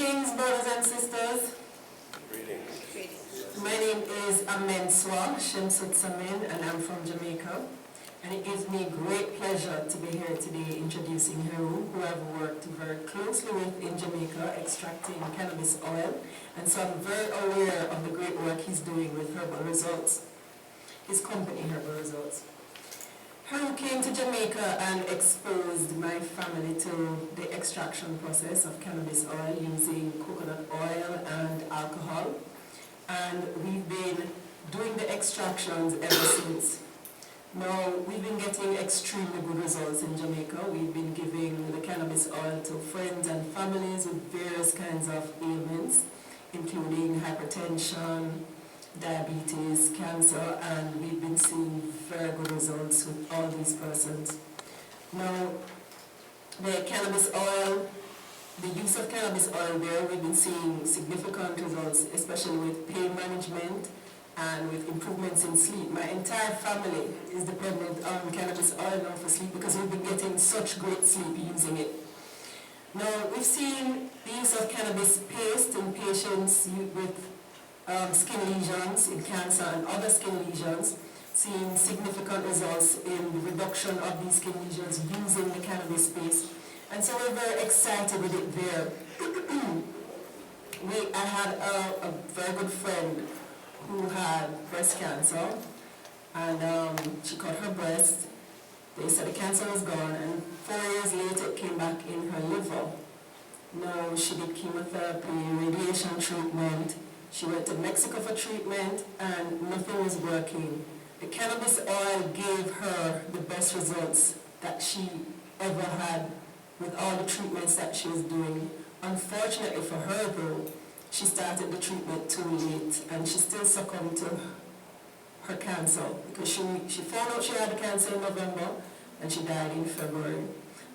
Greetings, brothers and sisters. Greetings. My name is Amenswa Shemsut Samin, and I'm from Jamaica. And it gives me great pleasure to be here today introducing Heru, who I've worked very closely with in Jamaica, extracting cannabis oil. And so I'm very aware of the great work he's doing with Herbal Results, his company, Herbal Results. Heru came to Jamaica and exposed my family to the extraction process of cannabis oil using coconut oil and alcohol. And we've been doing the extractions ever since. Now, we've been getting extremely good results in Jamaica. We've been giving the cannabis oil to friends and families with various kinds of ailments, including hypertension, diabetes, cancer, and we've been seeing very good results with all these persons. Now, the cannabis oil, the use of cannabis oil there, we've been seeing significant results, especially with pain management and with improvements in sleep. My entire family is dependent on cannabis oil now for sleep because we've been getting such great sleep using it. Now, we've seen the use of cannabis paste in patients with skin lesions, in cancer and other skin lesions, seeing significant results in the reduction of these skin lesions using the cannabis paste. And so we're very excited with it there. I had a very good friend who had breast cancer, and she cut her breast. They said the cancer was gone, and 4 years later it came back in her liver. Now she did chemotherapy, radiation treatment. She went to Mexico for treatment, and nothing was working. The cannabis oil gave her the best results that she ever had with all the treatments that she was doing. Unfortunately for her though, she started the treatment too late, and she still succumbed to her cancer because she found out she had the cancer in November and she died in February.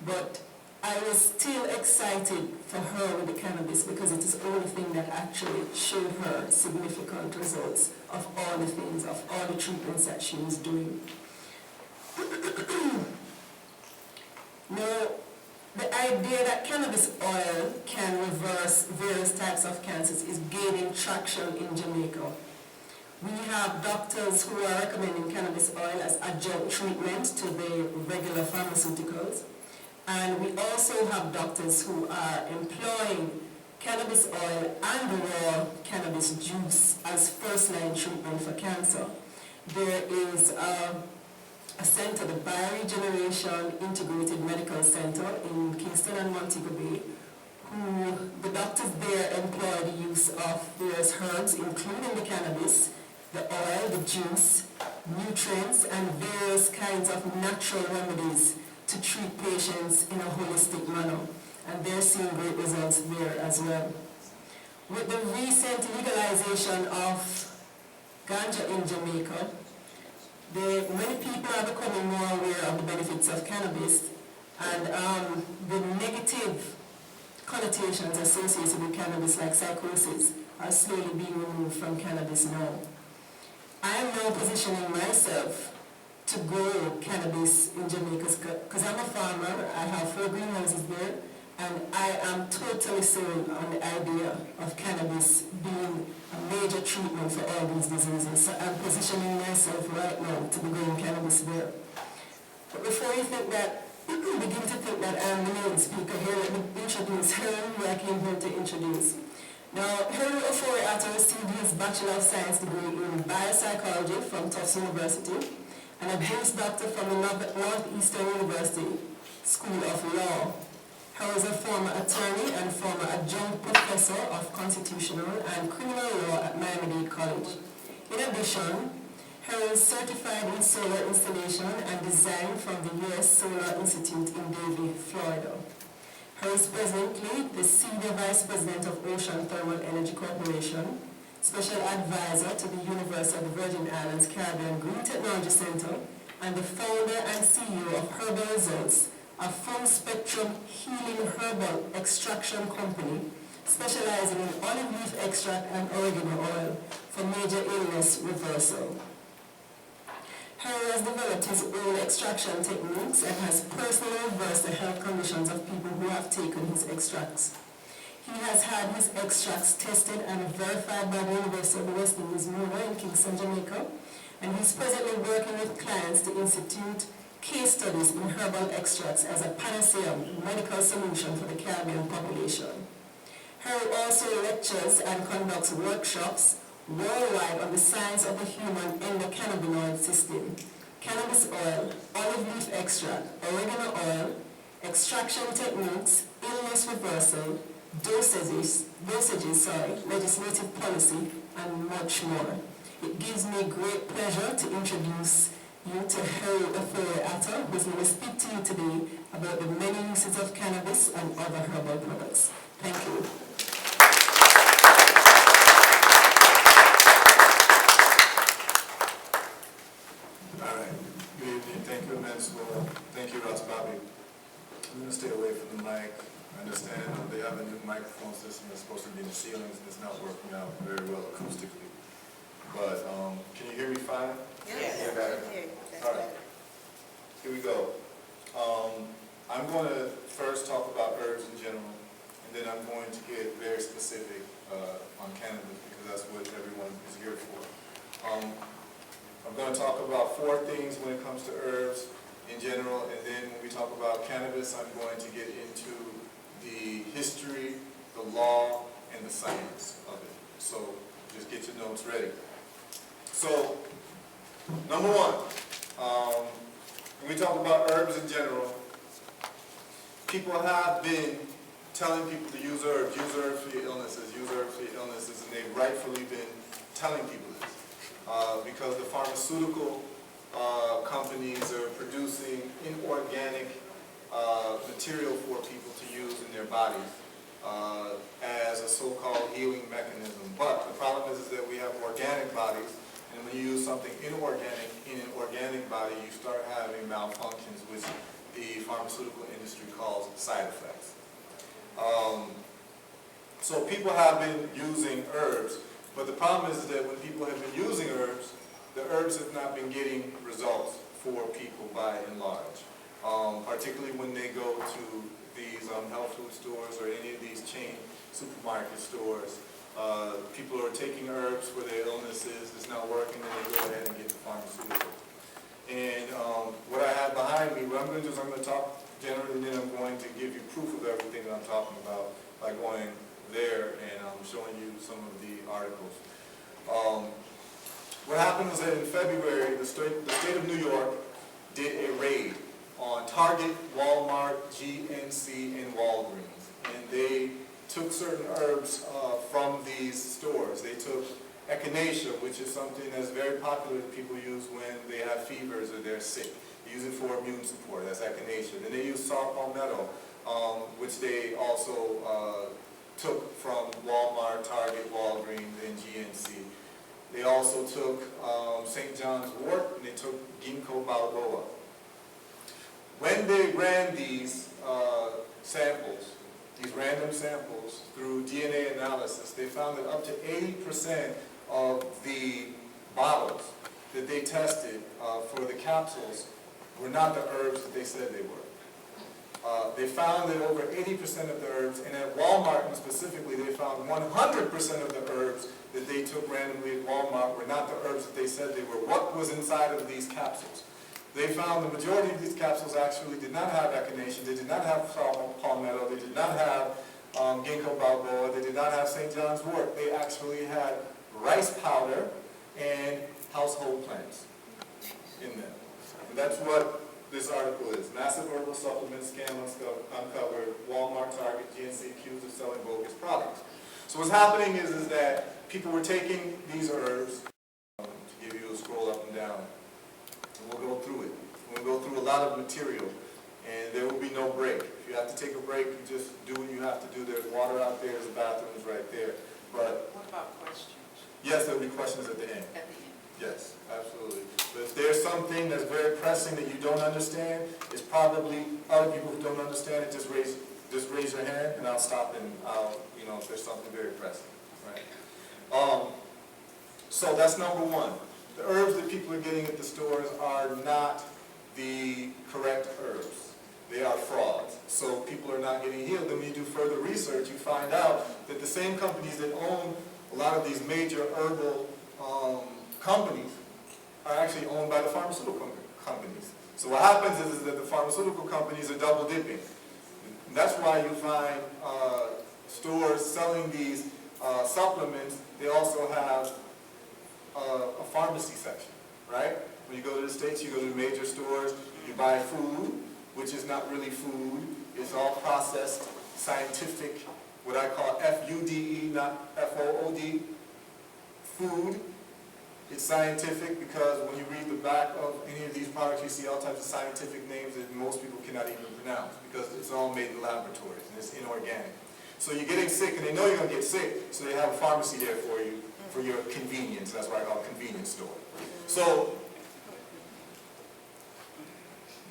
But I was still excited for her with the cannabis because it is the only thing that actually showed her significant results of all the things, of all the treatments that she was doing. Now, the idea that cannabis oil can reverse various types of cancers is gaining traction in Jamaica. We have doctors who are recommending cannabis oil as adjunct treatment to the regular pharmaceuticals. And we also have doctors who are employing cannabis oil and raw cannabis juice as first-line treatment for cancer. There is a center, the Bioregeneration Integrated Medical Center in Kingston and Montego Bay, who the doctors there employ the use of various herbs, including the cannabis, the oil, the juice, nutrients, and various kinds of natural remedies to treat patients in a holistic manner. And they're seeing great results there as well. With the recent legalization of ganja in Jamaica, many people are becoming more aware of the benefits of cannabis, and the negative connotations associated with cannabis, like psychosis, are slowly being removed from cannabis now. I am now positioning myself to grow cannabis in Jamaica because I'm a farmer. I have 4 greenhouses there, and I am totally sold on the idea of cannabis being a major treatment for all these diseases. So I'm positioning myself right now to be growing cannabis there. But before you think that, begin to think that I'm the main speaker here, let me introduce Heru, who I came here to introduce. Now, Heru Ofori Atta received his Bachelor of Science degree in Biopsychology from Tufts University, and a Juris Doctor from the Northeastern University School of Law. Heru is a former attorney and former adjunct professor of constitutional and criminal law at Miami-Dade College. In addition, Heru is certified in solar installation and design from the U.S. Solar Institute in Davie, Florida. Heru is presently the Senior Vice President of Ocean Thermal Energy Corporation, Special Advisor to the University of the Virgin Islands Caribbean Green Technology Center, and the founder and CEO of Herbal Results, a full-spectrum healing herbal extraction company specializing in olive leaf extract and oregano oil for major illness reversal. Heru has developed his own extraction techniques and has personally reversed the health conditions of people who have taken his extracts. He has had his extracts tested and verified by the University of the West Indies, Mona in Kingston, Jamaica, and he's presently working with clients to institute case studies in herbal extracts as a panacea medical solution for the Caribbean population. Harry also lectures and conducts workshops worldwide on the science of the human endocannabinoid system, cannabis oil, olive leaf extract, oregano oil, extraction techniques, illness reversal, dosages, legislative policy, and much more. It gives me great pleasure to introduce you to Harry Atta, who's going to speak to you today about the many uses of cannabis and other herbal products. Thank you. All right. Good evening. Thank you, Ms. Well, thank you, Ross Bobby. I'm going to stay away from the mic. I understand they have a new microphone system that's supposed to be in the ceilings, and it's not working out very well acoustically. But can you hear me fine? Yes. Yeah, better. All right. Here we go. I'm going to first talk about herbs in general, and then I'm going to get very specific on cannabis because that's what everyone is here for. I'm going to talk about 4 things when it comes to herbs in general, and then when we talk about cannabis, I'm going to get into the history, the law, and the science of it. So just get your notes ready. So, number 1, when we talk about herbs in general, people have been telling people to use herbs for your illnesses, and they've rightfully been telling people this. Because the pharmaceutical companies are producing inorganic material for people to use in their bodies as a so-called healing mechanism. But the problem is that we have organic bodies, and when you use something inorganic in an organic body, you start having malfunctions, which the pharmaceutical industry calls side effects. So people have been using herbs, but the problem is that when people have been using herbs, the herbs have not been getting results for people by and large. Particularly when they go to these health food stores or any of these chain supermarket stores. People are taking herbs for their illnesses, it's not working, and they go ahead and get the pharmaceutical. And what I have behind me, what I'm going to do is I'm going to talk generally, and then I'm going to give you proof of everything that I'm talking about by going there and showing you some of the articles. What happened was that in February, the state of New York did a raid on Target, Walmart, GNC, and Walgreens. And they took certain herbs from these stores. They took echinacea, which is something that's very popular that people use when they have fevers or they're sick. They use it for immune support, that's echinacea. Then they use saw palmetto, which they also took from Walmart, Target, Walgreens, and GNC. They also took St. John's wort, and they took ginkgo biloba. When they ran these samples, these random samples, through DNA analysis, they found that up to 80% of the bottles that they tested for the capsules were not the herbs that they said they were. They found that over 80% of the herbs, and at Walmart specifically, they found 100% of the herbs that they took randomly at Walmart were not the herbs that they said they were. What was inside of these capsules? They found the majority of these capsules actually did not have echinacea, they did not have palmetto, they did not have ginkgo biloba, they did not have St. John's wort. They actually had rice powder and household plants in them. And that's what this article is. Massive herbal supplement scam uncovered. Walmart, Target, GNC accused of selling bogus products. So what's happening is that people were taking these herbs, to give you a scroll up and down, and we'll go through it. We'll go through a lot of material, and there will be no break. If you have to take a break, you just do what you have to do. There's water out there, there's a bathroom is right there. But what about questions? Yes, there will be questions at the end. At the end. Yes, absolutely. But if there's something that's very pressing that you don't understand, it's probably other people who don't understand it. Just raise your hand, and I'll stop, and I'll, if there's something very pressing, right? So that's number 1. The herbs that people are getting at the stores are not the correct herbs. They are frauds. So people are not getting healed. Then when you do further research, you find out that the same companies that own a lot of these major herbal companies are actually owned by the pharmaceutical companies. So what happens is that the pharmaceutical companies are double dipping. And that's why you find stores selling these supplements. They also have a pharmacy section, right? When you go to the States, you go to the major stores, you buy food, which is not really food. It's all processed, scientific, what I call F-U-D-E, not F-O-O-D, food. It's scientific because when you read the back of any of these products, you see all types of scientific names that most people cannot even pronounce because it's all made in laboratories and it's inorganic. So you're getting sick and they know you're going to get sick, so they have a pharmacy there for you for your convenience. That's why I call it a convenience store. So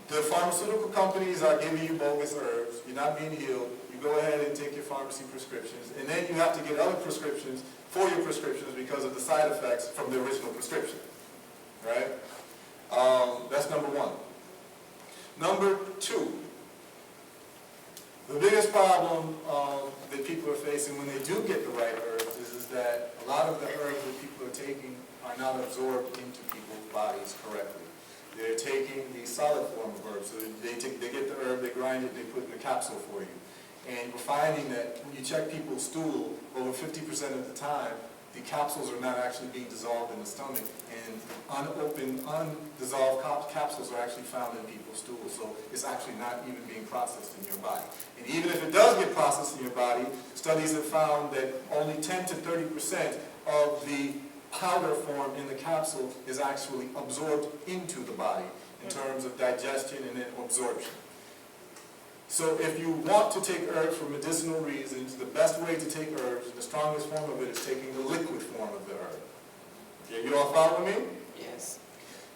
the pharmaceutical companies are giving you bogus herbs. You're not being healed. You go ahead and take your pharmacy prescriptions, and then you have to get other prescriptions for your prescriptions because of the side effects from the original prescription, right? That's number one. Number two, the biggest problem that people are facing when they do get the right herbs is that a lot of the herbs that people are taking are not absorbed into people's bodies correctly. They're taking the solid form of herbs. So they get the herb, they grind it, they put it in a capsule for you. And we're finding that when you check people's stool, over 50% of the time, the capsules are not actually being dissolved in the stomach. And unopened, undissolved capsules are actually found in people's stool. So it's actually not even being processed in your body. And even if it does get processed in your body, studies have found that only 10 to 30% of the powder form in the capsule is actually absorbed into the body in terms of digestion and then absorption. So if you want to take herbs for medicinal reasons, the best way to take herbs, the strongest form of it, is taking the liquid form of the herb. Okay, you all follow me? Yes.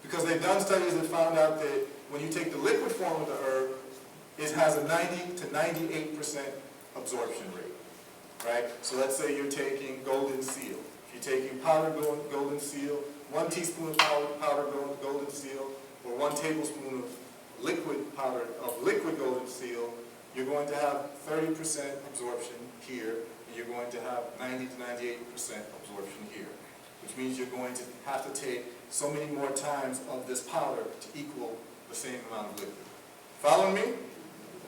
Because they've done studies that found out that when you take the liquid form of the herb, it has a 90 to 98% absorption rate, right? So let's say you're taking golden seal. If you're taking powdered golden seal, 1 teaspoon of powdered golden seal, or 1 tablespoon of liquid golden seal, you're going to have 30% absorption here, and you're going to have 90 to 98% absorption here, which means you're going to have to take so many more times of this powder to equal the same amount of liquid. Following me?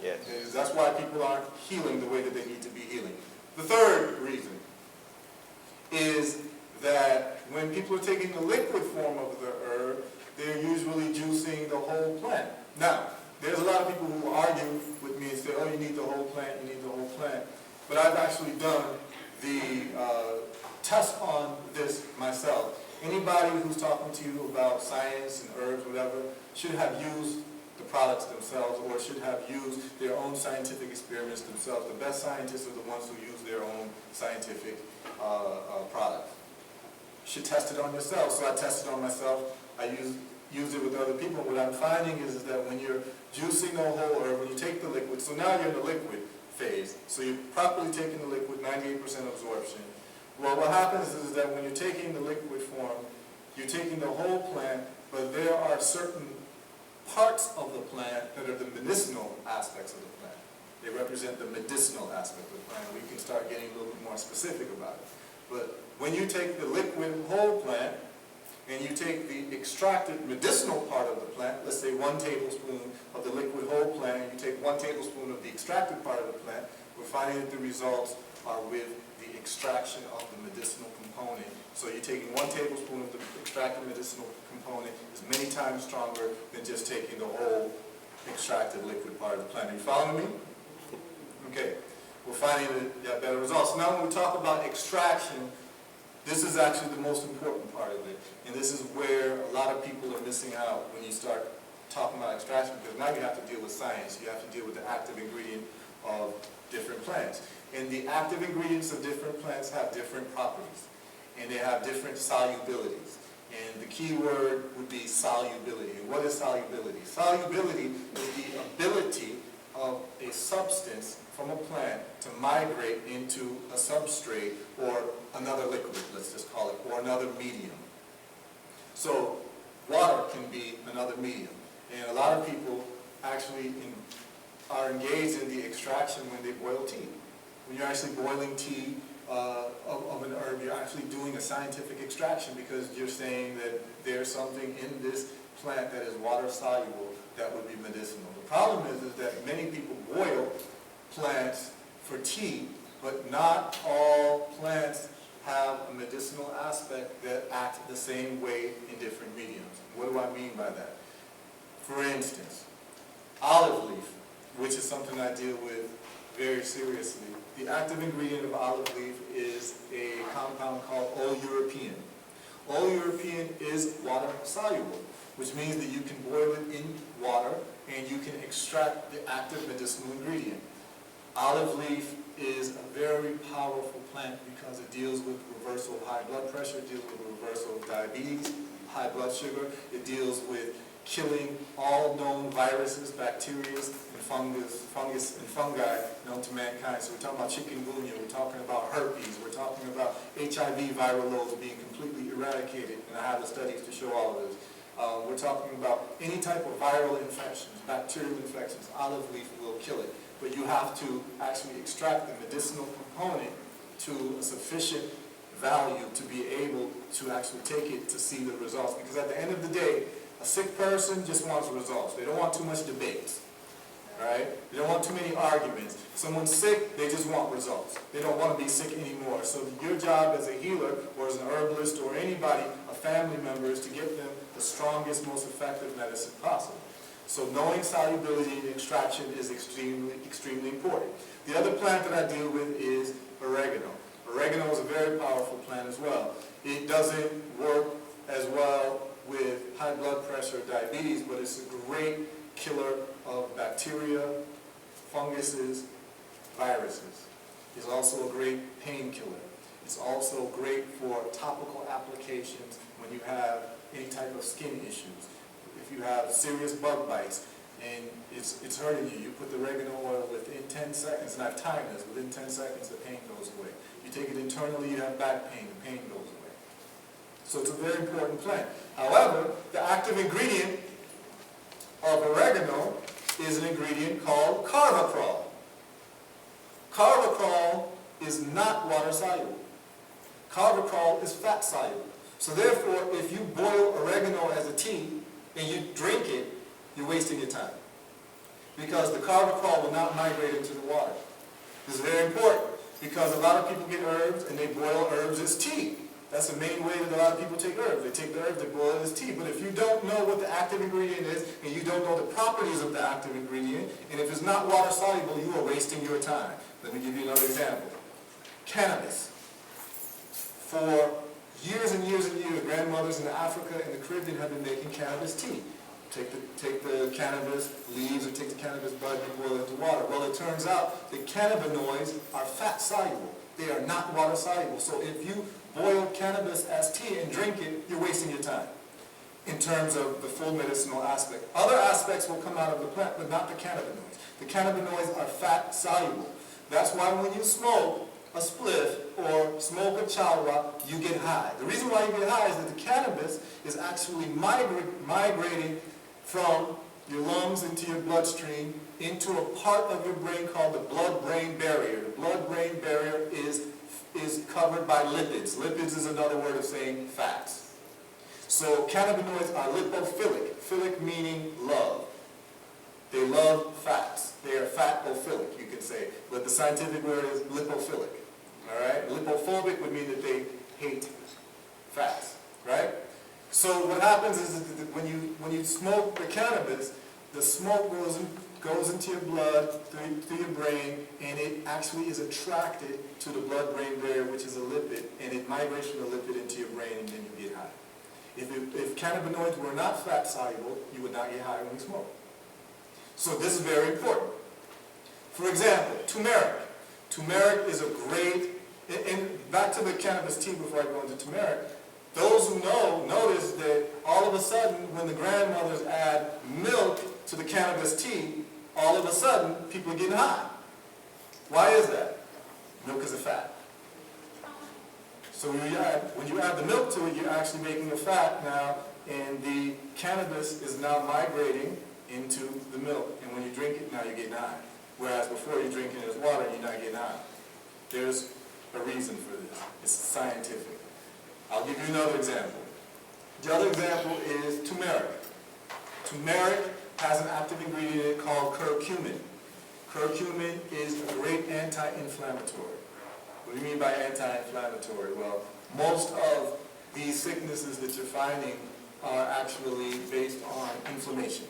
Yes. And that's why people aren't healing the way that they need to be healing. The third reason is that when people are taking the liquid form of the herb, they're usually juicing the whole plant. Now, there's a lot of people who argue with me and say, oh, you need the whole plant, you need the whole plant. But I've actually done the test on this myself. Anybody who's talking to you about science and herbs, whatever, should have used the products themselves or should have used their own scientific experiments themselves. The best scientists are the ones who use their own scientific products. You should test it on yourself. So I tested on myself. I use it with other people. What I'm finding is that when you're juicing the whole herb, when you take the liquid, so now you're in the liquid phase. So you're properly taking the liquid, 98% absorption. Well, what happens is that when you're taking the liquid form, you're taking the whole plant, but there are certain parts of the plant that are the medicinal aspects of the plant. They represent the medicinal aspect of the plant. We can start getting a little bit more specific about it. But when you take the liquid whole plant, and you take the extracted medicinal part of the plant, let's say 1 tablespoon of the liquid whole plant, and you take 1 tablespoon of the extracted part of the plant, we're finding that the results are with the extraction of the medicinal component. So you're taking 1 tablespoon of the extracted medicinal component is many times stronger than just taking the whole extracted liquid part of the plant. Are you following me? Okay. We're finding that you have better results. Now when we talk about extraction, this is actually the most important part of it. And this is where a lot of people are missing out when you start talking about extraction, because now you have to deal with science. You have to deal with the active ingredient of different plants. And the active ingredients of different plants have different properties. And they have different solubilities. And the key word would be solubility. And what is solubility? Solubility is the ability of a substance from a plant to migrate into a substrate or another liquid, let's just call it, or another medium. So water can be another medium. And a lot of people actually are engaged in the extraction when they boil tea. When you're actually boiling tea of an herb, you're actually doing a scientific extraction because you're saying that there's something in this plant that is water soluble that would be medicinal. The problem is that many people boil plants for tea, but not all plants have a medicinal aspect that act the same way in different mediums. What do I mean by that? For instance, olive leaf, which is something I deal with very seriously. The active ingredient of olive leaf is a compound called All-European. All-European is water soluble, which means that you can boil it in water and you can extract the active medicinal ingredient. Olive leaf is a very powerful plant because it deals with reversal of high blood pressure, it deals with reversal of diabetes, high blood sugar, it deals with killing all known viruses, bacteria, and fungus and fungi known to mankind. So we're talking about chikungunya, we're talking about herpes, we're talking about HIV viral loads being completely eradicated, and I have the studies to show all of this. We're talking about any type of viral infections, bacterial infections, olive leaf will kill it. But you have to actually extract the medicinal component to a sufficient value to be able to actually take it to see the results. Because at the end of the day, a sick person just wants results. They don't want too much debate, right? They don't want too many arguments. Someone's sick, they just want results. They don't want to be sick anymore. So your job as a healer or as an herbalist or anybody, a family member, is to give them the strongest, most effective medicine possible. So knowing solubility and extraction is extremely, extremely important. The other plant that I deal with is oregano. Oregano is a very powerful plant as well. It doesn't work as well with high blood pressure, diabetes, but it's a great killer of bacteria, funguses, viruses. It's also a great painkiller. It's also great for topical applications when you have any type of skin issues. If you have serious bug bites and it's hurting you, you put the oregano oil within 10 seconds, and I've timed this, within 10 seconds the pain goes away. You take it internally, you have back pain, the pain goes away. So it's a very important plant. However, the active ingredient of oregano is an ingredient called carvacrol. Carvacrol is not water soluble. Carvacrol is fat soluble. So therefore, if you boil oregano as a tea and you drink it, you're wasting your time. Because the carvacrol will not migrate into the water. This is very important because a lot of people get herbs and they boil herbs as tea. That's the main way that a lot of people take herbs. They take the herbs, they boil it as tea. But if you don't know what the active ingredient is, and you don't know the properties of the active ingredient, and if it's not water soluble, you are wasting your time. Let me give you another example. Cannabis. For years and years and years, grandmothers in Africa and the Caribbean have been making cannabis tea. Take the cannabis leaves or take the cannabis bud and boil it into water. Well, it turns out that cannabinoids are fat soluble. They are not water soluble. So if you boil cannabis as tea and drink it, you're wasting your time in terms of the full medicinal aspect. Other aspects will come out of the plant, but not the cannabinoids. The cannabinoids are fat soluble. That's why when you smoke a spliff or smoke a chalwa, you get high. The reason why you get high is that the cannabis is actually migrating from your lungs into your bloodstream into a part of your brain called the blood-brain barrier. The blood-brain barrier is covered by lipids. Lipids is another word of saying fats. So cannabinoids are lipophilic. Philic meaning love. They love fats. They are fatophilic, you can say. But the scientific word is lipophilic. All right? Lipophobic would mean that they hate fats. Right? So what happens is that when you smoke the cannabis, the smoke goes into your blood, through your brain, and it actually is attracted to the blood-brain barrier, which is a lipid, and it migrates from the lipid into your brain, and then you get high. If cannabinoids were not fat soluble, you would not get high when you smoke. So this is very important. For example, turmeric. Turmeric is a great, and back to the cannabis tea before I go into turmeric, those who know notice that all of a sudden when the grandmothers add milk to the cannabis tea, all of a sudden people are getting high. Why is that? Milk is a fat. So when you add the milk to it, you're actually making a fat now, and the cannabis is now migrating into the milk, and when you drink it, now you're getting high. Whereas before you're drinking it as water and you're not getting high. There's a reason for this. It's scientific. I'll give you another example. The other example is turmeric. Turmeric has an active ingredient in it called curcumin. Curcumin is a great anti-inflammatory. What do you mean by anti-inflammatory? Well, most of these sicknesses that you're finding are actually based on inflammation.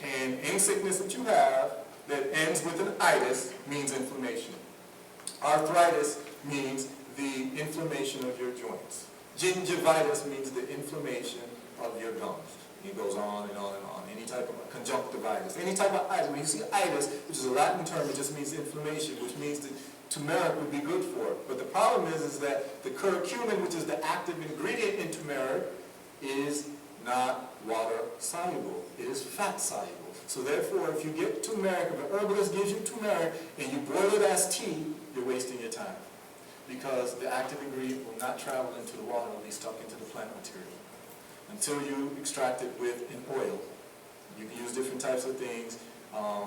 And any sickness that you have that ends with an itis means inflammation. Arthritis means the inflammation of your joints. Gingivitis means the inflammation of your gums. It goes on and on and on. Any type of conjunctivitis, any type of itis. When you see itis, which is a Latin term, it just means inflammation, which means that turmeric would be good for it. But the problem is that the curcumin, which is the active ingredient in turmeric, is not water soluble. It is fat soluble. So therefore, if you get turmeric, if an herbalist gives you turmeric and you boil it as tea, you're wasting your time. Because the active ingredient will not travel into the water, it will be stuck into the plant material. Until you extract it with an oil. You can use different types of things, a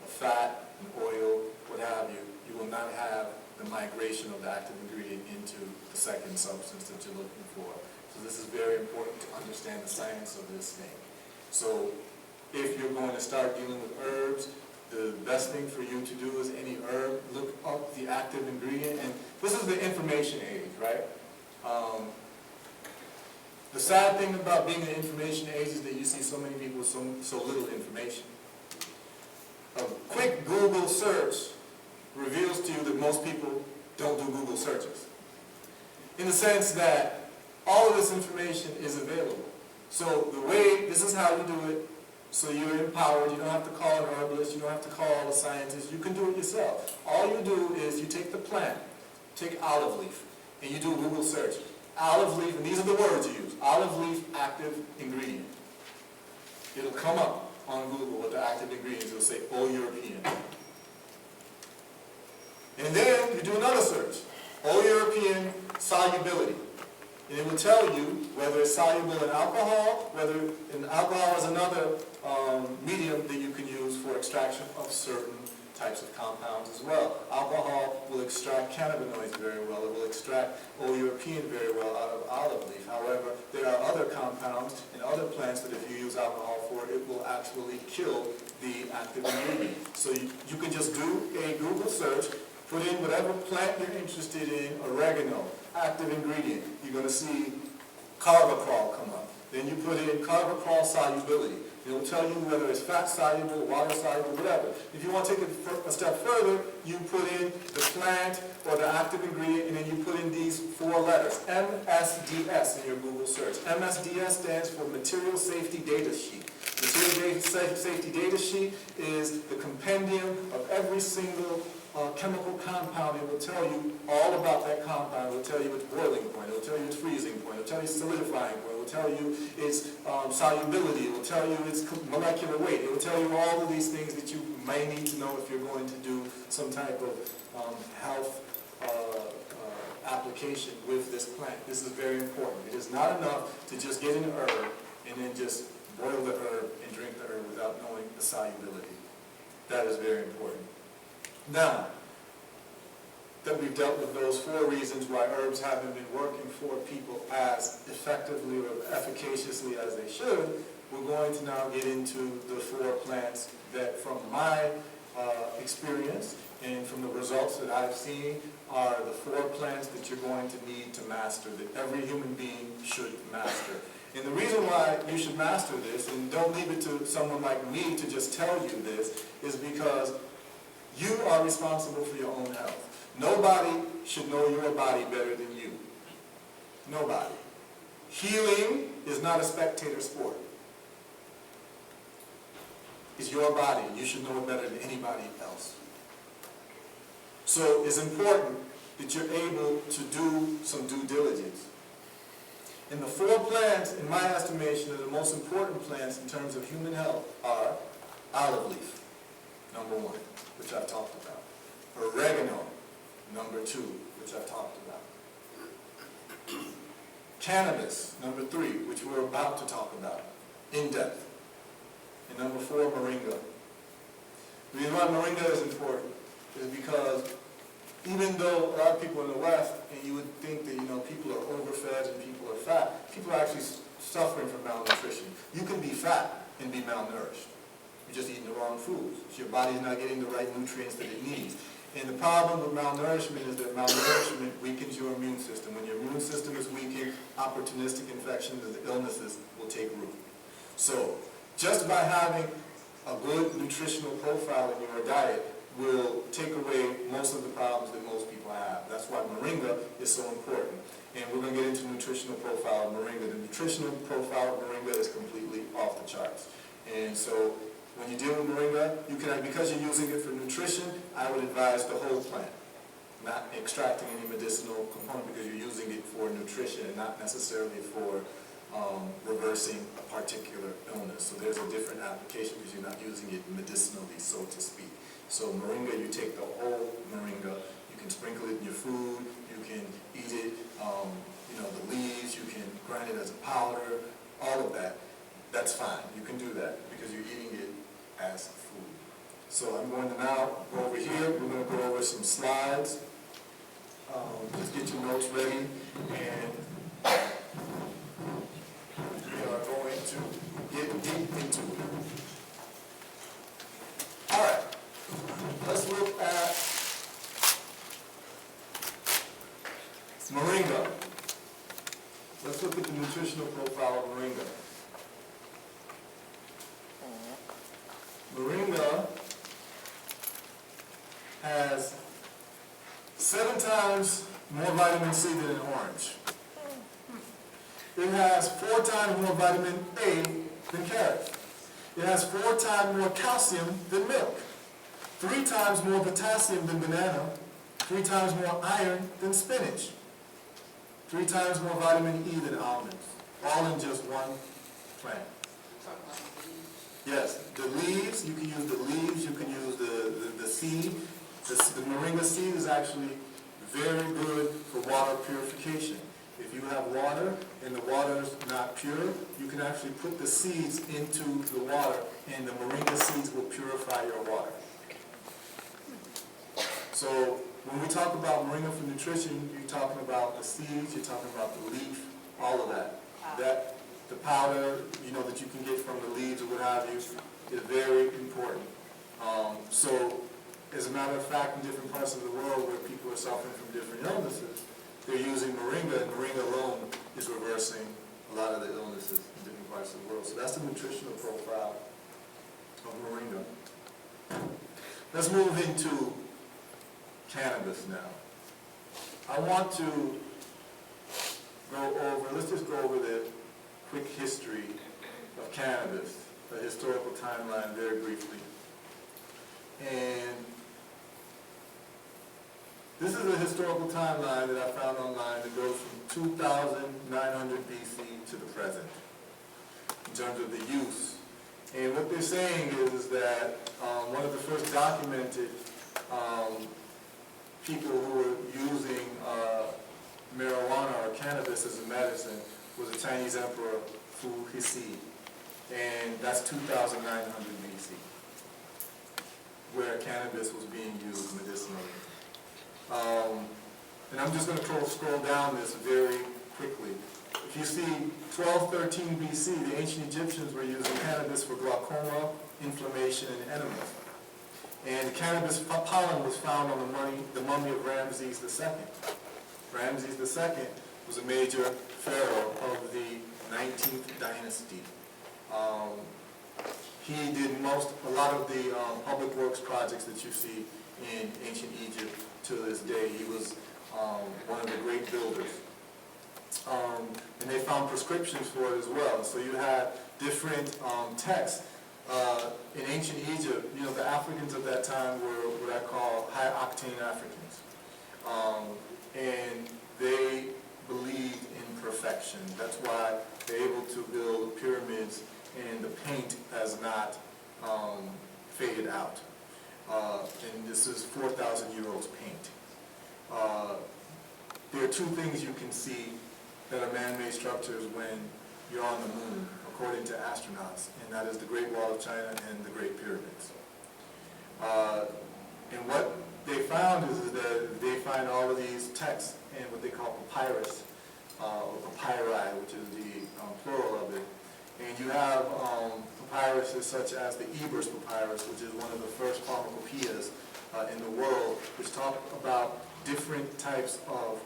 fat, an oil, what have you. You will not have the migration of the active ingredient into the second substance that you're looking for. So this is very important to understand the science of this thing. So if you're going to start dealing with herbs, the best thing for you to do is any herb, look up the active ingredient. And this is the information age, right? The sad thing about being in the information age is that you see so many people with so little information. A quick Google search reveals to you that most people don't do Google searches. In the sense that all of this information is available. So the way, this is how you do it, so you're empowered. You don't have to call an herbalist, you don't have to call a scientist, you can do it yourself. All you do is you take the plant, take olive leaf, and you do a Google search. Olive leaf, and these are the words you use, olive leaf active ingredient. It'll come up on Google with the active ingredients. It'll say, "All European." And then you do another search, All European solubility. And it will tell you whether it's soluble in alcohol, and alcohol is another medium that you can use for extraction of certain types of compounds as well. Alcohol will extract cannabinoids very well. It will extract All European very well out of olive leaf. However, there are other compounds in other plants that if you use alcohol for, it will actually kill the active ingredient. So you can just do a Google search, put in whatever plant you're interested in, oregano, active ingredient. You're going to see carvacrol come up. Then you put in carvacrol solubility. It will tell you whether it's fat soluble, water soluble, whatever. If you want to take it a step further, you put in the plant or the active ingredient, and then you put in these 4 letters, MSDS, in your Google search. MSDS stands for Material Safety Data Sheet. Material Safety Data Sheet is the compendium of every single chemical compound. It will tell you all about that compound. It will tell you its boiling point. It will tell you its freezing point. It will tell you its solidifying point. It will tell you its solubility. It will tell you its molecular weight. It will tell you all of these things that you may need to know if you're going to do some type of health application with this plant. This is very important. It is not enough to just get an herb and then just boil the herb and drink the herb without knowing the solubility. That is very important. Now, that we've dealt with those 4 reasons why herbs haven't been working for people as effectively or efficaciously as they should, we're going to now get into the 4 plants that, from my experience and from the results that I've seen, are the 4 plants that you're going to need to master, that every human being should master. And the reason why you should master this, and don't leave it to someone like me to just tell you this, is because you are responsible for your own health. Nobody should know your body better than you. Nobody. Healing is not a spectator sport. It's your body. You should know it better than anybody else. So it's important that you're able to do some due diligence. And the 4 plants, in my estimation, are the most important plants in terms of human health are olive leaf, number 1, which I've talked about. Oregano, number 2, which I've talked about. Cannabis, number 3, which we're about to talk about in depth. And number 4 why moringa is important is because even though a lot of people in the West, and you would think that, people are overfed and people are fat, people are actually suffering from malnutrition. You can be fat and be malnourished. You're just eating the wrong foods. So your body's not getting the right nutrients that it needs. And the problem with malnourishment is that malnourishment weakens your immune system. When your immune system is weakened, opportunistic infections and illnesses will take root. So, just by having a good nutritional profile in your diet will take away most of the problems that most people have. That's why moringa is so important. And we're going to get into nutritional profile of moringa. The nutritional profile of moringa is completely off the charts. And so, when you deal with moringa, you can, because you're using it for nutrition, I would advise the whole plant, not extracting any medicinal component because you're using it for nutrition and not necessarily for reversing a particular illness. So there's a different application because you're not using it medicinally, so to speak. So moringa, you take the whole moringa, you can sprinkle it in your food, you can eat it, the leaves, you can grind it as a powder, all of that. That's fine, you can do that because you're eating it as food. So I'm going to now go over here. We're going to go over some slides. Just get your notes ready, and we are going to get deep into it. All right, let's look at moringa. Let's look at the nutritional profile of moringa. Moringa has 7 times more vitamin C than an orange. It has 4 times more vitamin A than carrot. It has 4 times more calcium than milk, 3 times more potassium than banana, 3 times more iron than spinach, 3 times more vitamin E than almonds, all in just one plant. Yes, the leaves, you can use the leaves, you can use the seed. The moringa seed is actually very good for water purification. If you have water and the water is not pure, you can actually put the seeds into the water and the moringa seeds will purify your water. So when we talk about moringa for nutrition, you're talking about the seeds, you're talking about the leaf, all of that. The powder, that you can get from the leaves or what have you, is very important. So, as a matter of fact, in different parts of the world where people are suffering from different illnesses, they're using moringa, and moringa alone is reversing a lot of the illnesses in different parts of the world. So that's the nutritional profile of moringa. Let's move into cannabis now. I want to let's just go over the quick history of cannabis, a historical timeline very briefly. And this is a historical timeline that I found online that goes from 2900 BC to the present in terms of the use. And what they're saying is that one of the first documented people who were using marijuana or cannabis as a medicine was the Chinese Emperor Fu Hisi, and that's 2900 BC, where cannabis was being used medicinally. And I'm just going to scroll down this very quickly. If you see 1213 BC, the ancient Egyptians were using cannabis for glaucoma, inflammation, and enemas. And the cannabis pollen was found on the mummy of Ramses II. Ramses II was a major pharaoh of the 19th dynasty. He did a lot of the public works projects that you see in ancient Egypt to this day. He was one of the great builders. And they found prescriptions for it as well. So you had different texts. In ancient Egypt, the Africans of that time were what I call high-octane Africans. And they believed in perfection. That's why they're able to build pyramids and the paint has not faded out. And this is 4,000-year-old paint. There are 2 things you can see that are man-made structures when you're on the moon, according to astronauts, and that is the Great Wall of China and the Great Pyramids. And what they found is that they find all of these texts in what they call papyrus, or papyri, which is the plural of it. And you have papyruses such as the Ebers papyrus, which is one of the first pharmacopoeias in the world, which talk about different types of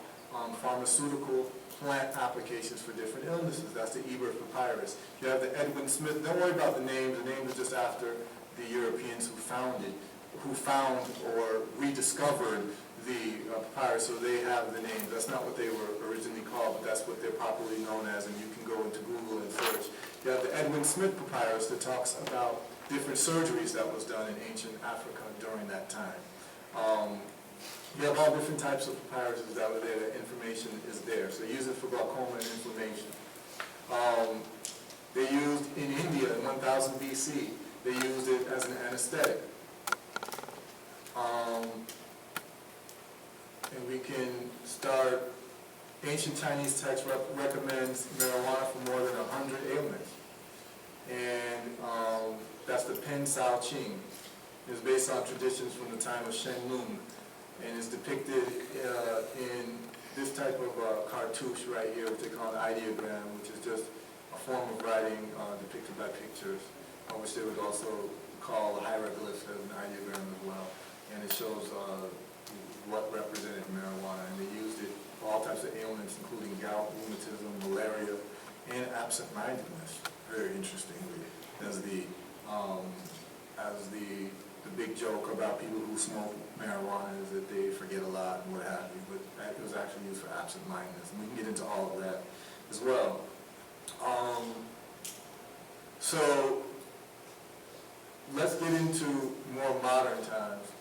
pharmaceutical plant applications for different illnesses. That's the Ebers papyrus. You have the Edwin Smith. Don't worry about the names. The names are just after the Europeans who found or rediscovered the papyrus, so they have the names. That's not what they were originally called, but that's what they're properly known as, and you can go into Google and search. You have the Edwin Smith papyrus that talks about different surgeries that was done in ancient Africa during that time. You have all different types of papyruses that were there. The information is there. So they use it for glaucoma and inflammation. They used in India in 1000 BC, they used it as an anesthetic. And we can start, ancient Chinese text recommends marijuana for more than 100 ailments. And that's the Pen Sao Qing. It's based on traditions from the time of Shen Lung. And it's depicted in this type of cartouche right here, which they call an ideogram, which is just a form of writing depicted by pictures, which they would also call hieroglyphs as an ideogram as well. And it shows what represented marijuana. And they used it for all types of ailments, including gout, rheumatism, malaria, and absent-mindedness. Very interestingly, as the big joke about people who smoke marijuana is that they forget a lot and what have you, but it was actually used for absent-mindedness, and we can get into all of that as well. So let's get into more modern times.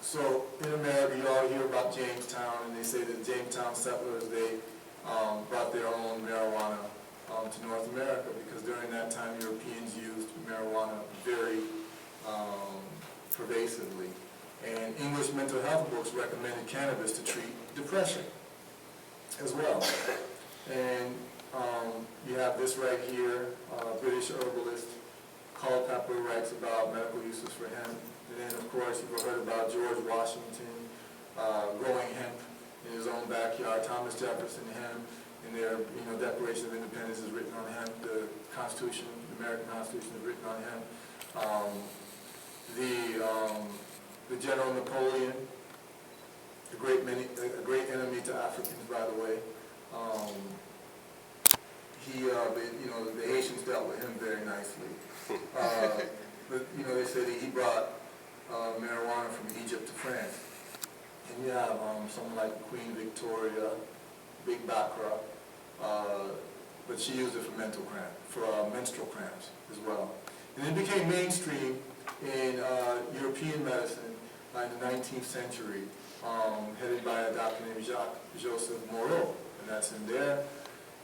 So in America, you all hear about Jamestown, and they say that Jamestown settlers, they brought their own marijuana to North America, because during that time Europeans used marijuana very pervasively. And English mental health books recommended cannabis to treat depression as well. And you have this right here, British herbalist Culpeper writes about medical uses for hemp. And then, of course, you've heard about George Washington growing hemp in his own backyard. Thomas Jefferson hemp, and their Declaration of Independence is written on hemp. The Constitution, the American Constitution, is written on hemp. The General Napoleon, a great enemy to Africans, by the way. The Haitians dealt with him very nicely. But they say that he brought marijuana from Egypt to France. And you have someone like Queen Victoria, Big Bacra, but she used it for menstrual cramps as well. And it became mainstream in European medicine in the 19th century, headed by a doctor named Joseph Moreau, and that's in there.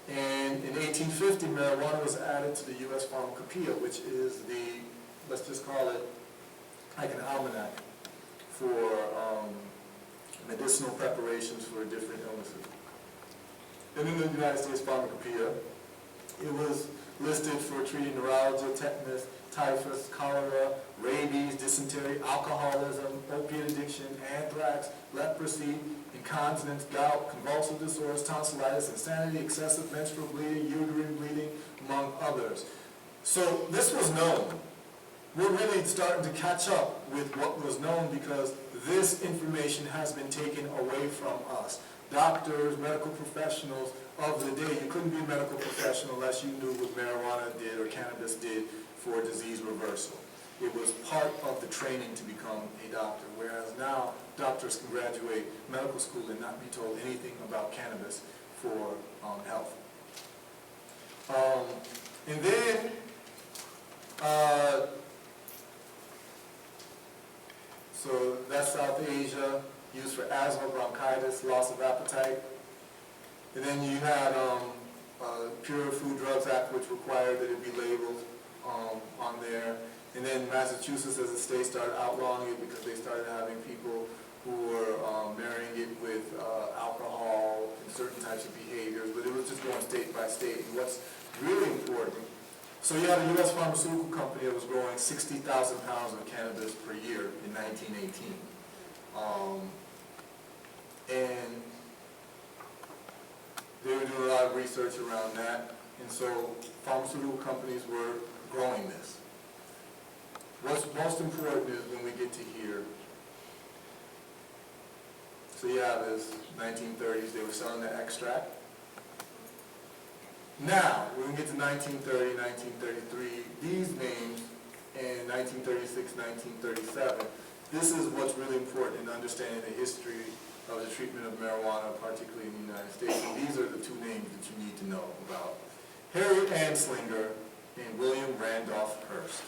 And in 1850, marijuana was added to the U.S. Pharmacopoeia, which is let's just call it like an almanac for medicinal preparations for different illnesses. And in the United States Pharmacopoeia, it was listed for treating neuralgia, tetanus, typhus, cholera, rabies, dysentery, alcoholism, opiate addiction, anthrax, leprosy, incontinence, gout, convulsive disorders, tonsillitis, insanity, excessive menstrual bleeding, uterine bleeding, among others. So this was known. We're really starting to catch up with what was known, because this information has been taken away from us. Doctors, medical professionals of the day, you couldn't be a medical professional unless you knew what marijuana did or cannabis did for disease reversal. It was part of the training to become a doctor, whereas now doctors can graduate medical school and not be told anything about cannabis for health. And then, so that's South Asia, used for asthma, bronchitis, loss of appetite. And then you had Pure Food Drugs Act, which required that it be labeled on there. And then Massachusetts, as a state, started outlawing it because they started having people who were marrying it with alcohol and certain types of behaviors. But it was just going state by state. And what's really important So you had a U.S. pharmaceutical company that was growing 60,000 pounds of cannabis per year in 1918. And they were doing a lot of research around that, and so pharmaceutical companies were growing this. What's most important is when we get to here, so you have this 1930s, they were selling the extract. Now, when we get to 1930, 1933, these names, and 1936, 1937, this is what's really important in understanding the history of the treatment of marijuana, particularly in the United States. And these are the two names that you need to know about. Harry Anslinger and William Randolph Hearst.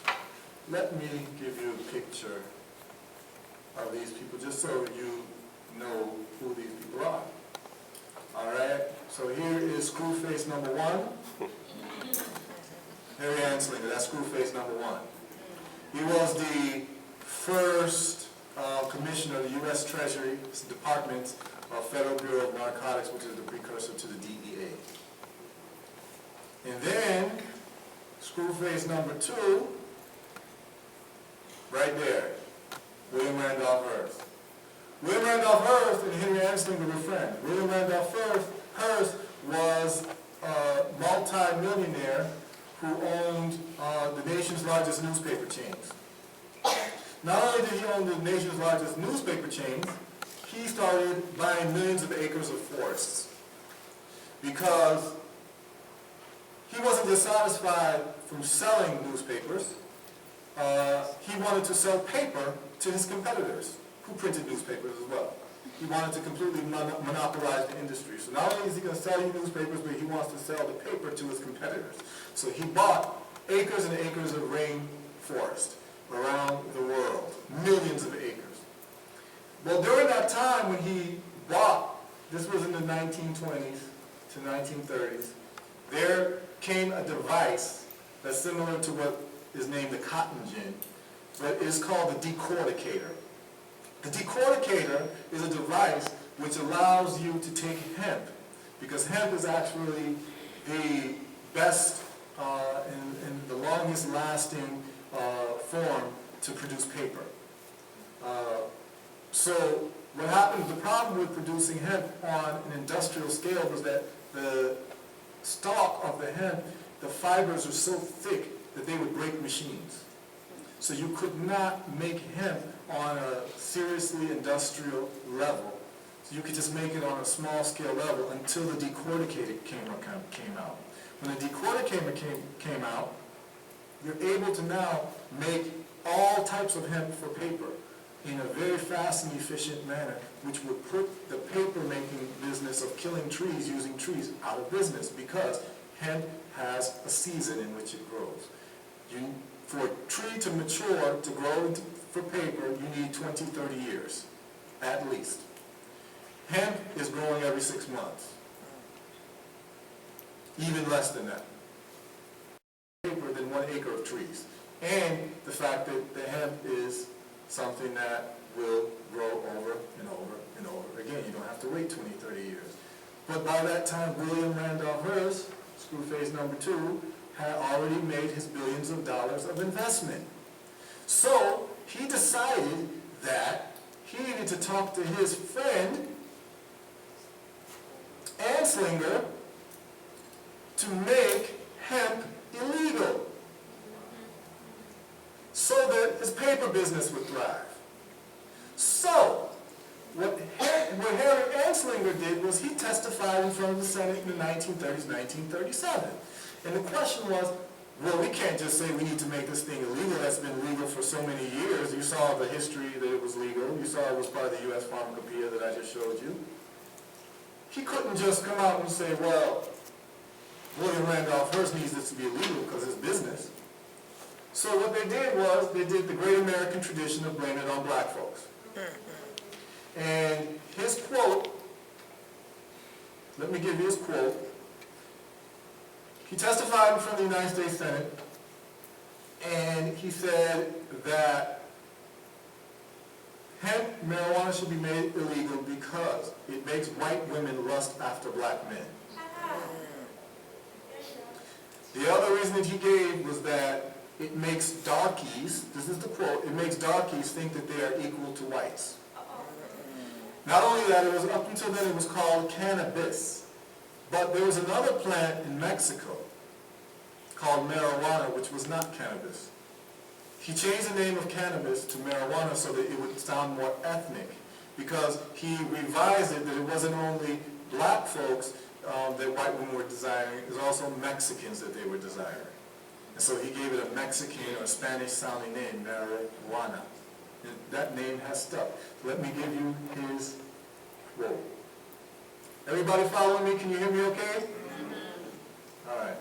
Let me give you a picture of these people, just so you know who these people are. All right, so here is Screwface number one. Harry Anslinger, that's Screwface number one. He was the first commissioner of the U.S. Treasury Department of Federal Bureau of Narcotics, which is the precursor to the DEA. And then, Screwface number two, right there, William Randolph Hearst. William Randolph Hearst and Henry Anslinger were friends. William Randolph Hearst was a multi-millionaire who owned the nation's largest newspaper chains. Not only did he own the nation's largest newspaper chains, he started buying millions of acres of forests because he wasn't just satisfied from selling newspapers. He wanted to sell paper to his competitors, who printed newspapers as well. He wanted to completely monopolize the industry. So not only is he going to sell you newspapers, but he wants to sell the paper to his competitors. So he bought acres and acres of rainforest around the world, millions of acres. Well, during that time when he bought, this was in the 1920s to 1930s, there came a device that's similar to what is named the cotton gin, but is called the decorticator. The decorticator is a device which allows you to take hemp, because hemp is actually the best and the longest lasting form to produce paper. So what happened, the problem with producing hemp on an industrial scale was that the stalk of the hemp, the fibers are so thick that they would break machines. So you could not make hemp on a seriously industrial level. So you could just make it on a small scale level until the decorticator came out. When the decorticator came out, you're able to now make all types of hemp for paper in a very fast and efficient manner, which would put the paper-making business of killing trees, using trees, out of business, because hemp has a season in which it grows. For a tree to mature, to grow for paper, you need 20, 30 years, at least. Hemp is growing every 6 months. Even less than that. Paper than 1 acre of trees. And the fact that the hemp is something that will grow over and over and over again. You don't have to wait 20, 30 years. But by that time, William Randolph Hearst, Screwface number 2, had already made his billions of dollars of investment. So he decided that he needed to talk to his friend, Anslinger, to make hemp illegal, so that his paper business would thrive. So, what Harry Anslinger did was he testified in front of the Senate in the 1930s, 1937. And the question was, well, we can't just say we need to make this thing illegal. That's been legal for so many years. You saw the history that it was legal. You saw it was part of the U.S. Pharmacopoeia that I just showed you. He couldn't just come out and say, well, William Randolph Hearst needs this to be illegal because it's business. So what they did was, they did the great American tradition of blaming it on black folks. And his quote, let me give you his quote. He testified in front of the United States Senate, and he said that hemp marijuana should be made illegal because it makes white women lust after black men. The other reason that he gave was that it makes darkies, this is the quote, it makes darkies think that they are equal to whites. Not only that, it was up until then it was called cannabis. But there was another plant in Mexico called marijuana, which was not cannabis. He changed the name of cannabis to marijuana so that it would sound more ethnic, because he revised it that it wasn't only black folks that white women were desiring, it was also Mexicans that they were desiring. And so he gave it a Mexican or Spanish sounding name, marijuana. And that name has stuck. So let me give you his quote. Everybody following me? Can you hear me okay? All right.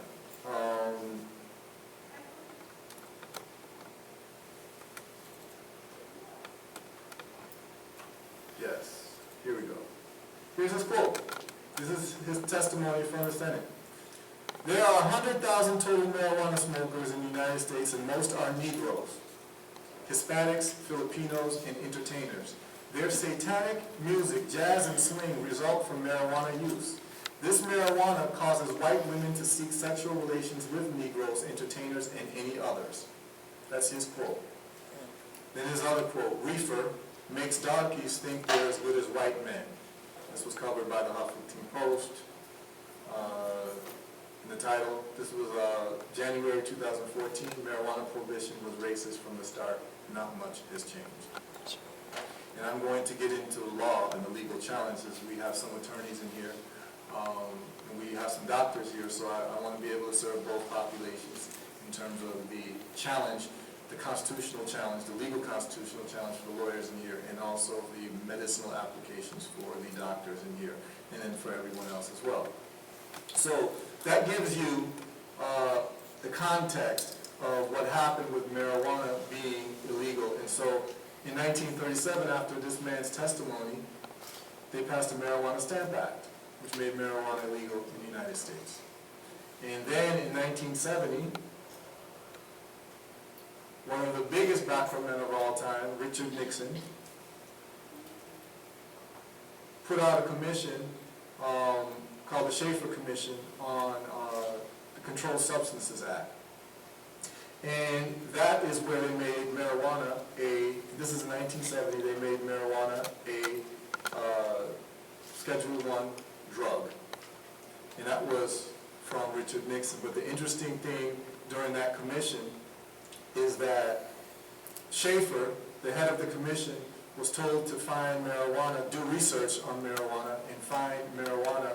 Yes, here we go. Here's his quote. This is his testimony from the Senate. There are 100,000 total marijuana smokers in the United States, and most are Negroes, Hispanics, Filipinos, and entertainers. Their satanic music, jazz, and swing result from marijuana use. This marijuana causes white women to seek sexual relations with Negroes, entertainers, and any others. That's his quote. Then his other quote, reefer makes darkies think they're as good as white men. This was covered by the Huffington Post. In the title, this was January 2014, marijuana prohibition was racist from the start. Not much has changed. And I'm going to get into law and the legal challenges. We have some attorneys in here, and we have some doctors here, so I want to be able to serve both populations in terms of the challenge, the constitutional challenge, the legal constitutional challenge for the lawyers in here, and also the medicinal applications for the doctors in here, and then for everyone else as well. So that gives you the context of what happened with marijuana being illegal. And so in 1937, after this man's testimony, they passed the Marijuana Stamp Act, which made marijuana illegal in the United States. And then in 1970, one of the biggest backroom men of all time, Richard Nixon, put out a commission called the Schaefer Commission on the Controlled Substances Act. And that is where they made marijuana this is in 1970, they made marijuana a Schedule I drug. And that was from Richard Nixon. But the interesting thing during that commission is that Schaefer, the head of the commission, was told to find marijuana, do research on marijuana, and find marijuana,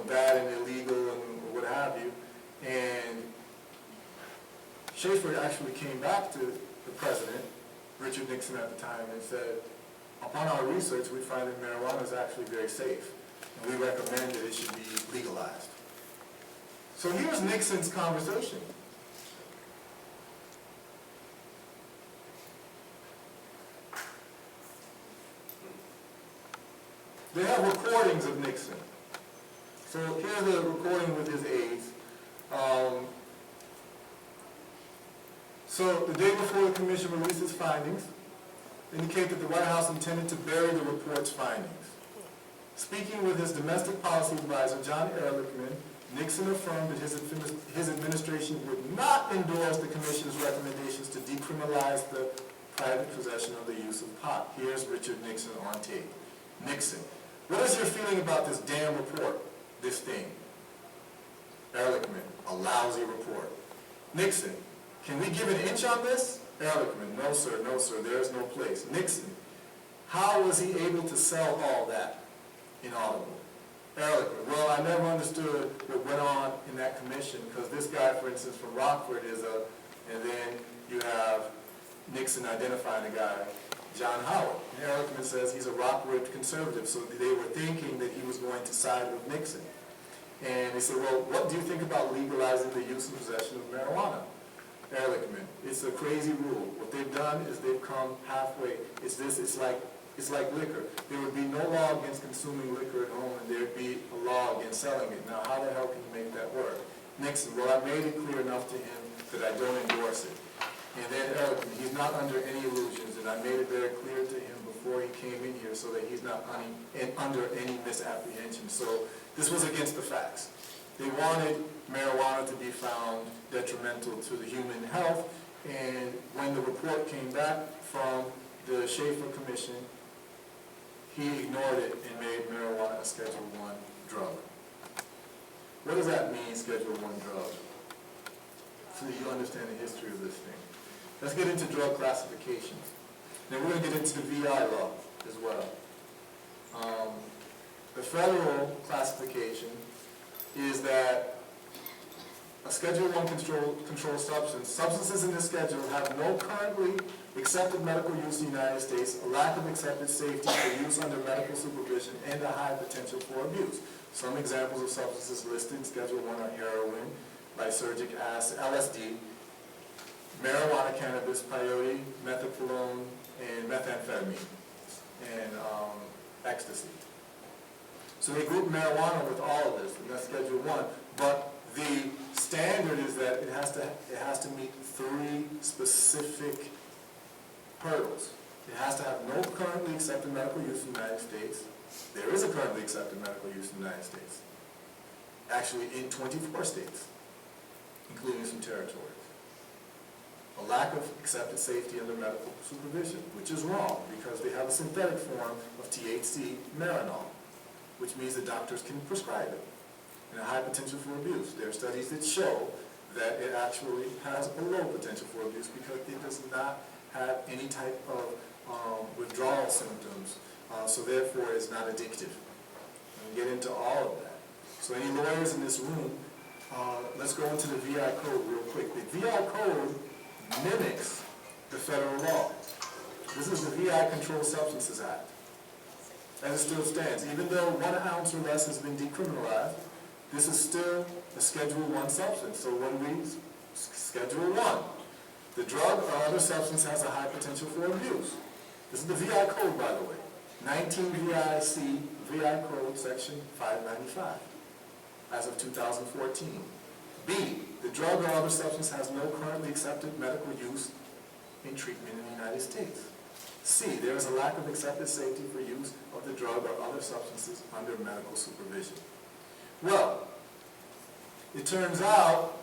bad and illegal and what have you. And Schaefer actually came back to the president, Richard Nixon at the time, and said, upon our research, we find that marijuana is actually very safe, and we recommend that it should be legalized. So here's Nixon's conversation. They have recordings of Nixon. So here's the recording with his aides. So the day before the commission released its findings, indicate that the White House intended to bury the report's findings. Speaking with his domestic policy advisor, John Ehrlichman, Nixon affirmed that his administration would not endorse the commission's recommendations to decriminalize the private possession of the use of pot. Here's Richard Nixon on tape. Nixon, what is your feeling about this damn report, this thing? Ehrlichman, a lousy report. Nixon, can we give an inch on this? Ehrlichman, no sir, there is no place. Nixon, how was he able to sell all that inaudible? Ehrlichman, well, I never understood what went on in that commission, because this guy, for instance, from Rockford is and then you have Nixon identifying a guy, John Howard. And Ehrlichman says he's a Rockford conservative, so they were thinking that he was going to side with Nixon. And they said, well, what do you think about legalizing the use and possession of marijuana? Ehrlichman, it's a crazy rule. What they've done is they've come halfway. It's like liquor. There would be no law against consuming liquor at home, and there'd be a law against selling it. Now, how the hell can you make that work? Nixon, well, I made it clear enough to him that I don't endorse it. And then Ehrlichman, he's not under any illusions, and I made it very clear to him before he came in here so that he's not under any misapprehension. So this was against the facts. They wanted marijuana to be found detrimental to the human health, and when the report came back from the Schaefer Commission, he ignored it and made marijuana a Schedule I drug. What does that mean, Schedule I drug? So that you understand the history of this thing. Let's get into drug classification. Then we're going to get into the VI law as well. The federal classification is that a Schedule I controlled substance, substances in this schedule have no currently accepted medical use in the United States, a lack of accepted safety for use under medical supervision, and a high potential for abuse. Some examples of substances listed in Schedule I are heroin, lysergic acid, LSD, marijuana, cannabis, peyote, methadone, and methamphetamine, and ecstasy. So they group marijuana with all of this, and that's Schedule I, but the standard is that it has to meet 3 specific hurdles. It has to have no currently accepted medical use in the United States. There is a currently accepted medical use in the United States. Actually, in 24 states, including some territories. A lack of accepted safety under medical supervision, which is wrong because they have a synthetic form of THC, Marinol, which means the doctors can prescribe it. And a high potential for abuse. There are studies that show that it actually has a low potential for abuse because it does not have any type of withdrawal symptoms, so therefore it's not addictive. And we get into all of that. So any lawyers in this room, let's go into the VI code real quick. The VI code mimics the federal law. This is the VI Controlled Substances Act. As it still stands, even though 1 ounce or less has been decriminalized, this is still a Schedule I substance. So when we Schedule I, the drug or other substance has a high potential for abuse. This is the VI code, by the way. 19 VIC, VI code section 595, as of 2014. B, the drug or other substance has no currently accepted medical use in treatment in the United States. C, there is a lack of accepted safety for use of the drug or other substances under medical supervision. Well, it turns out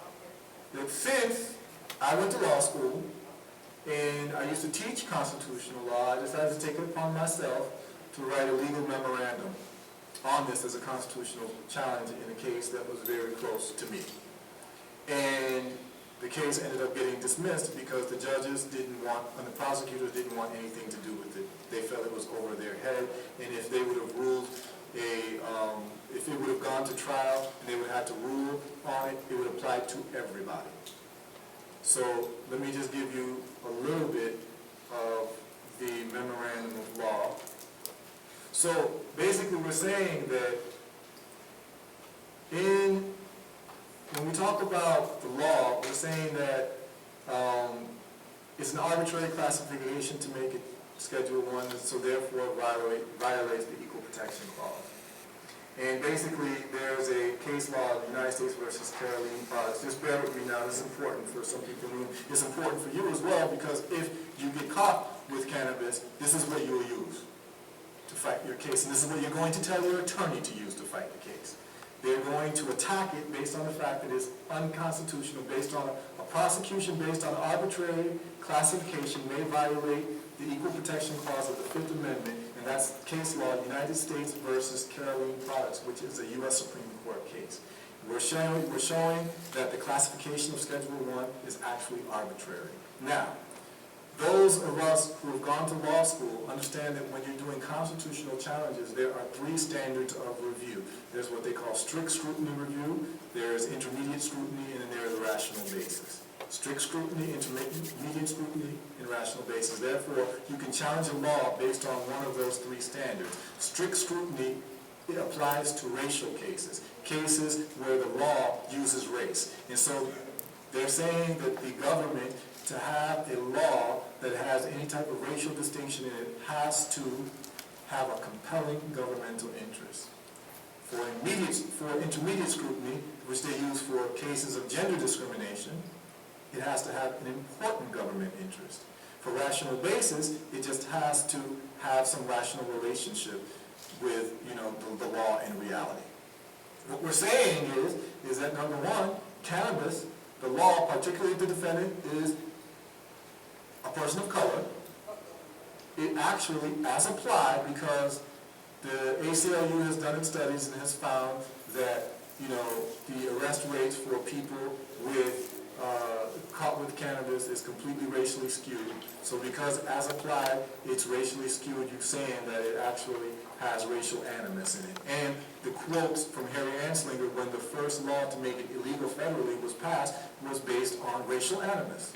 that since I went to law school and I used to teach constitutional law, I decided to take it upon myself to write a legal memorandum on this as a constitutional challenge in a case that was very close to me. And the case ended up getting dismissed because the judges didn't want, and the prosecutors didn't want anything to do with it. They felt it was over their head, and if they would have ruled if it would have gone to trial and they would have to rule on it, it would apply to everybody. So let me just give you a little bit of the memorandum of law. So basically we're saying that when we talk about the law, we're saying that it's an arbitrary classification to make it Schedule I, so therefore it violates the Equal Protection Clause. And basically, there's a case law, United States versus Caroline Products. Just bear with me now, this is important for some people in the room. It's important for you as well, because if you get caught with cannabis, this is what you'll use to fight your case. And this is what you're going to tell your attorney to use to fight the case. They're going to attack it based on the fact that it's unconstitutional, based on a prosecution based on arbitrary classification may violate the Equal Protection Clause of the Fifth Amendment, and that's case law, United States versus Caroline Products, which is a U.S. Supreme Court case. We're showing that the classification of Schedule I is actually arbitrary. Now, those of us who have gone to law school understand that when you're doing constitutional challenges, there are 3 standards of review. There's what they call strict scrutiny review, there's intermediate scrutiny, and then there is a rational basis. Strict scrutiny, intermediate scrutiny, and rational basis. Therefore, you can challenge a law based on one of those 3 standards. Strict scrutiny, it applies to racial cases, cases where the law uses race. And so they're saying that the government, to have a law that has any type of racial distinction in it, has to have a compelling governmental interest. For intermediate scrutiny, which they use for cases of gender discrimination, it has to have an important government interest. For rational basis, it just has to have some rational relationship with, the law and reality. What we're saying is that number one, cannabis, the law, particularly the defendant, is a person of color. It actually, as applied, because the ACLU has done its studies and has found that, the arrest rates for people caught with cannabis is completely racially skewed. So because as applied, it's racially skewed, you're saying that it actually has racial animus in it. And the quotes from Harry Anslinger, when the first law to make it illegal federally was passed, was based on racial animus.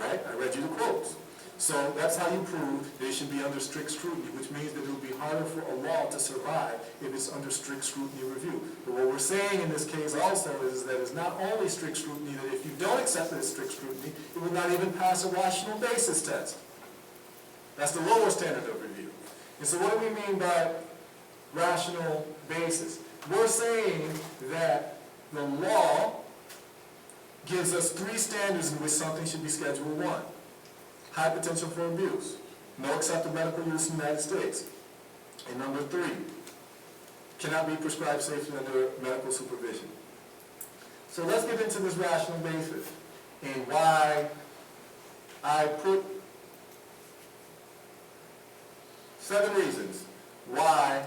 Right? I read you the quotes. So that's how you prove that it should be under strict scrutiny, which means that it will be harder for a law to survive if it's under strict scrutiny review. But what we're saying in this case also is that it's not only strict scrutiny, that if you don't accept it as strict scrutiny, it will not even pass a rational basis test. That's the lower standard of review. And so what do we mean by rational basis? We're saying that the law gives us three standards in which something should be Schedule 1. High potential for abuse, no accepted medical use in the United States. And number 3, cannot be prescribed safely under medical supervision. So let's get into this rational basis and why I put 7 reasons why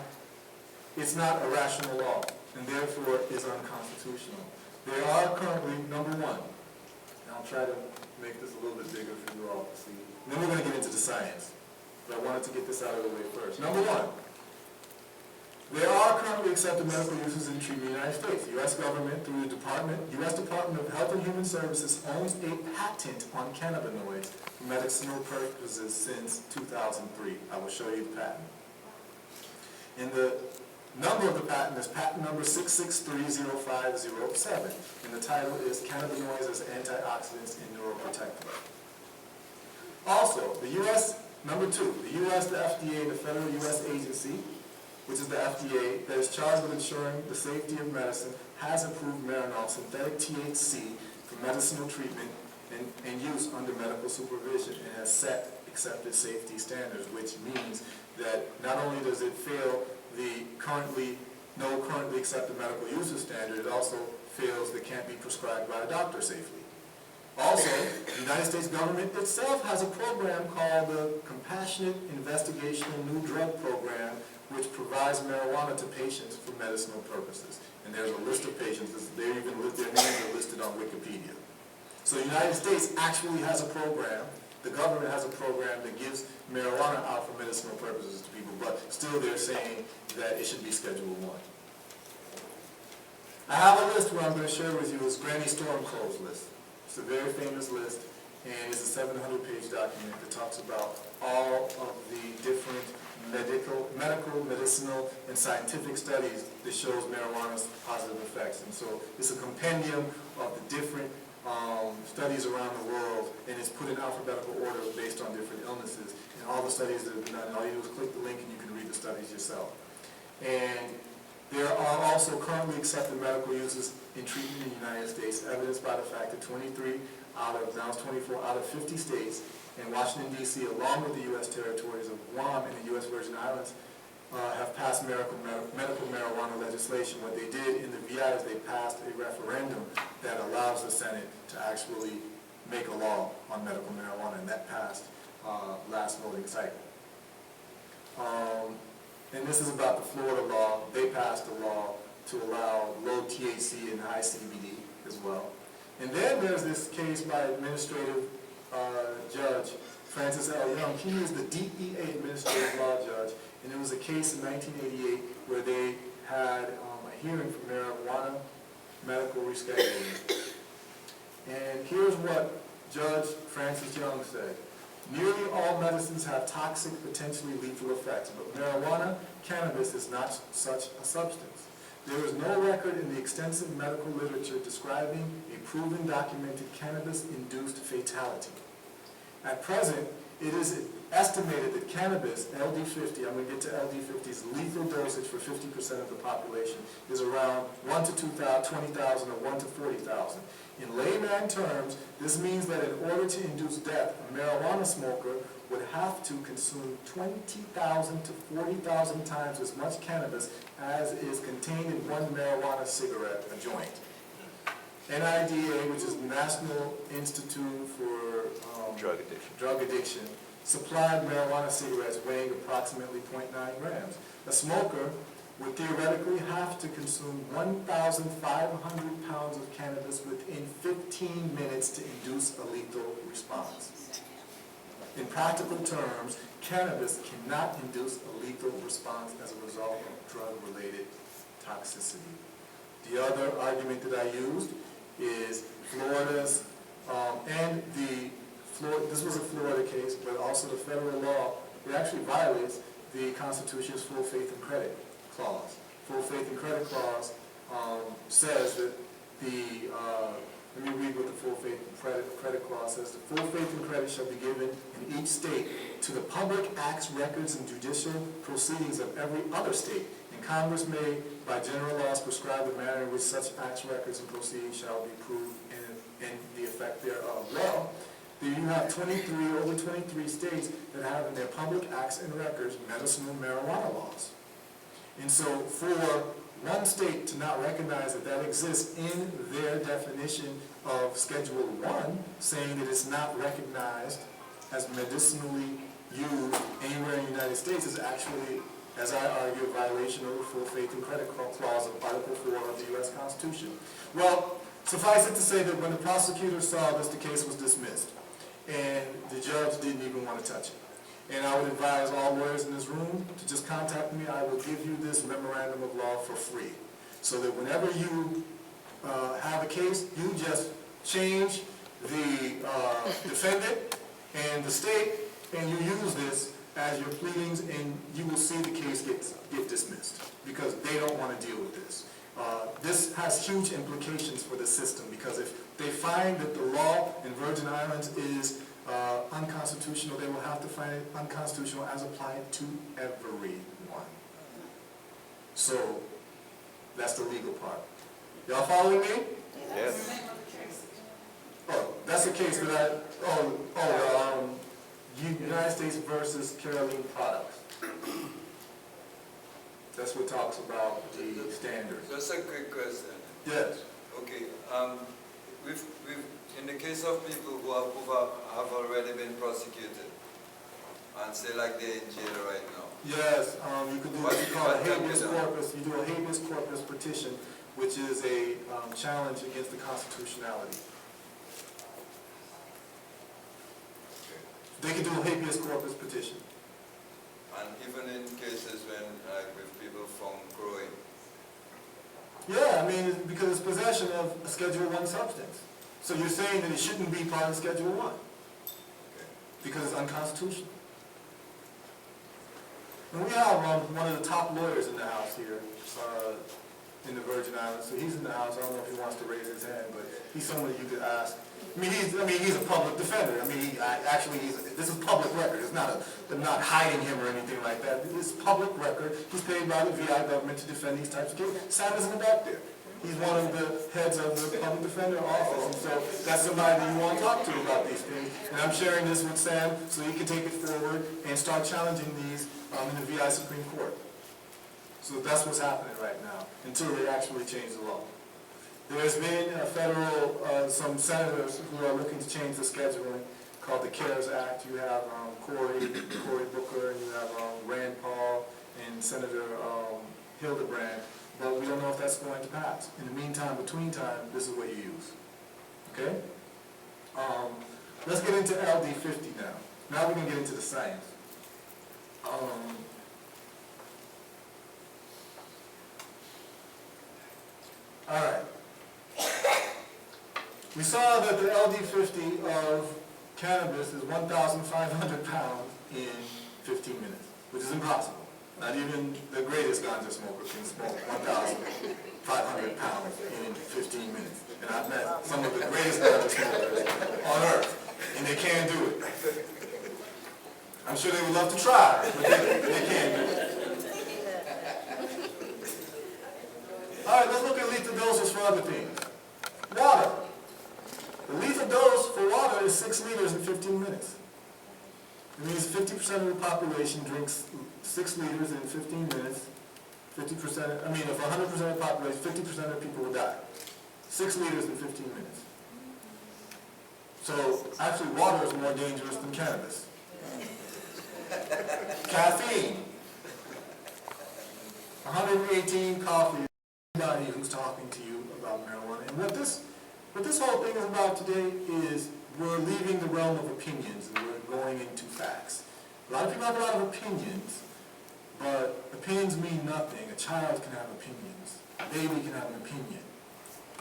it's not a rational law and therefore is unconstitutional. There are currently, number 1, and I'll try to make this a little bit bigger for you all to see. And then we're going to get into the science. But I wanted to get this out of the way first. Number 1, there are currently accepted medical uses in treatment in the United States. The U.S. government, through the U.S. Department of Health and Human Services, owns a patent on cannabinoids for medicinal purposes since 2003. I will show you the patent. And the number of the patent is patent number 6630507, and the title is Cannabinoids as Antioxidants and Neuroprotectants. Also, the U.S., number 2, the U.S., the FDA, the federal U.S. agency, which is the FDA, that is charged with ensuring the safety of medicine, has approved Medicinal synthetic THC for medicinal treatment and use under medical supervision, and has set accepted safety standards, which means that not only does it fail the currently accepted medical uses standard, it also fails that can't be prescribed by a doctor safely. Also, the United States government itself has a program called the Compassionate Investigational New Drug Program, which provides marijuana to patients for medicinal purposes. And there's a list of patients, their names are listed on Wikipedia. So the United States actually has a program, the government has a program that gives marijuana out for medicinal purposes to people, but still they're saying that it should be Schedule 1. I have a list where I'm going to share with you is Granny Stormclo's list. It's a very famous list, and it's a 700-page document that talks about all of the different medical, medicinal, and scientific studies that shows marijuana's positive effects. And so it's a compendium of the different studies around the world, and it's put in alphabetical order based on different illnesses. And all the studies that have been done, all you do is click the link and you can read the studies yourself. And there are also currently accepted medical uses in treatment in the United States, evidenced by the fact that 24 out of 50 states, and Washington, D.C., along with the U.S. territories of Guam and the U.S. Virgin Islands, have passed medical marijuana legislation. What they did in the VI is they passed a referendum that allows the Senate to actually make a law on medical marijuana, and that passed last voting cycle. And this is about the Florida law. They passed a law to allow low THC and high CBD as well. And then there's this case by administrative judge Francis L. Young. He is the DEA administrative law judge, and it was a case in 1988 where they had a hearing for marijuana medical rescheduling. And here's what Judge Francis Young said. Nearly all medicines have toxic, potentially lethal effects, but marijuana, cannabis, is not such a substance. There is no record in the extensive medical literature describing a proven documented cannabis-induced fatality. At present, It is estimated that cannabis, LD50, I'm going to get to LD50's lethal dosage for 50% of the population, is around 1 to 20,000 or 1 to 40,000. In layman terms, this means that in order to induce death, a marijuana smoker would have to consume 20,000 to 40,000 times as much cannabis as is contained in one marijuana cigarette, a joint. NIDA, which is National Institute for Drug Addiction, supplied marijuana cigarettes weighing approximately 0.9 grams. A smoker would theoretically have to consume 1,500 pounds of cannabis within 15 minutes to induce a lethal response. In practical terms, cannabis cannot induce a lethal response as a result of drug-related toxicity. The other argument that I used is Florida's, this was a Florida case, but also the federal law, it actually violates the Constitution's full faith and credit clause. Full faith and credit clause says that let me read what the full faith and credit clause says. The full faith and credit shall be given in each state to the public acts, records, and judicial proceedings of every other state. And Congress may, by general laws, prescribe the manner in which such acts, records, and proceedings shall be proved and the effect thereof. Well, you have over 23 states that have in their public acts and records medicinal marijuana laws. And so for one state to not recognize that that exists in their definition of Schedule 1, saying that it's not recognized as medicinally used anywhere in the United States is actually, as I argue, a violation of the full faith and credit clause of Article 4 of the U.S. Constitution. Well, suffice it to say that when the prosecutor saw this, the case was dismissed. And the judge didn't even want to touch it. And I would advise all lawyers in this room to just contact me. I will give you this memorandum of law for free. So that whenever you have a case, you just change the defendant and the state, and you use this as your pleadings, and you will see the case get dismissed because they don't want to deal with this. This has huge implications for the system because if they find that the law in Virgin Islands is unconstitutional, they will have to find it unconstitutional as applied to everyone. So that's the legal part. Y'all following me? Yes. Oh, that's the case that United States versus Caroline Products. That's what talks about the standards. Just a quick question. Yes. Okay. We've in the case of people who have already been prosecuted and say like they're in jail right now. Yes. You could do what you call a habeas corpus. You do a habeas corpus petition, which is a challenge against the constitutionality. Okay. They could do a habeas corpus petition. And even in cases when with people found growing. Yeah, I mean, because it's possession of a Schedule 1 substance. So you're saying that it shouldn't be part of Schedule 1 Okay. because it's unconstitutional. And we have one of the top lawyers in the house here in the Virgin Islands. So he's in the house. I don't know if he wants to raise his hand, but he's someone that you could ask. He's a public defender. This is public record. It's not I'm not hiding him or anything like that. It's public record. He's paid by the VI government to defend these types of cases. Sam is in the back there. He's one of the heads of the public defender office, and so that's somebody that you want to talk to about these things. And I'm sharing this with Sam so he can take it forward and start challenging these in the VI Supreme Court. So that's what's happening right now until they actually change the law. There's been some senators who are looking to change the scheduling called the CARES Act. You have Cory Booker, and you have Rand Paul, and Senator Hildebrand. But we don't know if that's going to pass. In the meantime, between time, this is what you use. Okay? Let's get into LD50 now. Now we're going to get into the science. All right. We saw that the LD50 of cannabis is 1,500 pounds in 15 minutes, which is impossible. Not even the greatest ganja smoker can smoke 1,500 pounds in 15 minutes. And I've met some of the greatest ganja smokers on earth, and they can't do it. I'm sure they would love to try, but they can't do it. All right, let's look at lethal doses for other things. Water. The lethal dose for water is 6 liters in 15 minutes. It means 50% of the population drinks 6 liters in 15 minutes. 50%, I mean, if 100% of the population, 50% of people will die. 6 liters in 15 minutes. So, actually, water is more dangerous than cannabis. Caffeine. 118 coffee. Anybody who's talking to you about marijuana. And what this whole thing is about today is we're leaving the realm of opinions and we're going into facts. A lot of people have a lot of opinions, but opinions mean nothing. A child can have opinions. A baby can have an opinion.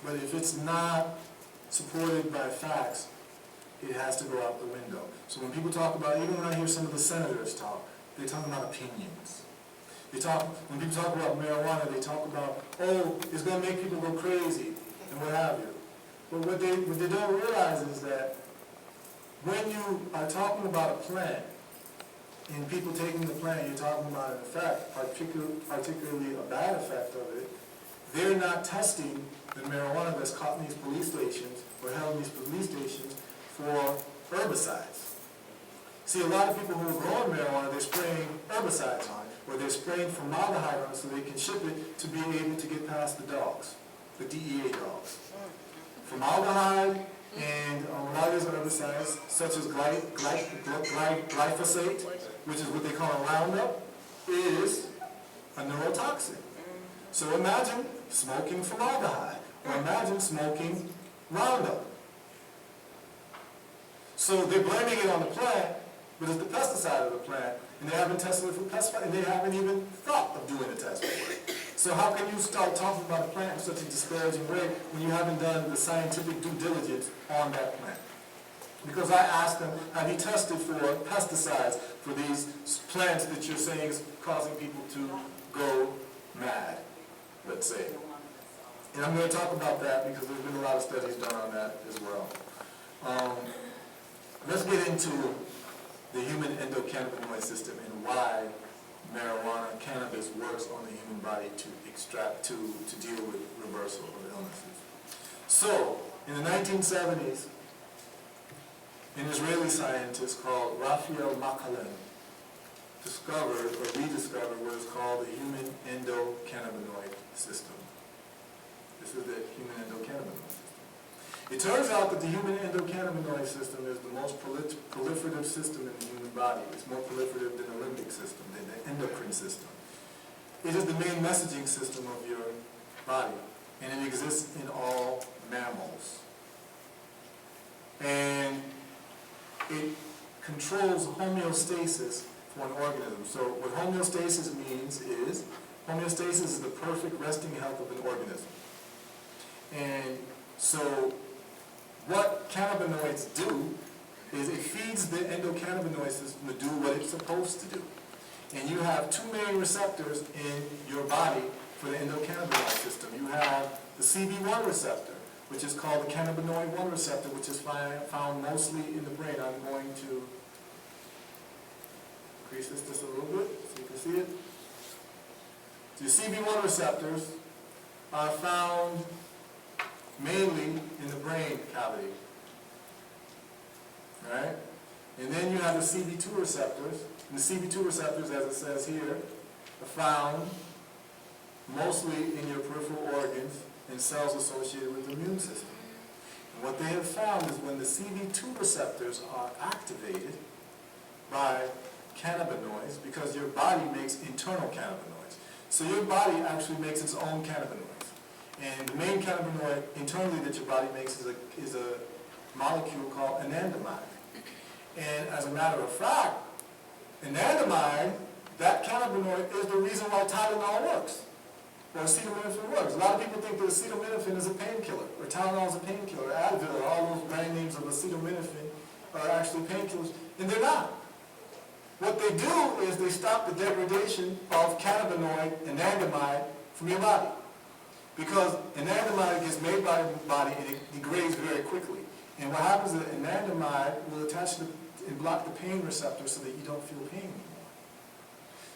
But if it's not supported by facts, it has to go out the window. So when people talk about, even when I hear some of the senators talk, they're talking about opinions. When people talk about marijuana, they talk about, oh, it's going to make people go crazy, and what have you. But what they don't realize is that when you are talking about a plant, and people taking the plant, you're talking about an effect, particularly a bad effect of it, they're not testing the marijuana that's caught in these police stations, or held in these police stations, for herbicides. See, a lot of people who are growing marijuana, they're spraying herbicides on it, or they're spraying formaldehyde on it so they can ship it to be able to get past the dogs, the DEA dogs. Formaldehyde and a lot of these herbicides, such as glyphosate, which is what they call a Roundup, is a neurotoxin. So imagine smoking formaldehyde, or imagine smoking Roundup. So they're blaming it on the plant, but it's the pesticide of the plant, and they haven't tested it for pesticide, and they haven't even thought of doing a test for it. So how can you start talking about a plant in such a disparaging way when you haven't done the scientific due diligence on that plant? Because I asked them, have you tested for pesticides for these plants that you're saying is causing people to go mad, let's say? And I'm going to talk about that because there's been a lot of studies done on that as well. Let's get into the human endocannabinoid system and why marijuana, cannabis works on the human body to deal with reversal of illnesses. So, in the 1970s, an Israeli scientist called Raphael Makalan discovered or rediscovered what is called the human endocannabinoid system. This is the human endocannabinoid system. It turns out that the human endocannabinoid system is the most proliferative system in the human body. It's more proliferative than the limbic system, than the endocrine system. It is the main messaging system of your body, and it exists in all mammals. And it controls homeostasis for an organism. So what homeostasis means is, homeostasis is the perfect resting health of an organism. And so what cannabinoids do is it feeds the endocannabinoid system to do what it's supposed to do. And you have two main receptors in your body for the endocannabinoid system. You have the CB1 receptor, which is called the cannabinoid 1 receptor, which is found mostly in the brain. I'm going to increase this just a little bit so you can see it. The CB1 receptors are found mainly in the brain cavity. Right? And then you have the CB2 receptors. And the CB2 receptors, as it says here, are found mostly in your peripheral organs and cells associated with the immune system. And what they have found is when the CB2 receptors are activated by cannabinoids, because your body makes internal cannabinoids. So your body actually makes its own cannabinoids. And the main cannabinoid internally that your body makes is a molecule called anandamide. And as a matter of fact, anandamide, that cannabinoid, is the reason why Tylenol works, or acetaminophen works. A lot of people think that acetaminophen is a painkiller, or Tylenol is a painkiller, or Advil, or all those brand names of acetaminophen are actually painkillers, and they're not. What they do is they stop the degradation of cannabinoid, anandamide, from your body. Because anandamide gets made by the body and it degrades very quickly. And what happens is that anandamide will attach to and block the pain receptor so that you don't feel pain anymore.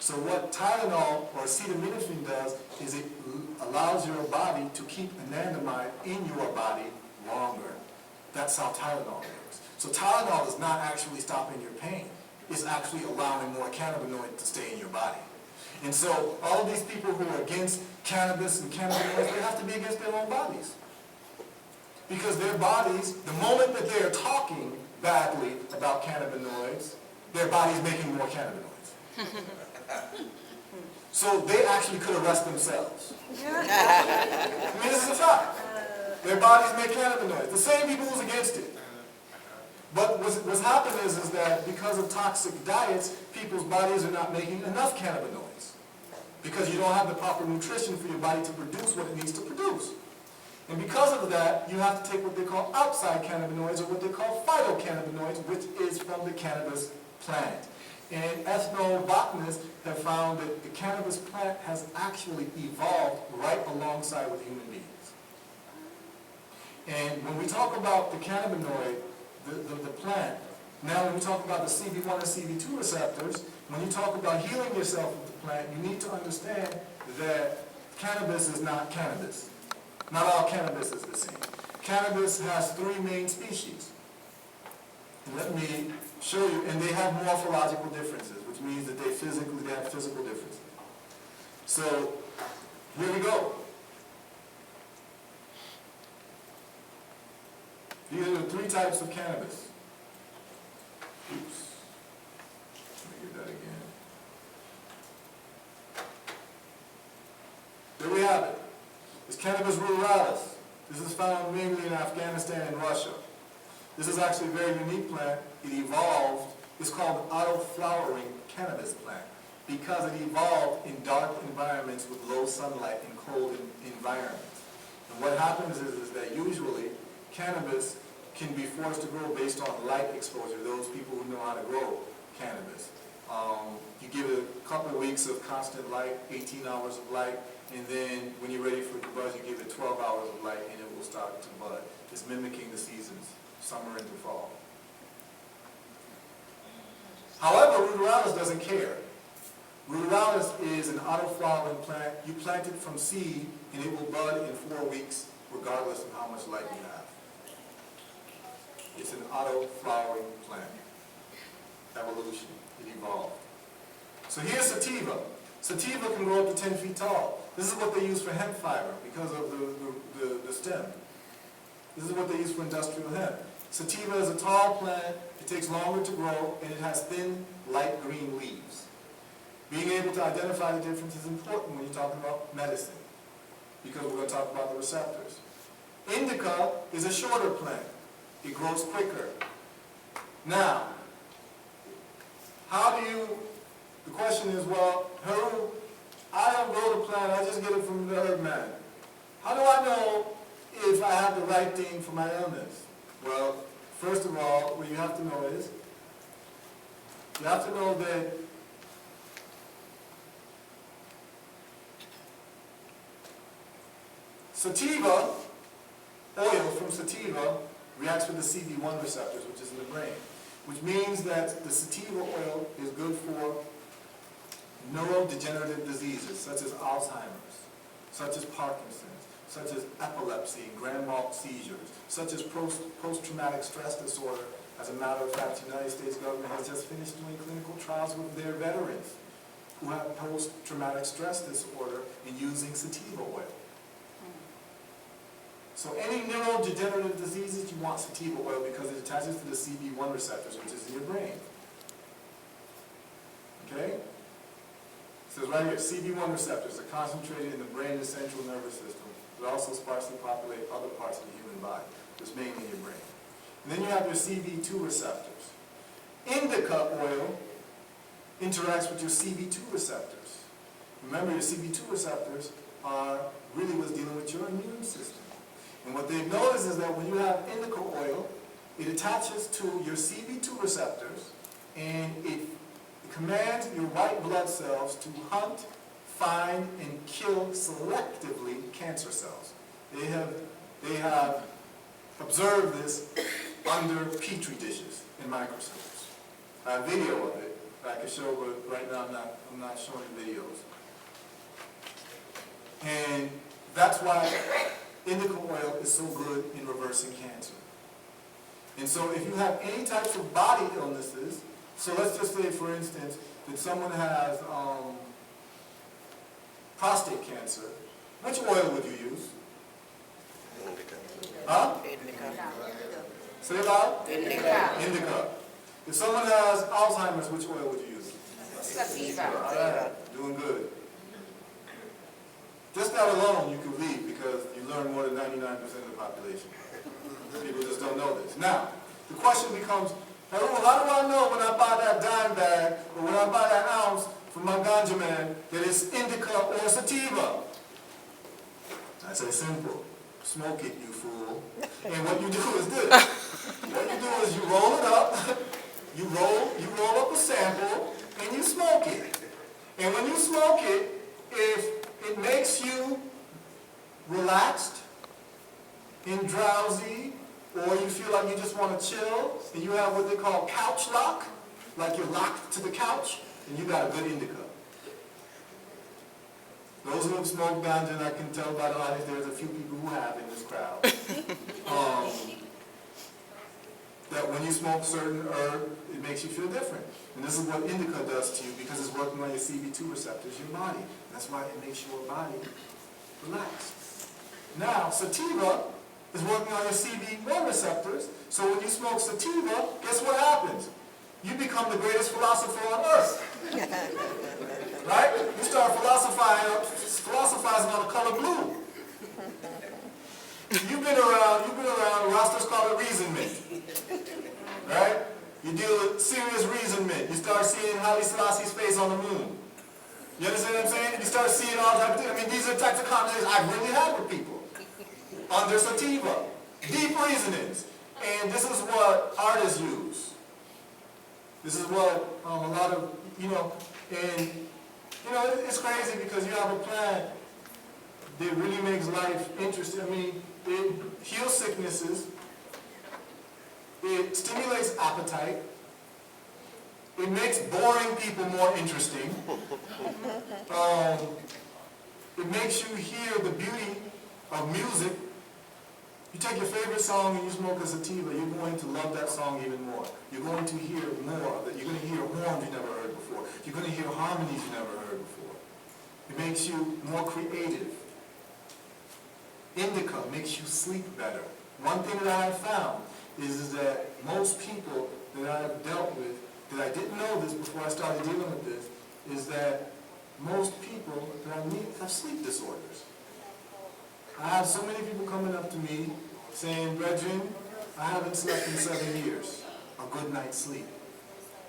So what Tylenol or acetaminophen does is it allows your body to keep anandamide in your body longer. That's how Tylenol works. So Tylenol is not actually stopping your pain. It's actually allowing more cannabinoid to stay in your body. And so all of these people who are against cannabis and cannabinoids, they have to be against their own bodies. Because their bodies, the moment that they are talking badly about cannabinoids, their body's making more cannabinoids. So they actually could arrest themselves. I mean, this is a fact. Their bodies make cannabinoids. The same people who's against it. But what's happened is that because of toxic diets, people's bodies are not making enough cannabinoids. Because you don't have the proper nutrition for your body to produce what it needs to produce. And because of that, you have to take what they call outside cannabinoids, or what they call phytocannabinoids, which is from the cannabis plant. And ethnobotanists have found that the cannabis plant has actually evolved right alongside with human beings. And when we talk about the cannabinoid, the plant, now when we talk about the CB1 and CB2 receptors, when you talk about healing yourself with the plant, you need to understand that cannabis is not cannabis. Not all cannabis is the same. Cannabis has 3 main species. And let me show you, and they have morphological differences, which means that they have physical differences. So, here we go. These are the 3 types of cannabis. Oops. Let me get that again. There we have it. It's Cannabis ruderalis. This is found mainly in Afghanistan and Russia. This is actually a very unique plant. It evolved, it's called auto-flowering cannabis plant because it evolved in dark environments with low sunlight and cold environments. And what happens is that usually cannabis can be forced to grow based on light exposure, those people who know how to grow cannabis. You give it a couple of weeks of constant light, 18 hours of light, and then when you're ready for it to bud, you give it 12 hours of light and it will start to bud. It's mimicking the seasons, summer into fall. However, ruderalis doesn't care. Ruderalis is an auto-flowering plant. You plant it from seed and it will bud in 4 weeks regardless of how much light you have. It's an auto-flowering plant. Evolution. It evolved. So here's sativa. Sativa can grow up to 10 feet tall. This is what they use for hemp fiber because of the stem. This is what they use for industrial hemp. Sativa is a tall plant. It takes longer to grow, and it has thin, light green leaves. Being able to identify the difference is important when you're talking about medicine because we're going to talk about the receptors. Indica is a shorter plant. It grows quicker. Now, how do you, the question is, well, Haru, I don't grow the plant, I just get it from the herb man. How do I know if I have the right thing for my illness? Well, first of all, what you have to know is, you have to know that sativa, oil from sativa, reacts with the CB1 receptors, which is in the brain, which means that the sativa oil is good for neurodegenerative diseases such as Alzheimer's, such as Parkinson's, such as epilepsy and grand mal seizures, such as post-traumatic stress disorder. As a matter of fact, the United States government has just finished doing clinical trials with their veterans who have post-traumatic stress disorder and using sativa oil. So any neurodegenerative diseases, you want sativa oil because it attaches to the CB1 receptors, which is in your brain. Okay? It says right here, CB1 receptors are concentrated in the brain and central nervous system, but also sparsely populate other parts of the human body, just mainly your brain. And then you have your CB2 receptors. Indica oil interacts with your CB2 receptors. Remember, your CB2 receptors are really what's dealing with your immune system. And what they've noticed is that when you have indica oil, it attaches to your CB2 receptors and it commands your white blood cells to hunt, find, and kill selectively cancer cells. They have observed this under petri dishes in microscopes. I have video of it. I can show, but right now I'm not showing videos. And that's why indica oil is so good in reversing cancer. And so if you have any types of body illnesses, so let's just say, for instance, that someone has prostate cancer, which oil would you use? Huh? Say it loud. Indica. If someone has Alzheimer's, which oil would you use? Sativa. All right, doing good. Just that alone you could leave because you learn more than 99% of the population. People just don't know this. Now, the question becomes, how do I know when I buy that dime bag or when I buy that ounce from my ganja man that it's indica or sativa? I say simple. Smoke it, you fool. And what you do is this. What you do is you roll it up, you roll up a sample, and you smoke it. And when you smoke it, if it makes you relaxed and drowsy, or you feel like you just want to chill, and you have what they call couch lock, like you're locked to the couch, and you got a good indica. Those who have smoked ganja, and I can tell by the audience, there's a few people who have in this crowd. That when you smoke certain herb, it makes you feel different. And this is what indica does to you because it's working on your CB2 receptors, your body. That's why it makes your body relax. Now, sativa is working on your CB1 receptors, so when you smoke sativa, guess what happens? You become the greatest philosopher on earth. Right? You start philosophizing on the color blue. You've been around, Rosters call it reasonment. Right? You deal with serious reasonment. You start seeing Haile Selassie's face on the moon. You understand what I'm saying? You start seeing all types of things. I mean, these are the types of conversations I've really had with people. Under sativa. Deep reasonings. And this is what artists use. This is what a lot of, and it's crazy because you have a plant that really makes life interesting. I mean, it heals sicknesses. It stimulates appetite. It makes boring people more interesting. It makes you hear the beauty of music. You take your favorite song and you smoke a sativa, you're going to love that song even more. You're going to hear more of it. You're going to hear horns you never heard before. You're going to hear harmonies you never heard before. It makes you more creative. Indica makes you sleep better. One thing that I have found is that most people that I have dealt with, that I didn't know this before I started dealing with this, is that most people that I meet have sleep disorders. I have so many people coming up to me saying, "Brethren, I haven't slept in 7 years. A good night's sleep."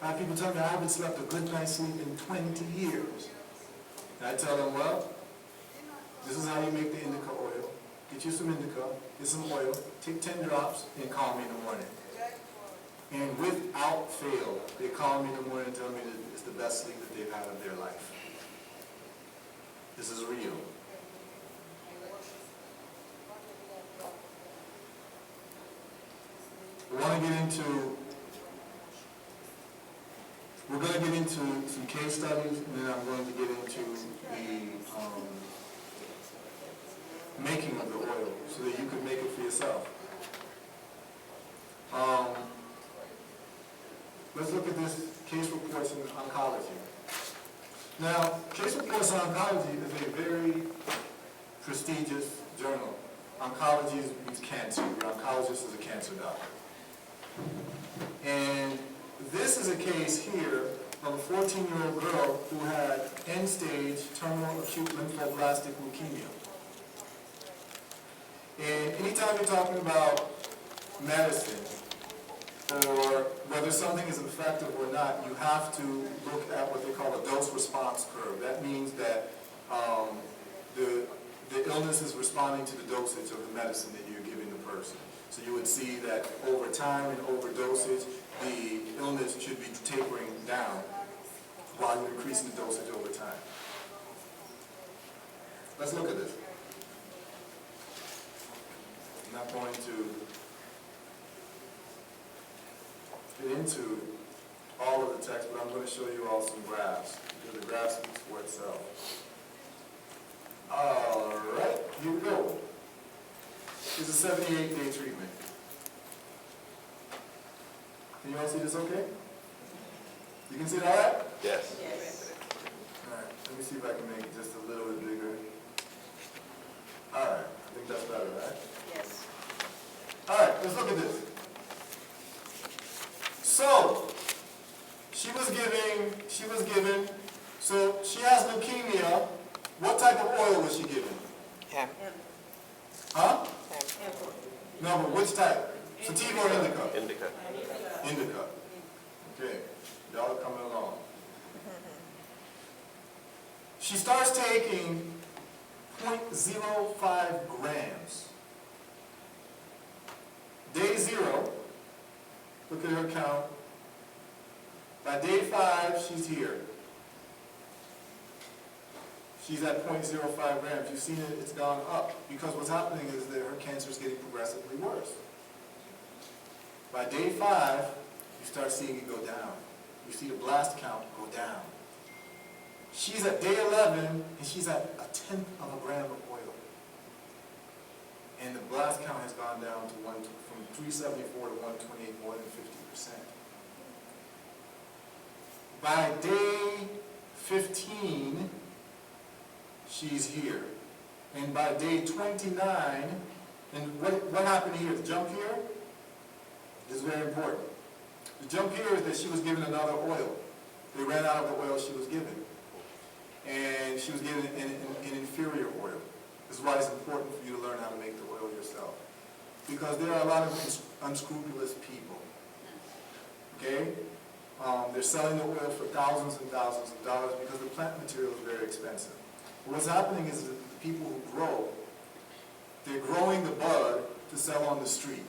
I have people tell me I haven't slept a good night's sleep in 20 years. And I tell them, well, this is how you make the indica oil. Get you some indica, get some oil, take 10 drops, and call me in the morning. And without fail, they call me in the morning and tell me that it's the best sleep that they've had of their life. This is real. We're going to get into some case studies, and then I'm going to get into the making of the oil so that you can make it for yourself. Let's look at this case reports in oncology. Now, case reports in oncology is a very prestigious journal. Oncology means cancer. Your oncologist is a cancer doctor. And this is a case here of a 14-year-old girl who had end-stage terminal acute lymphoblastic leukemia. And anytime you're talking about medicine, or whether something is effective or not, you have to look at what they call a dose-response curve. That means that the illness is responding to the dosage of the medicine that you're giving the person. So you would see that over time and over dosage, the illness should be tapering down while you're increasing the dosage over time. Let's look at this. I'm not going to get into all of the text, but I'm going to show you all some graphs, because the graph speaks for itself. All right, here we go. This is a 78-day treatment. Can you all see this okay? You can see it all right? Yes. Yes. All right, let me see if I can make it just a little bit bigger. All right, I think that's better, right? Yes. All right, let's look at this. So, she was given, so she has leukemia. What type of oil was she given? Hemp. Huh? Hemp. No, but which type? Sativa or indica? Indica. Indica. Okay, y'all are coming along. She starts taking 0.05 grams. Day 0, look at her count. By day 5, she's here. She's at 0.05 grams. You've seen it, it's gone up. Because what's happening is that her cancer is getting progressively worse. By day 5, you start seeing it go down. You see the blast count go down. She's at day 11, and she's at 1/10 of a gram of oil. And the blast count has gone down to from 374 to 128, more than 50%. By day 15, she's here. And by day 29, and what happened here? The jump here is very important. The jump here is that she was given another oil. They ran out of the oil she was given. And she was given an inferior oil. This is why it's important for you to learn how to make the oil yourself. Because there are a lot of unscrupulous people. Okay? They're selling the oil for thousands and thousands of dollars because the plant material is very expensive. But what's happening is that the people who grow, they're growing the bud to sell on the street.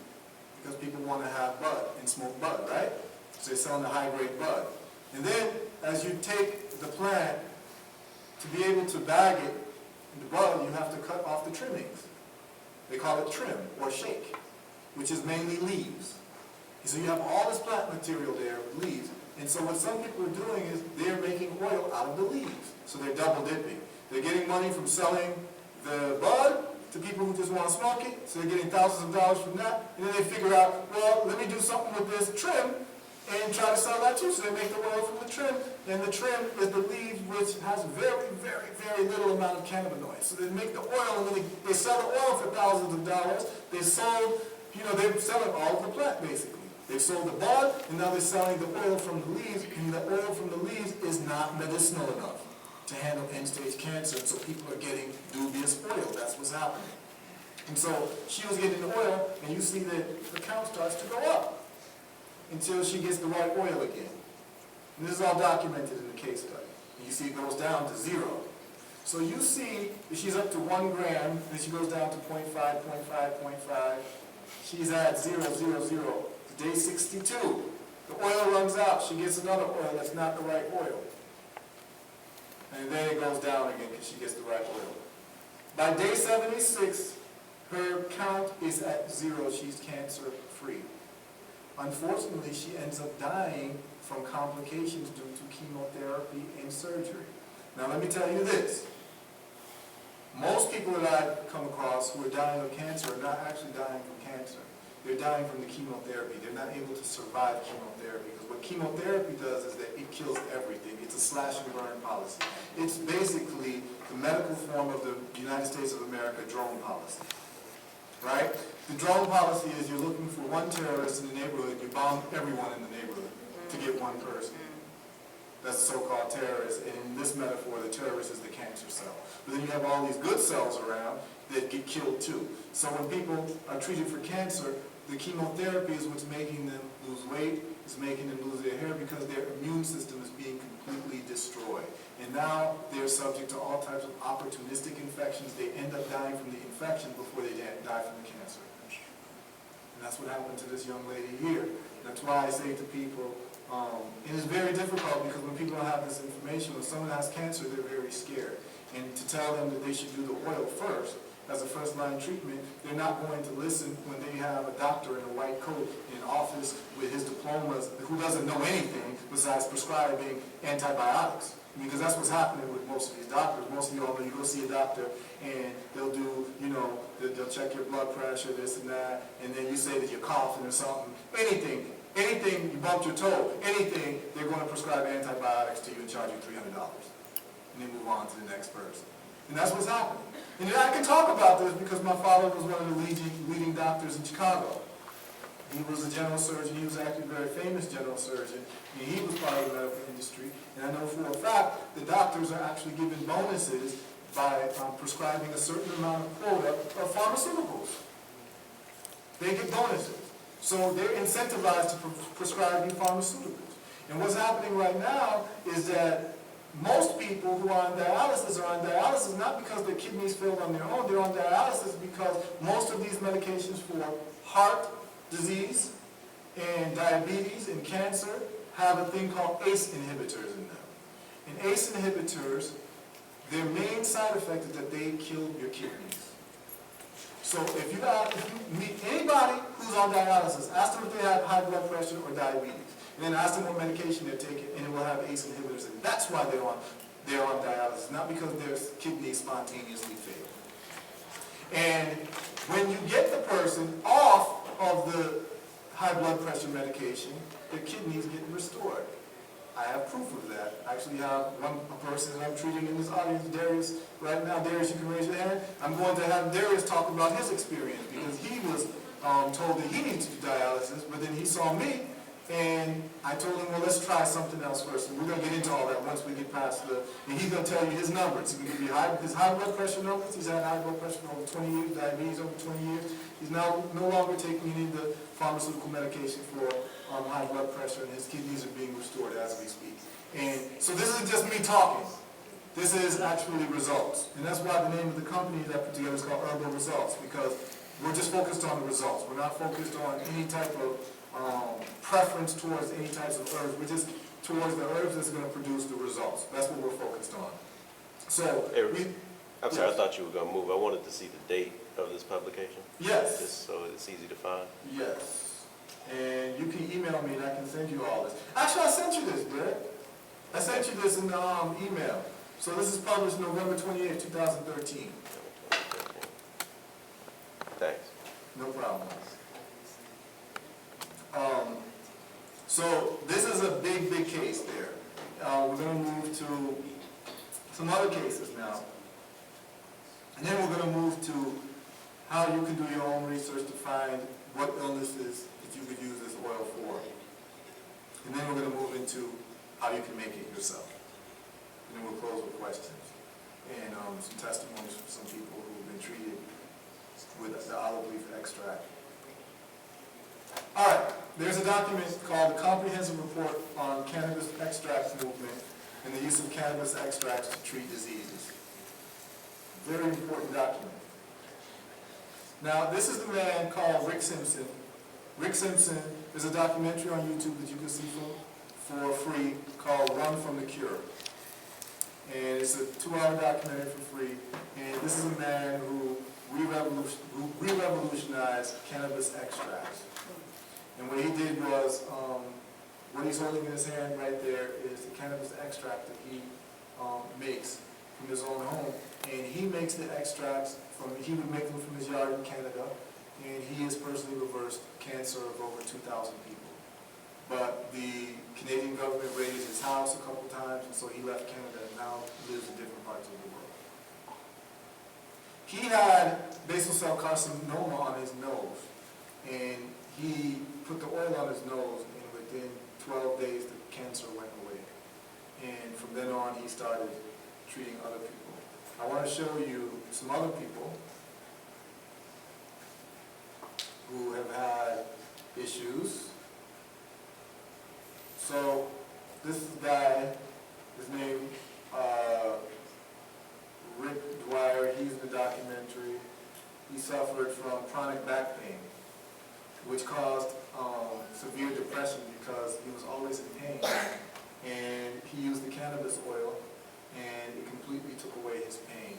Because people want to have bud and smoke bud, right? So they're selling the high-grade bud. And then, as you take the plant, to be able to bag it in the bud, you have to cut off the trimmings. They call it trim or shake, which is mainly leaves. So you have all this plant material there with leaves. And so what some people are doing is they're making oil out of the leaves. So they're double dipping. They're getting money from selling the bud to people who just want to smoke it. So they're getting thousands of dollars from that. And then they figure out, well, let me do something with this trim and try to sell that too. So they make the oil from the trim. And the trim is the leaves, which has very, very, very little amount of cannabinoids. So they make the oil, and then they sell the oil for thousands of dollars. They sold, they're selling all of the plant, basically. They sold the bud, and now they're selling the oil from the leaves, and the oil from the leaves is not medicinal enough to handle end-stage cancer, and so people are getting dubious oil. That's what's happening. And so she was getting the oil, and you see that the count starts to go up until she gets the right oil again. And this is all documented in the case study. And you see it goes down to 0. So you see that she's up to 1 gram, then she goes down to 0.5, 0.5, 0.5. She's at 0, 0, 0. Day 62, the oil runs out. She gets another oil that's not the right oil. And then it goes down again because she gets the right oil. By day 76, her count is at 0. She's cancer-free. Unfortunately, she ends up dying from complications due to chemotherapy and surgery. Now let me tell you this. Most people that I've come across who are dying of cancer are not actually dying from cancer. They're dying from the chemotherapy. They're not able to survive chemotherapy. Because what chemotherapy does is that it kills everything. It's a slash and burn policy. It's basically the medical form of the United States of America drone policy. Right? The drone policy is you're looking for one terrorist in the neighborhood, you bomb everyone in the neighborhood to get one person. That's a so-called terrorist, and in this metaphor, the terrorist is the cancer cell. But then you have all these good cells around that get killed too. So when people are treated for cancer, the chemotherapy is what's making them lose weight, is making them lose their hair because their immune system is being completely destroyed. And now they're subject to all types of opportunistic infections. They end up dying from the infection before they die from the cancer. And that's what happened to this young lady here. That's why I say to people, it is very difficult because when people don't have this information, when someone has cancer, they're very scared. And to tell them that they should do the oil first, as a first-line treatment, they're not going to listen when they have a doctor in a white coat in office with his diplomas who doesn't know anything besides prescribing antibiotics. Because that's what's happening with most of these doctors. Most of y'all know you go see a doctor and they'll do, they'll check your blood pressure, this and that, and then you say that you're coughing or something. Anything, you bumped your toe, anything, they're going to prescribe antibiotics to you and charge you $300. And then move on to the next person. And that's what's happening. And I can talk about this because my father was one of the leading doctors in Chicago. He was a general surgeon. He was actually a very famous general surgeon. And he was part of the medical industry. And I know for a fact the doctors are actually given bonuses by prescribing a certain amount of quota of pharmaceuticals. They get bonuses. So they're incentivized to prescribe you pharmaceuticals. And what's happening right now is that most people who are on dialysis not because their kidneys failed on their own. They're on dialysis because most of these medications for heart disease and diabetes and cancer have a thing called ACE inhibitors in them. And ACE inhibitors, their main side effect is that they kill your kidneys. So if you meet anybody who's on dialysis, ask them if they have high blood pressure or diabetes. And then ask them what medication they're taking, and it will have ACE inhibitors. And that's why they're on dialysis, not because their kidneys spontaneously fail. And when you get the person off of the high blood pressure medication, their kidneys get restored. I have proof of that. I actually have a person that I'm treating in this audience, Darius, right now. Darius, you can raise your hand. I'm going to have Darius talk about his experience because he was told that he needed to do dialysis, but then he saw me, and I told him, well, let's try something else first. And we're going to get into all that once we get past and he's going to tell you his numbers. He can give you his high blood pressure numbers. He's had high blood pressure for over 20 years, diabetes over 20 years. He's now no longer taking any of the pharmaceutical medication for high blood pressure, and his kidneys are being restored as we speak. And so this isn't just me talking. This is actually results. And that's why the name of the company that I put together is called Herbal Results, because we're just focused on the results. We're not focused on any type of preference towards any types of herbs. We're just towards the herbs that's going to produce the results. That's what we're focused on. So, I'm sorry, I thought you were going to move. I wanted to see the date of this publication. Yes. Just so it's easy to find. Yes. And you can email me and I can send you all this. Actually, I sent you this, Brett. I sent you this in the email. So this is published November 28, 2013. Thanks. No problem. So this is a big case there. We're going to move to some other cases now. And then we're going to move to how you can do your own research to find what illnesses that you could use this oil for. And then we're going to move into how you can make it yourself. And then we'll close with questions and some testimonies from some people who have been treated with the olive leaf extract. All right, there's a document called the Comprehensive Report on Cannabis Extracts Movement and the Use of Cannabis Extracts to Treat Diseases. Very important document. Now, this is the man called Rick Simpson. Rick Simpson is a documentary on YouTube that you can see for free called Run from the Cure. And it's a 2-hour documentary for free. And this is a man who re-revolutionized cannabis extracts. And what he did was, what he's holding in his hand right there is the cannabis extract that he makes from his own home. And he makes the extracts he would make them from his yard in Canada, and he has personally reversed cancer of over 2,000 people. But the Canadian government raided his house a couple times, and so he left Canada and now lives in different parts of the world. He had basal cell carcinoma on his nose, and he put the oil on his nose, and within 12 days the cancer went away. And from then on he started treating other people. I want to show you some other people who have had issues. So this guy, his name Rick Dwyer, he's in the documentary. He suffered from chronic back pain, which caused severe depression because he was always in pain. And he used the cannabis oil, and it completely took away his pain.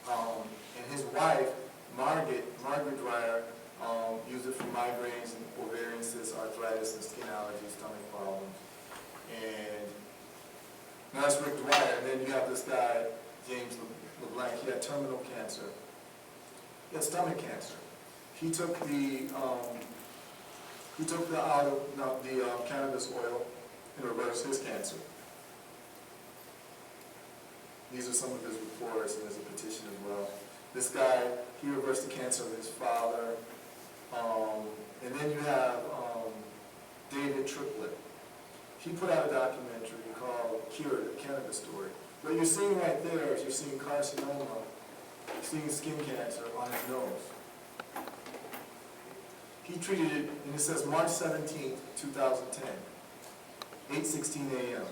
And his wife, Margaret Dwyer, used it for migraines and ovarian cysts, arthritis, and skin allergies, stomach problems. And now that's Rick Dwyer. And then you have this guy, James LeBlanc. He had terminal cancer. He had stomach cancer. He took the cannabis oil and reversed his cancer. These are some of his reports, and there's a petition as well. This guy, he reversed the cancer of his father. And then you have David Triplett. He put out a documentary called Cured, a Cannabis Story. What you're seeing right there is you're seeing carcinoma, you're seeing skin cancer on his nose. He treated it, and it says March 17th, 2010, 8:16 a.m.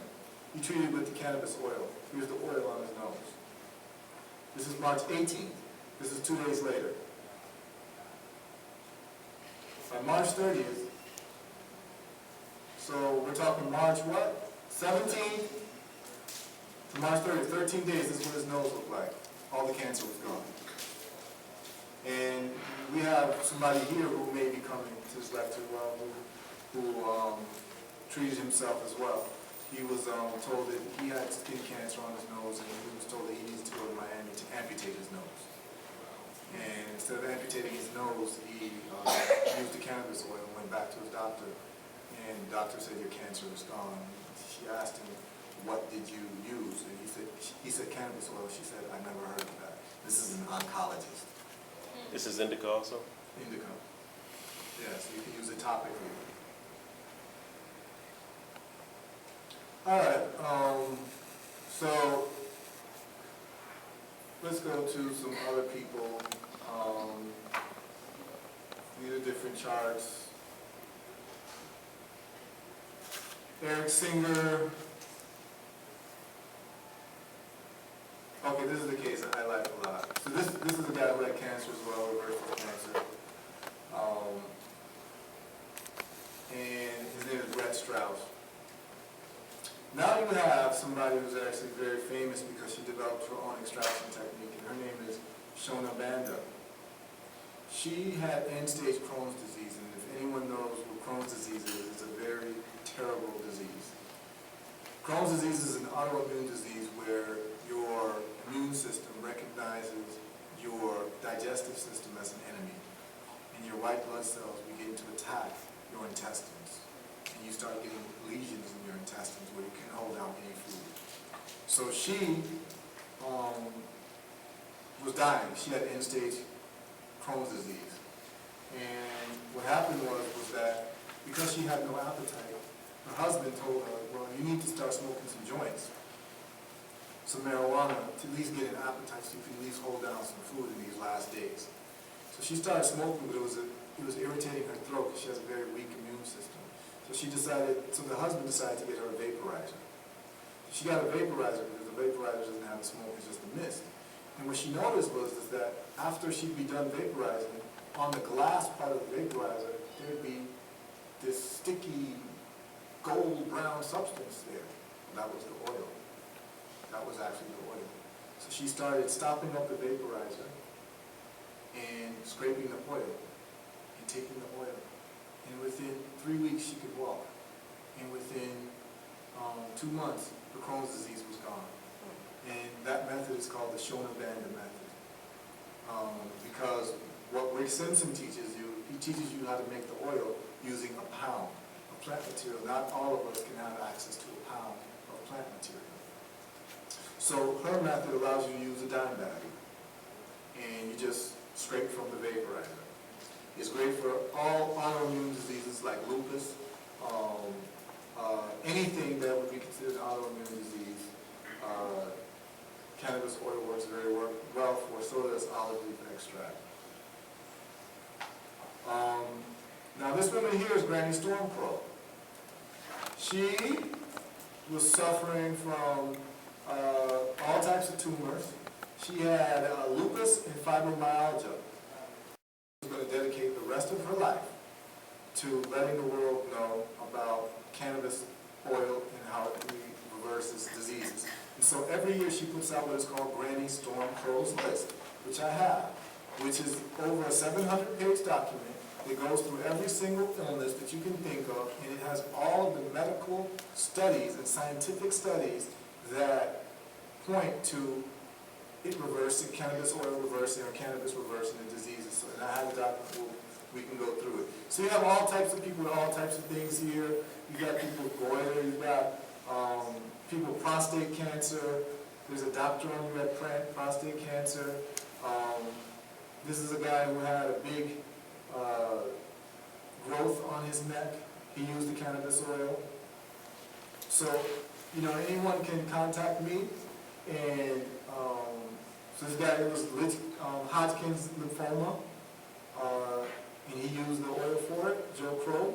He treated it with the cannabis oil. Here's the oil on his nose. This is March 18th. This is 2 days later. By March 30th, so we're talking March what? 17th to March 30th, 13 days, this is what his nose looked like. All the cancer was gone. And we have somebody here who may be coming to his lecture, who treated himself as well. He was told that he had skin cancer on his nose, and he was told that he needs to go to Miami to amputate his nose. And instead of amputating his nose, he used the cannabis oil and went back to his doctor. And the doctor said, your cancer is gone. She asked him, what did you use? And he said cannabis oil. She said, I never heard of that. This is an oncologist. This is indica also? Indica. Yeah, so you can use it topically. All right, so let's go to some other people. These are different charts. Eric Singer. Okay, this is the case I like a lot. So this is a guy who had cancer as well, reversed his cancer. And his name is Brett Strauss. Now you have somebody who's actually very famous because she developed her own extraction technique, and her name is Shona Banda. She had end-stage Crohn's disease, and if anyone knows what Crohn's disease is, it's a very terrible disease. Crohn's disease is an autoimmune disease where your immune system recognizes your digestive system as an enemy, and your white blood cells begin to attack your intestines, and you start getting lesions in your intestines where you can't hold out any food. So she was dying. She had end-stage Crohn's disease. And what happened was that because she had no appetite, her husband told her, well, you need to start smoking some joints, some marijuana, to at least get an appetite so you can at least hold down some food in these last days. So she started smoking, but it was irritating her throat because she has a very weak immune system. So the husband decided to get her a vaporizer. She got a vaporizer because the vaporizer doesn't have the smoke, it's just a mist. And what she noticed was that after she'd be done vaporizing, on the glass part of the vaporizer, there'd be this sticky gold brown substance there. That was the oil. That was actually the oil. So she started stopping up the vaporizer and scraping the oil and taking the oil. And within 3 weeks, she could walk. And within 2 months, the Crohn's disease was gone. And that method is called the Shona Banda method. Because what Rick Simpson teaches you, he teaches you how to make the oil using a pound of plant material. Not all of us can have access to a pound of plant material. So her method allows you to use a dime bag. And you just scrape from the vaporizer. It's great for all autoimmune diseases like lupus, anything that would be considered an autoimmune disease. Cannabis oil works very well for, so does olive leaf extract. Now this woman here is Granny Stormcrow. She was suffering from all types of tumors. She had lupus and fibromyalgia. She was going to dedicate the rest of her life to letting the world know about cannabis oil and how it reverses diseases. And so every year she puts out what is called Granny Storm Crow's List, which I have, which is over a 700-page document that goes through every single illness that you can think of, and it has all of the medical studies and scientific studies that point to it reversing, cannabis oil reversing, or cannabis reversing the diseases. So, and I have a document, we can go through it. So you have all types of people with all types of things here. You got people with goiter, you've got people with prostate cancer. There's a doctor on you at prostate cancer. This is a guy who had a big growth on his neck. He used the cannabis oil. So, you know, anyone can contact me. And so this guy, it was Hodgkin's lymphoma, and he used the oil for it, Joe Crow.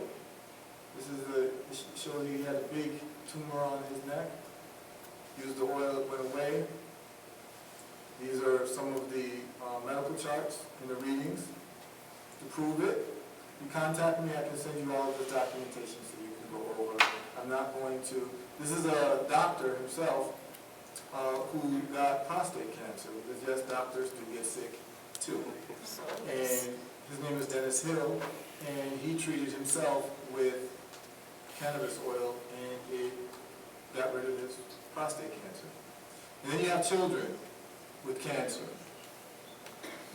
This shows you he had a big tumor on his neck. Used the oil, it went away. These are some of the medical charts and the readings to prove it. You contact me, I can send you all of the documentation so you can go over. I'm not going to, this is a doctor himself who got prostate cancer, because yes, doctors do get sick too. And his name is Dennis Hill, and he treated himself with cannabis oil, and it got rid of his prostate cancer. And then you have children with cancer,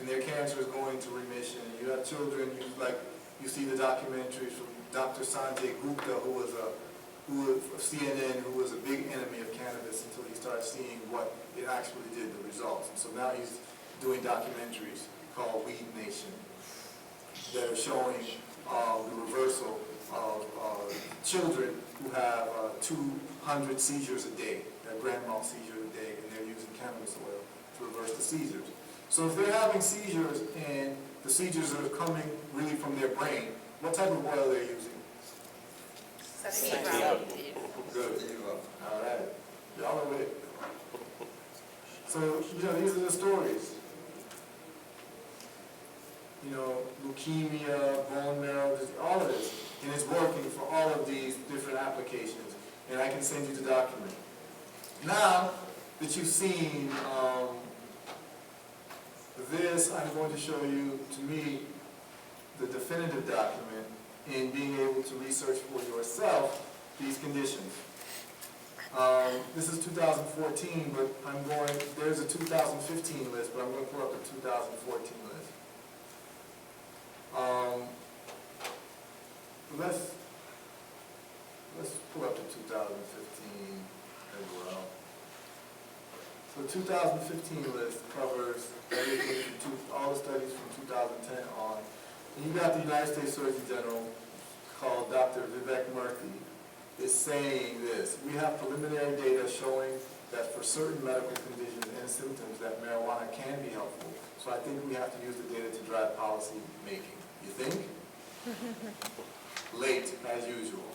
and their cancer is going to remission. You have children, you see the documentaries from Dr. Sanjay Gupta, who was CNN, who was a big enemy of cannabis until he started seeing what it actually did, the results. And so now he's doing documentaries called Weed Nation that are showing the reversal of children who have 200 seizures a day, that grand mal seizure a day, and they're using cannabis oil to reverse the seizures. So if they're having seizures and the seizures are coming really from their brain, what type of oil they're using? Sativa. Good. All right. Y'all are with it. So, you know, these are the stories. You know, leukemia, bone marrow, all of this. And it's working for all of these different applications. And I can send you the document. Now that you've seen this, I'm going to show you, to me, the definitive document in being able to research for yourself these conditions. This is 2014, but there's a 2015 list, but I'm going to pull up the 2014 list. Let's pull up the 2015 as well. So the 2015 list covers everything all the studies from 2010 on. And you got the United States Surgeon General, called Dr. Vivek Murthy, is saying this: we have preliminary data showing that for certain medical conditions and symptoms that marijuana can be helpful. So I think we have to use the data to drive policy making. You think? Late, as usual.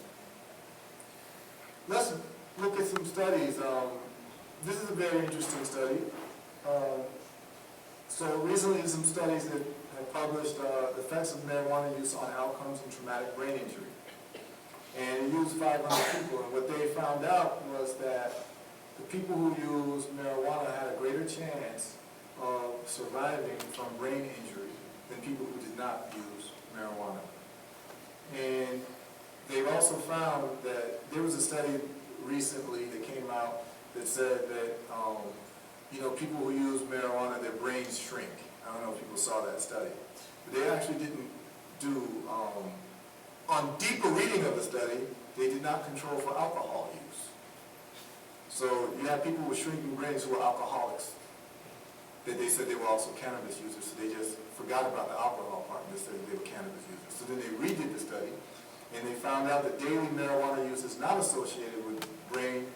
Let's look at some studies. This is a very interesting study. So recently some studies that have published the effects of marijuana use on outcomes in traumatic brain injury. And it used 500 people, and what they found out was that the people who used marijuana had a greater chance of surviving from brain injury than people who did not use marijuana. And they've also found that there was a study recently that came out that said that people who use marijuana, their brains shrink. I don't know if people saw that study. But they actually didn't do, on deeper reading of the study, they did not control for alcohol use. So you had people with shrinking brains who were alcoholics, that they said they were also cannabis users, so they just forgot about the alcohol part and they said they were cannabis users. So then they redid the study, and they found out that daily marijuana use is not associated with brain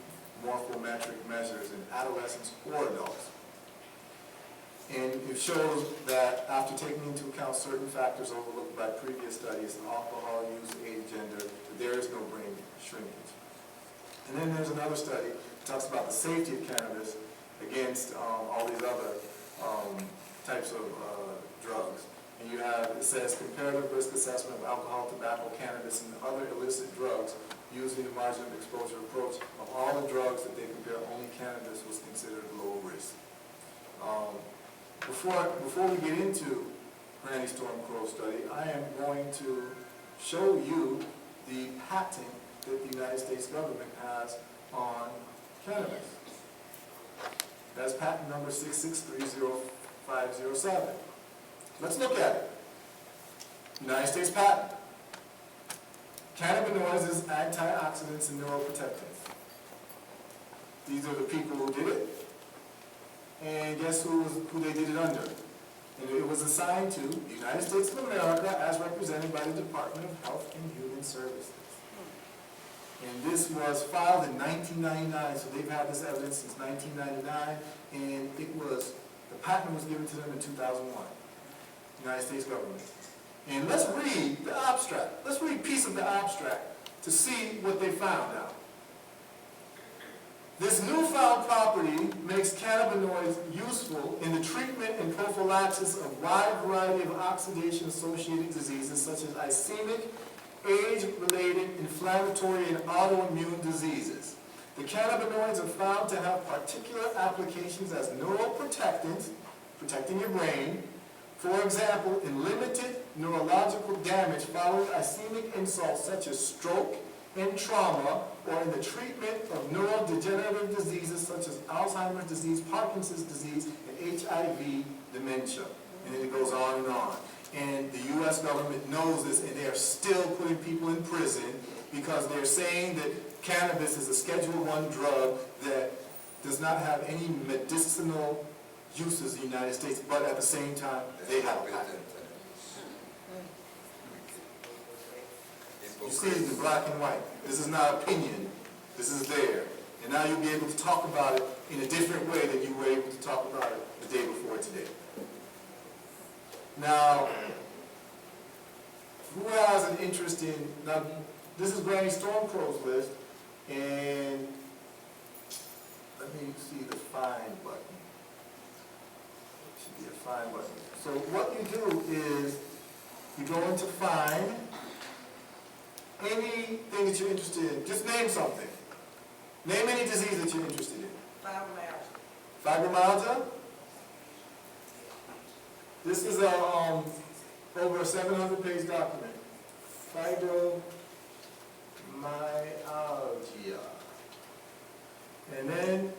morphometric measures in adolescents or adults. And it shows that after taking into account certain factors overlooked by previous studies, alcohol use, age, gender, there is no brain shrinkage. And then there's another study that talks about the safety of cannabis against all these other types of drugs. And it says comparative risk assessment of alcohol, tobacco, cannabis, and other illicit drugs using the margin of exposure approach. Of all the drugs that they compare, only cannabis was considered low risk. Before we get into Granny Storm Crow study, I am going to show you the patent that the United States government has on cannabis. That's patent number 6630507. Let's look at it. United States patent. Cannabinoids is antioxidants and neuroprotectants. These are the people who did it. And guess who they did it under? And it was assigned to the United States of America as represented by the Department of Health and Human Services. And this was filed in 1999, so they've had this evidence since 1999, and the patent was given to them in 2001, United States government. And let's read the abstract. Let's read a piece of the abstract to see what they found out. This newfound property makes cannabinoids useful in the treatment and prophylaxis of a wide variety of oxidation-associated diseases such as ischemic, age-related, inflammatory, and autoimmune diseases. The cannabinoids are found to have particular applications as neuroprotectants, protecting your brain, for example, in limited neurological damage following ischemic insults such as stroke and trauma, or in the treatment of neurodegenerative diseases such as Alzheimer's disease, Parkinson's disease, and HIV dementia. And then it goes on and on. And the U.S. government knows this, and they are still putting people in prison because they're saying that cannabis is a Schedule I drug that does not have any medicinal uses in the United States, but at the same time, they have a patent. You see it in black and white. This is not opinion. This is there. And now you'll be able to talk about it in a different way than you were able to talk about it the day before today. Now, who has an interest in, now this is Granny Stormcrow's list, and let me see the find button. It should be a find button. So what you do is you go into find, anything that you're interested in. Just name something. Name any disease that you're interested in. Fibromyalgia. Fibromyalgia? This is a over a 700-page document. Fibromyalgia. And then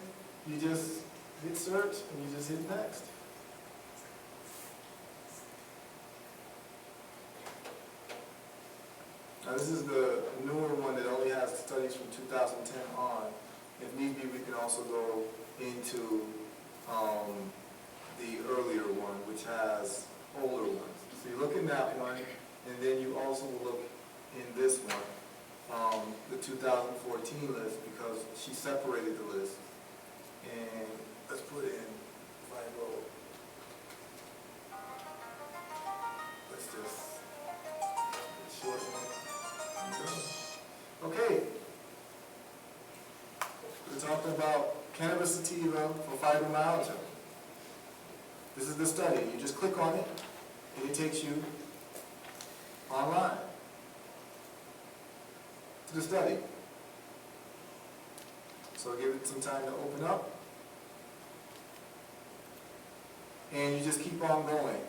you just hit search and you just hit next. Now this is the newer one that only has studies from 2010 on. If need be, we can also go into the earlier one, which has older ones. So you look in that one, and then you also will look in this one, the 2014 list, because she separated the list. And let's put in fibro. Let's just short one. Okay. We're talking about cannabis sativa for fibromyalgia. This is the study. You just click on it, and it takes you online to the study. So give it some time to open up. And you just keep on going.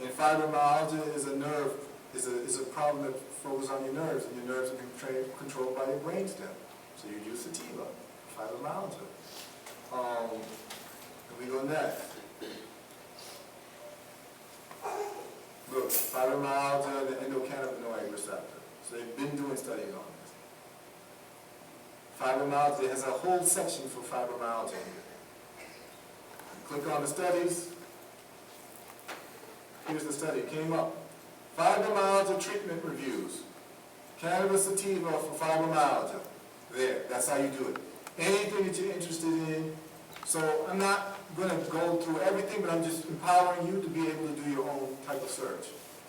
And fibromyalgia is a nerve, is a problem that focuses on your nerves, and your nerves are controlled by your brainstem. So you use sativa, fibromyalgia. And we go next. Look, fibromyalgia and the endocannabinoid receptor. So they've been doing studies on this. Fibromyalgia has a whole section for fibromyalgia here. Click on the studies. Here's the study. It came up. Fibromyalgia treatment reviews. Cannabis sativa for fibromyalgia. There. That's how you do it. Anything that you're interested in. So I'm not going to go through everything, but I'm just empowering you to be able to do your own type of search.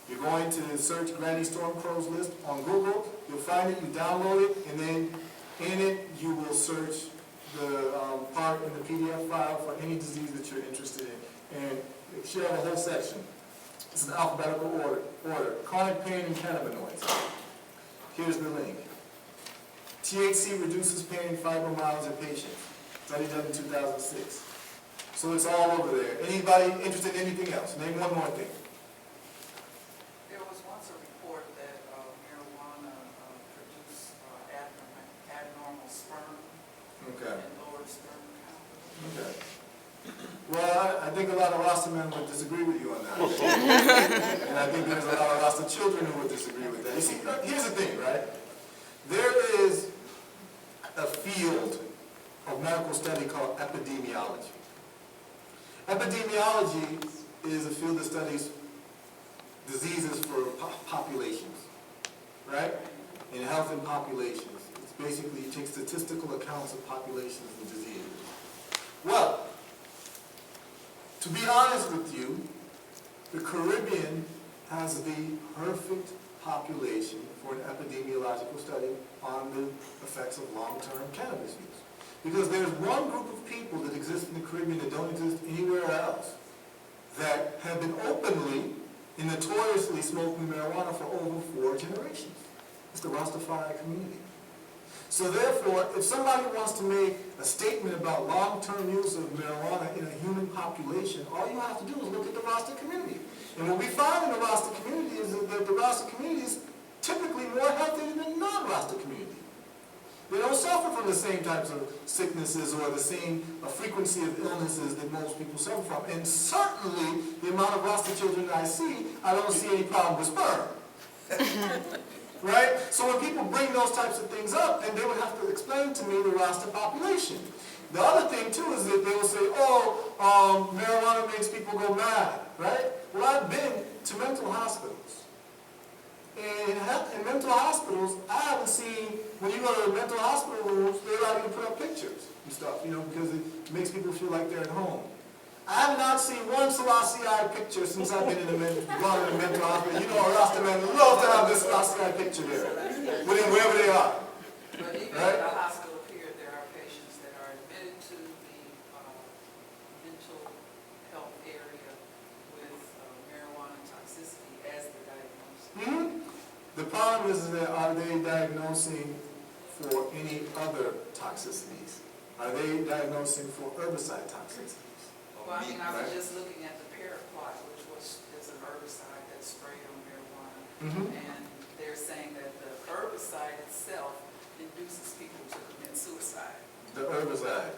You're going to search Granny Stormcrow's list on Google. You'll find it, you download it, and then in it you will search the part in the PDF file for any disease that you're interested in. And it should have a whole section. It's an alphabetical order. Chronic pain and cannabinoids. Here's the link. THC reduces pain in fibromyalgia patients. Study done in 2006. So it's all over there. Anybody interested in anything else? Name one more thing. There was once a report that marijuana produced abnormal sperm Okay. and lowered sperm count. Okay. Well, I think a lot of Rasta men would disagree with you on that. And I think there's a lot of Rasta children who would disagree with that. You see, here's the thing, right? There is a field of medical study called epidemiology. Epidemiology is a field that studies diseases for populations, right? In health and populations. It's basically, you take statistical accounts of populations and diseases. Well, to be honest with you, the Caribbean has the perfect population for an epidemiological study on the effects of long-term cannabis use. Because there's one group of people that exist in the Caribbean that don't exist anywhere else that have been openly and notoriously smoking marijuana for over 4 generations. It's the Rastafari community. So therefore, if somebody wants to make a statement about long-term use of marijuana in a human population, all you have to do is look at the Rasta community. And what we find in the Rasta community is that the Rasta community is typically more healthy than the non-Rasta community. They don't suffer from the same types of sicknesses or the same frequency of illnesses that most people suffer from. And certainly, the amount of Rasta children that I see, I don't see any problem with sperm. Right? So when people bring those types of things up, then they would have to explain to me the Rasta population. The other thing too is that they will say, oh, marijuana makes people go mad, right? Well, I've been to mental hospitals. And in mental hospitals, I haven't seen, when you go to the mental hospital rooms, they allow you to put up pictures and stuff, because it makes people feel like they're at home. I have not seen one Selassie picture since I've been in the mental hospital. You know, a Rasta man loves to have this Selassie picture there, wherever they are. But even Right? in the hospital period, there are patients that are admitted to the mental health area with marijuana toxicity as the diagnosis. Mm-hmm. The problem is that are they diagnosing for any other toxicities? Are they diagnosing for herbicide toxicities? Well, I mean, I was Right. just looking at the paraquat, which is an herbicide that's sprayed on marijuana. Mm-hmm. And they're saying that the herbicide itself induces people to commit suicide. The herbicide.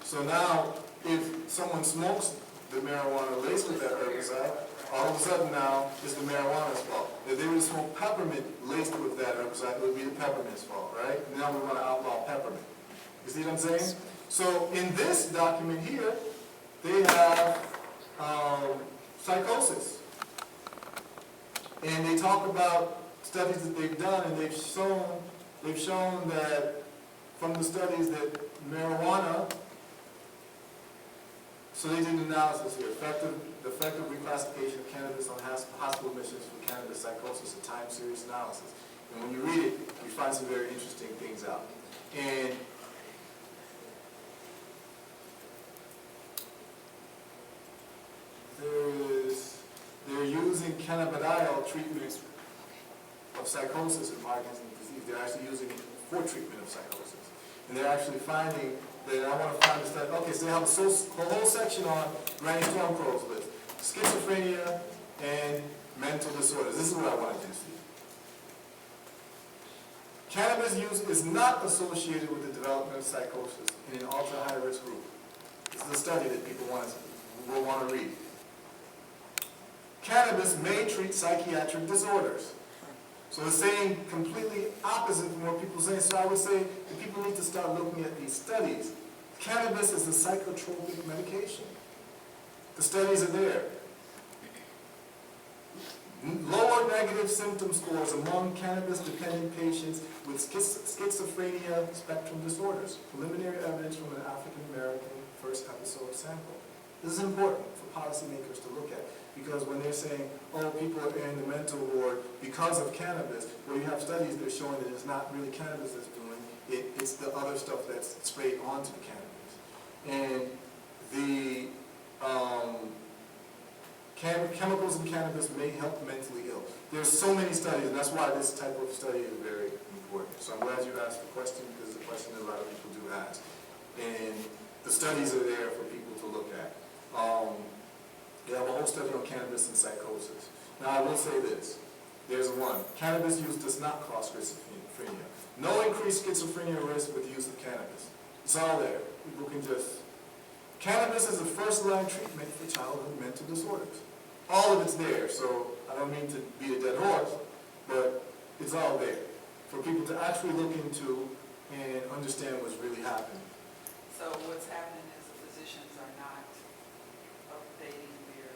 So now, if someone smokes the marijuana laced with that herbicide, all of a sudden now, it's the marijuana's fault. If they would smoke peppermint laced with that herbicide, it would be the peppermint's fault, right? Now we want to outlaw peppermint. You see what I'm saying? So in this document here, they have psychosis. And they talk about studies that they've done, and they've shown that from the studies that marijuana, so they did an analysis here, the effective reclassification of cannabis on hospital admissions for cannabis psychosis, a time series analysis. And when you read it, you find some very interesting things out. And they're using cannabidiol treatment of psychosis in Parkinson's disease. They're actually using it for treatment of psychosis. And they're actually finding that, I want to find this, that, okay, so they have a whole section on Granny Stormcrow's list. Schizophrenia and mental disorders. This is what I wanted you to see. Cannabis use is not associated with the development of psychosis in an ultra-high-risk group. This is a study that people will want to read. Cannabis may treat psychiatric disorders. So it's saying completely opposite from what people say. So I would say that people need to start looking at these studies. Cannabis is a psychotropic medication. The studies are there. Lower negative symptom scores among cannabis-dependent patients with schizophrenia spectrum disorders. Preliminary evidence from an African-American first episode sample. This is important for policymakers to look at, because when they're saying, oh, people are in the mental ward because of cannabis, well, you have studies that are showing that it's not really cannabis that's doing it, it's the other stuff that's sprayed onto the cannabis. And the chemicals in cannabis may help mentally ill. There's so many studies, and that's why this type of study is very important. So I'm glad you asked the question, because it's a question that a lot of people do ask. And the studies are there for people to look at. They have a whole study on cannabis and psychosis. Now, I will say this. There's one. Cannabis use does not cause schizophrenia. No increased schizophrenia risk with the use of cannabis. It's all there. People can just... Cannabis is a first-line treatment for childhood mental disorders. All of it's there, so I don't mean to beat a dead horse, but it's all there for people to actually look into and understand what's really happening. So what's happening is the physicians are not updating their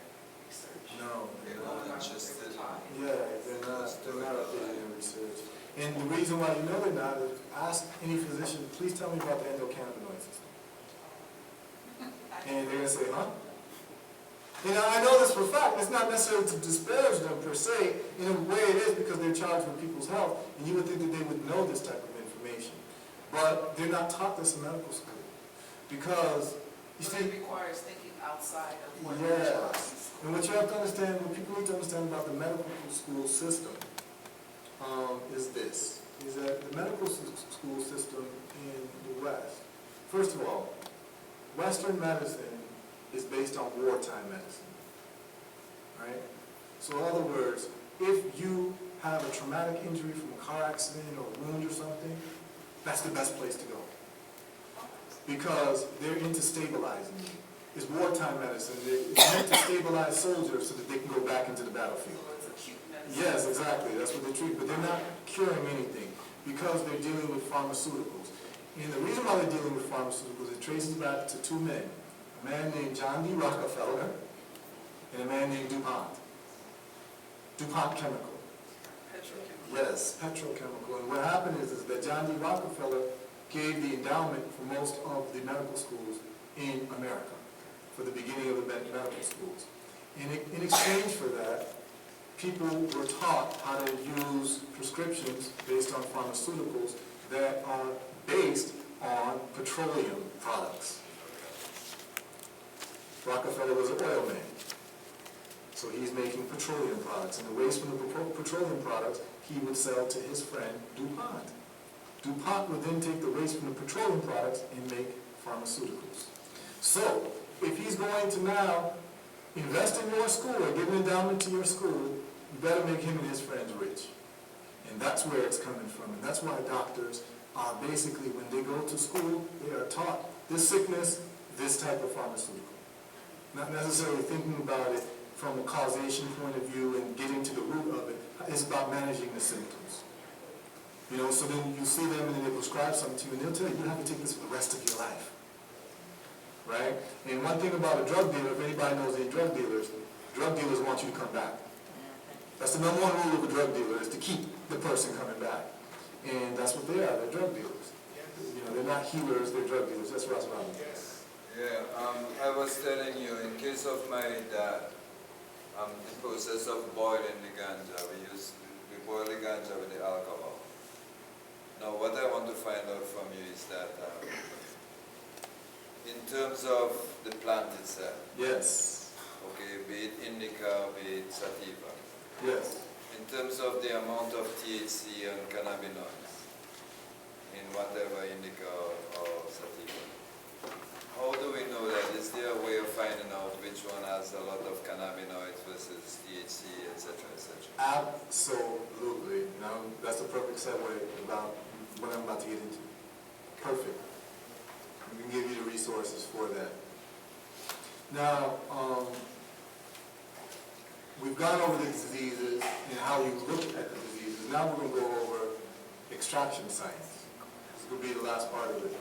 research. No, They're They're not going on interested. their time. yeah, they're not updating their research. And the reason why you know they're not is ask any physician, please tell me about the endocannabinoid system. And they're going to say, huh? You know, I know this for a fact. It's not necessarily to disparage them per se. In a way it is because they're charged with people's health, and you would think that they would know this type of information. But they're not taught this in medical school. Because, you So see, it requires thinking outside of what they're taught in yes. school. And what you have to understand, what people need to understand about the medical school system is this, is that the medical school system in the West, first of all, Western medicine is based on wartime medicine, right? So in other words, if you have a traumatic injury from a car accident or a wound or something, that's the best place to go. Because they're into stabilizing you. It's wartime medicine. It's meant to stabilize soldiers so that they can go back into the battlefield. So it's acute medicine. Yes, exactly. That's what they treat. But they're not curing anything because they're dealing with pharmaceuticals. And the reason why they're dealing with pharmaceuticals, it traces back to two men. A man named John D. Rockefeller and a man named DuPont. DuPont Chemical. Petrochemical. Yes, petrochemical. And what happened is that John D. Rockefeller gave the endowment for most of the medical schools in America, for the beginning of the medical schools. And in exchange for that, people were taught how to use prescriptions based on pharmaceuticals that are based on petroleum products. Rockefeller was an oil man, so he's making petroleum products, and the waste from the petroleum products he would sell to his friend DuPont. DuPont would then take the waste from the petroleum products and make pharmaceuticals. So, if he's going to now invest in your school or give an endowment to your school, you better make him and his friends rich. And that's where it's coming from. And that's why doctors are basically, when they go to school, they are taught this sickness, this type of pharmaceutical. Not necessarily thinking about it from a causation point of view and getting to the root of it. It's about managing the symptoms. You know, so then you see them and then they prescribe something to you and they'll tell you, you have to take this for the rest of your life. Right? And one thing about a drug dealer, if anybody knows any drug dealers want you to come back. That's the number one rule of a drug dealer, is to keep the person coming back. And that's what they are, they're drug dealers. You know, they're not healers, they're drug dealers. That's Ross Robin. Yeah, I was telling you, in case of my dad, the process of boiling the ganja, we boil the ganja with the alcohol. Now, what I want to find out from you is that in terms of the plant itself, Yes. okay, be it indica, be it sativa, Yes. in terms of the amount of THC and cannabinoids in whatever indica or sativa, how do we know that? Is there a way of finding out which one has a lot of cannabinoids versus THC, etc., etc.? Absolutely. Now, that's a perfect segue about what I'm about to get into. Perfect. We can give you the resources for that. Now, we've gone over the diseases and how you look at the diseases. Now we're going to go over extraction science. This will be the last part of it.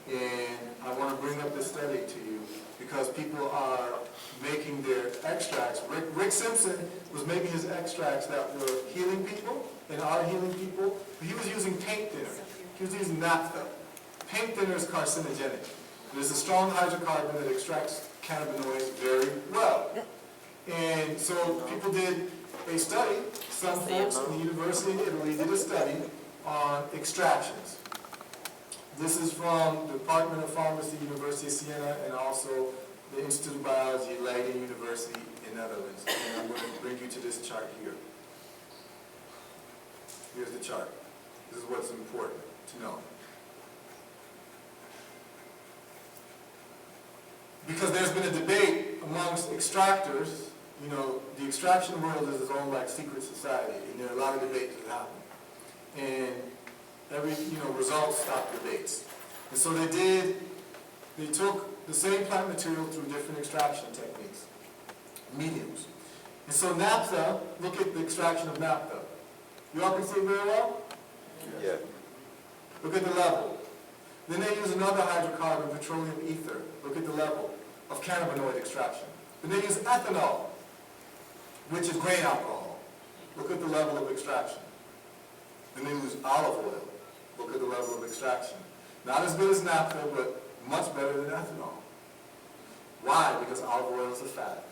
And I want to bring up this study to you because people are making their extracts. Rick Simpson was making his extracts that were healing people and are healing people. But he was using paint thinner. He was using naphtha. Paint thinner is carcinogenic. There's a strong hydrocarbon that extracts cannabinoids very well. And so people did a study. Some folks in the University of Italy did a study on extractions. This is from the Department of Pharmacy, University of Siena, and also the Institute of Biology, Leiden University in Netherlands. And I'm going to bring you to this chart here. Here's the chart. This is what's important to know. Because there's been a debate amongst extractors. You know, the extraction world is its own like secret society, and there are a lot of debates that happen. And every, results stop debates. And so they took the same plant material through different extraction techniques, mediums. And so naphtha, look at the extraction of naphtha. You all can see it very well? Yeah. Look at the level. Then they use another hydrocarbon, petroleum ether. Look at the level of cannabinoid extraction. Then they use ethanol, which is grain alcohol. Look at the level of extraction. Then they use olive oil. Look at the level of extraction. Not as good as naphtha, but much better than ethanol. Why? Because olive oil is a fat.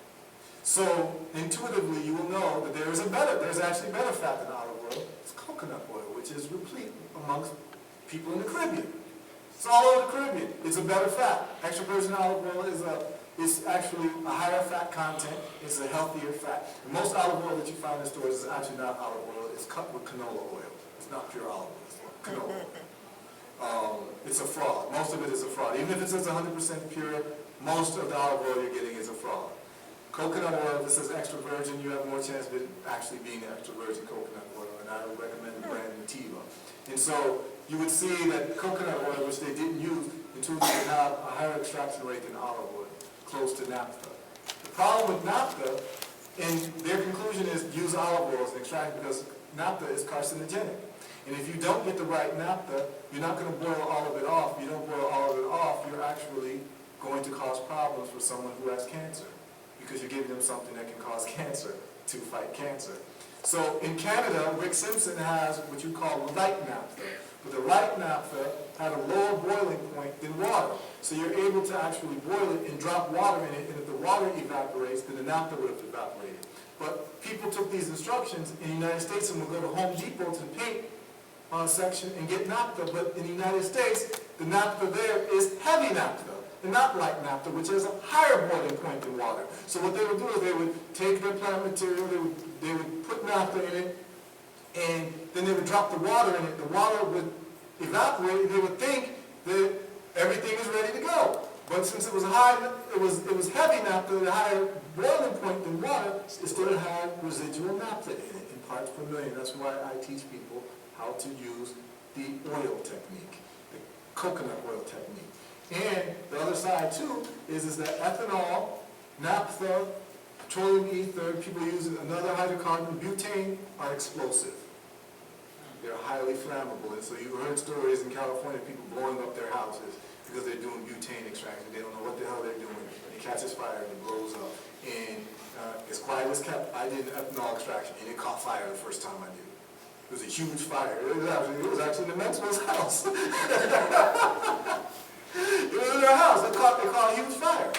So intuitively, you will know that there's actually better fat than olive oil. It's coconut oil, which is replete amongst people in the Caribbean. It's all over the Caribbean. It's a better fat. Extra virgin olive oil is actually a higher fat content. It's a healthier fat. And most olive oil that you find in stores is actually not olive oil. It's cut with canola oil. It's not pure olive oil. It's canola oil. It's a fraud. Most of it is a fraud. Even if it says 100% pure, most of the olive oil you're getting is a fraud. Coconut oil, if it says extra virgin, you have more chance of it actually being extra virgin coconut oil, and I would recommend the brand Nativa. And so you would see that coconut oil, which they didn't use, intuitively have a higher extraction rate than olive oil, close to naphtha. The problem with naphtha, and their conclusion is use olive oil as an extract because naphtha is carcinogenic. And if you don't get the right naphtha, you're not going to boil all of it off. If you don't boil all of it off, you're actually going to cause problems for someone who has cancer, because you're giving them something that can cause cancer to fight cancer. So in Canada, Rick Simpson has what you call light naphtha. But the light naphtha had a lower boiling point than water. So you're able to actually boil it and drop water in it, and if the water evaporates, then the naphtha would have evaporated. But people took these instructions in the United States and would go to Home Depot to the paint section and get naphtha. But in the United States, the naphtha there is heavy naphtha, and not light naphtha, which has a higher boiling point than water. So what they would do is they would take their plant material, they would put naphtha in it, and then they would drop the water in it. The water would evaporate, and they would think that everything is ready to go. But since it was heavy naphtha, at a higher boiling point than water, it still had residual naphtha in it, in parts per million. That's why I teach people how to use the oil technique, the coconut oil technique. And the other side too is that ethanol, naphtha, petroleum ether, people using another hydrocarbon, butane, are explosive. They're highly flammable. And so you've heard stories in California, people blowing up their houses because they're doing butane extraction. They don't know what the hell they're doing. It catches fire and it blows up. And as quiet as kept, I did ethanol extraction and it caught fire the first time I did it. It was a huge fire. It was actually in the Maxwell's house. It was in their house. They caught a huge fire.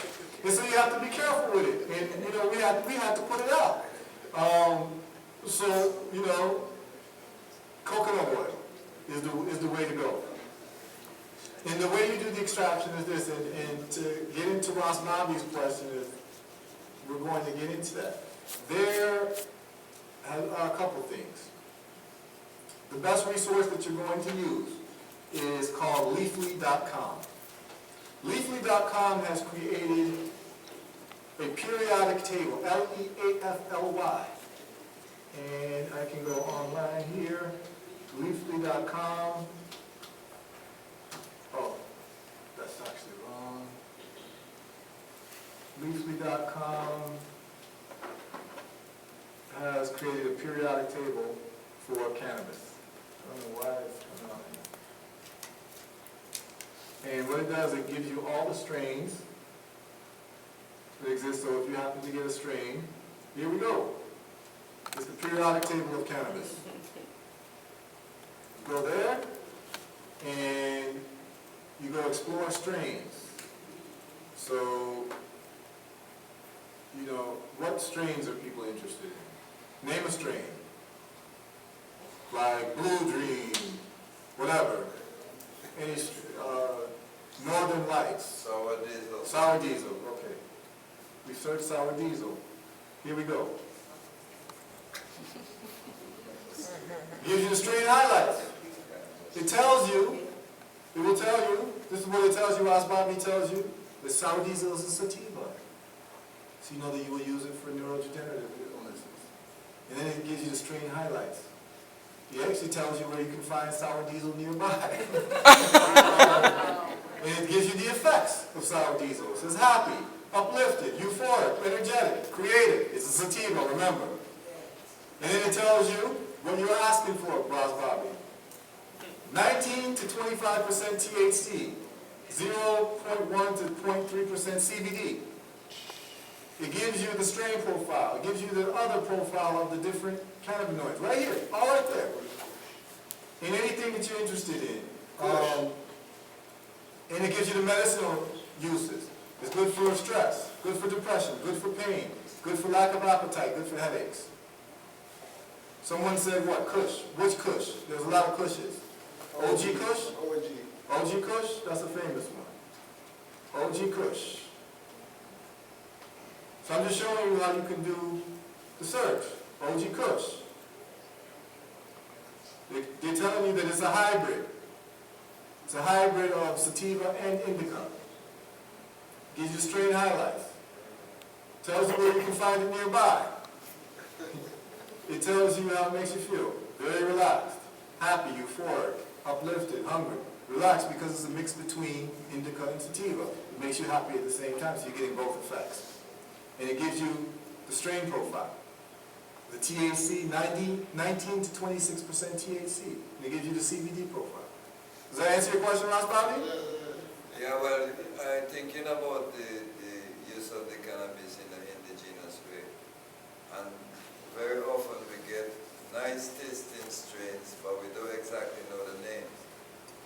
And so you have to be careful with it. And, we had to put it out. Coconut oil is the way to go. And the way you do the extraction is this, and to get into Ross Nabi's question, is we're going to get into that. There are a couple things. The best resource that you're going to use is called Leafly.com. Leafly.com has created a periodic table, Leafly. And I can go online here, Leafly.com. Oh, that's actually wrong. Leafly.com has created a periodic table for cannabis. I don't know why it's coming out here. And what it does, it gives you all the strains that exist. So if you happen to get a strain, here we go. It's the periodic table of cannabis. You go there, and you go explore strains. So, what strains are people interested in? Name a strain. Like Blue Dream, whatever. Any, Northern Lights. Sour diesel. Sour diesel, okay. We search sour diesel. Here we go. Gives you the strain highlights. It tells you, it will tell you, this is what it tells you, Ross Bobby tells you, that sour diesel is a sativa. So you know that you will use it for neurodegenerative illnesses. And then it gives you the strain highlights. It actually tells you where you can find sour diesel nearby. And it gives you the effects of sour diesel. It says happy, uplifted, euphoric, energetic, creative. It's a sativa, remember. And then it tells you what you're asking for, Ross Bobby. 19 to 25% THC, 0.1 to 0.3% CBD. It gives you the strain profile. It gives you the other profile of the different cannabinoids. Right here, all right there. In anything that you're interested in. And it gives you the medicinal uses. It's good for stress, good for depression, good for pain, good for lack of appetite, good for headaches. Someone said what? Kush. Which Kush? There's a lot of Kushes. OG Kush? OG Kush? That's a famous one. OG Kush. So I'm just showing you how you can do the search. OG Kush. They're telling you that it's a hybrid. It's a hybrid of sativa and indica. Gives you strain highlights. Tells you where you can find it nearby. It tells you how it makes you feel. Very relaxed, happy, euphoric, uplifted, hungry. Relaxed because it's a mix between indica and sativa. It makes you happy at the same time, so you're getting both effects. And it gives you the strain profile. The THC, 19 to 26% THC. And it gives you the CBD profile. Does that answer your question, Ross Bobby? Yeah, well, I'm thinking about the use of the cannabis in an indigenous way. And very often we get nice tasting strains, but we don't exactly know the names.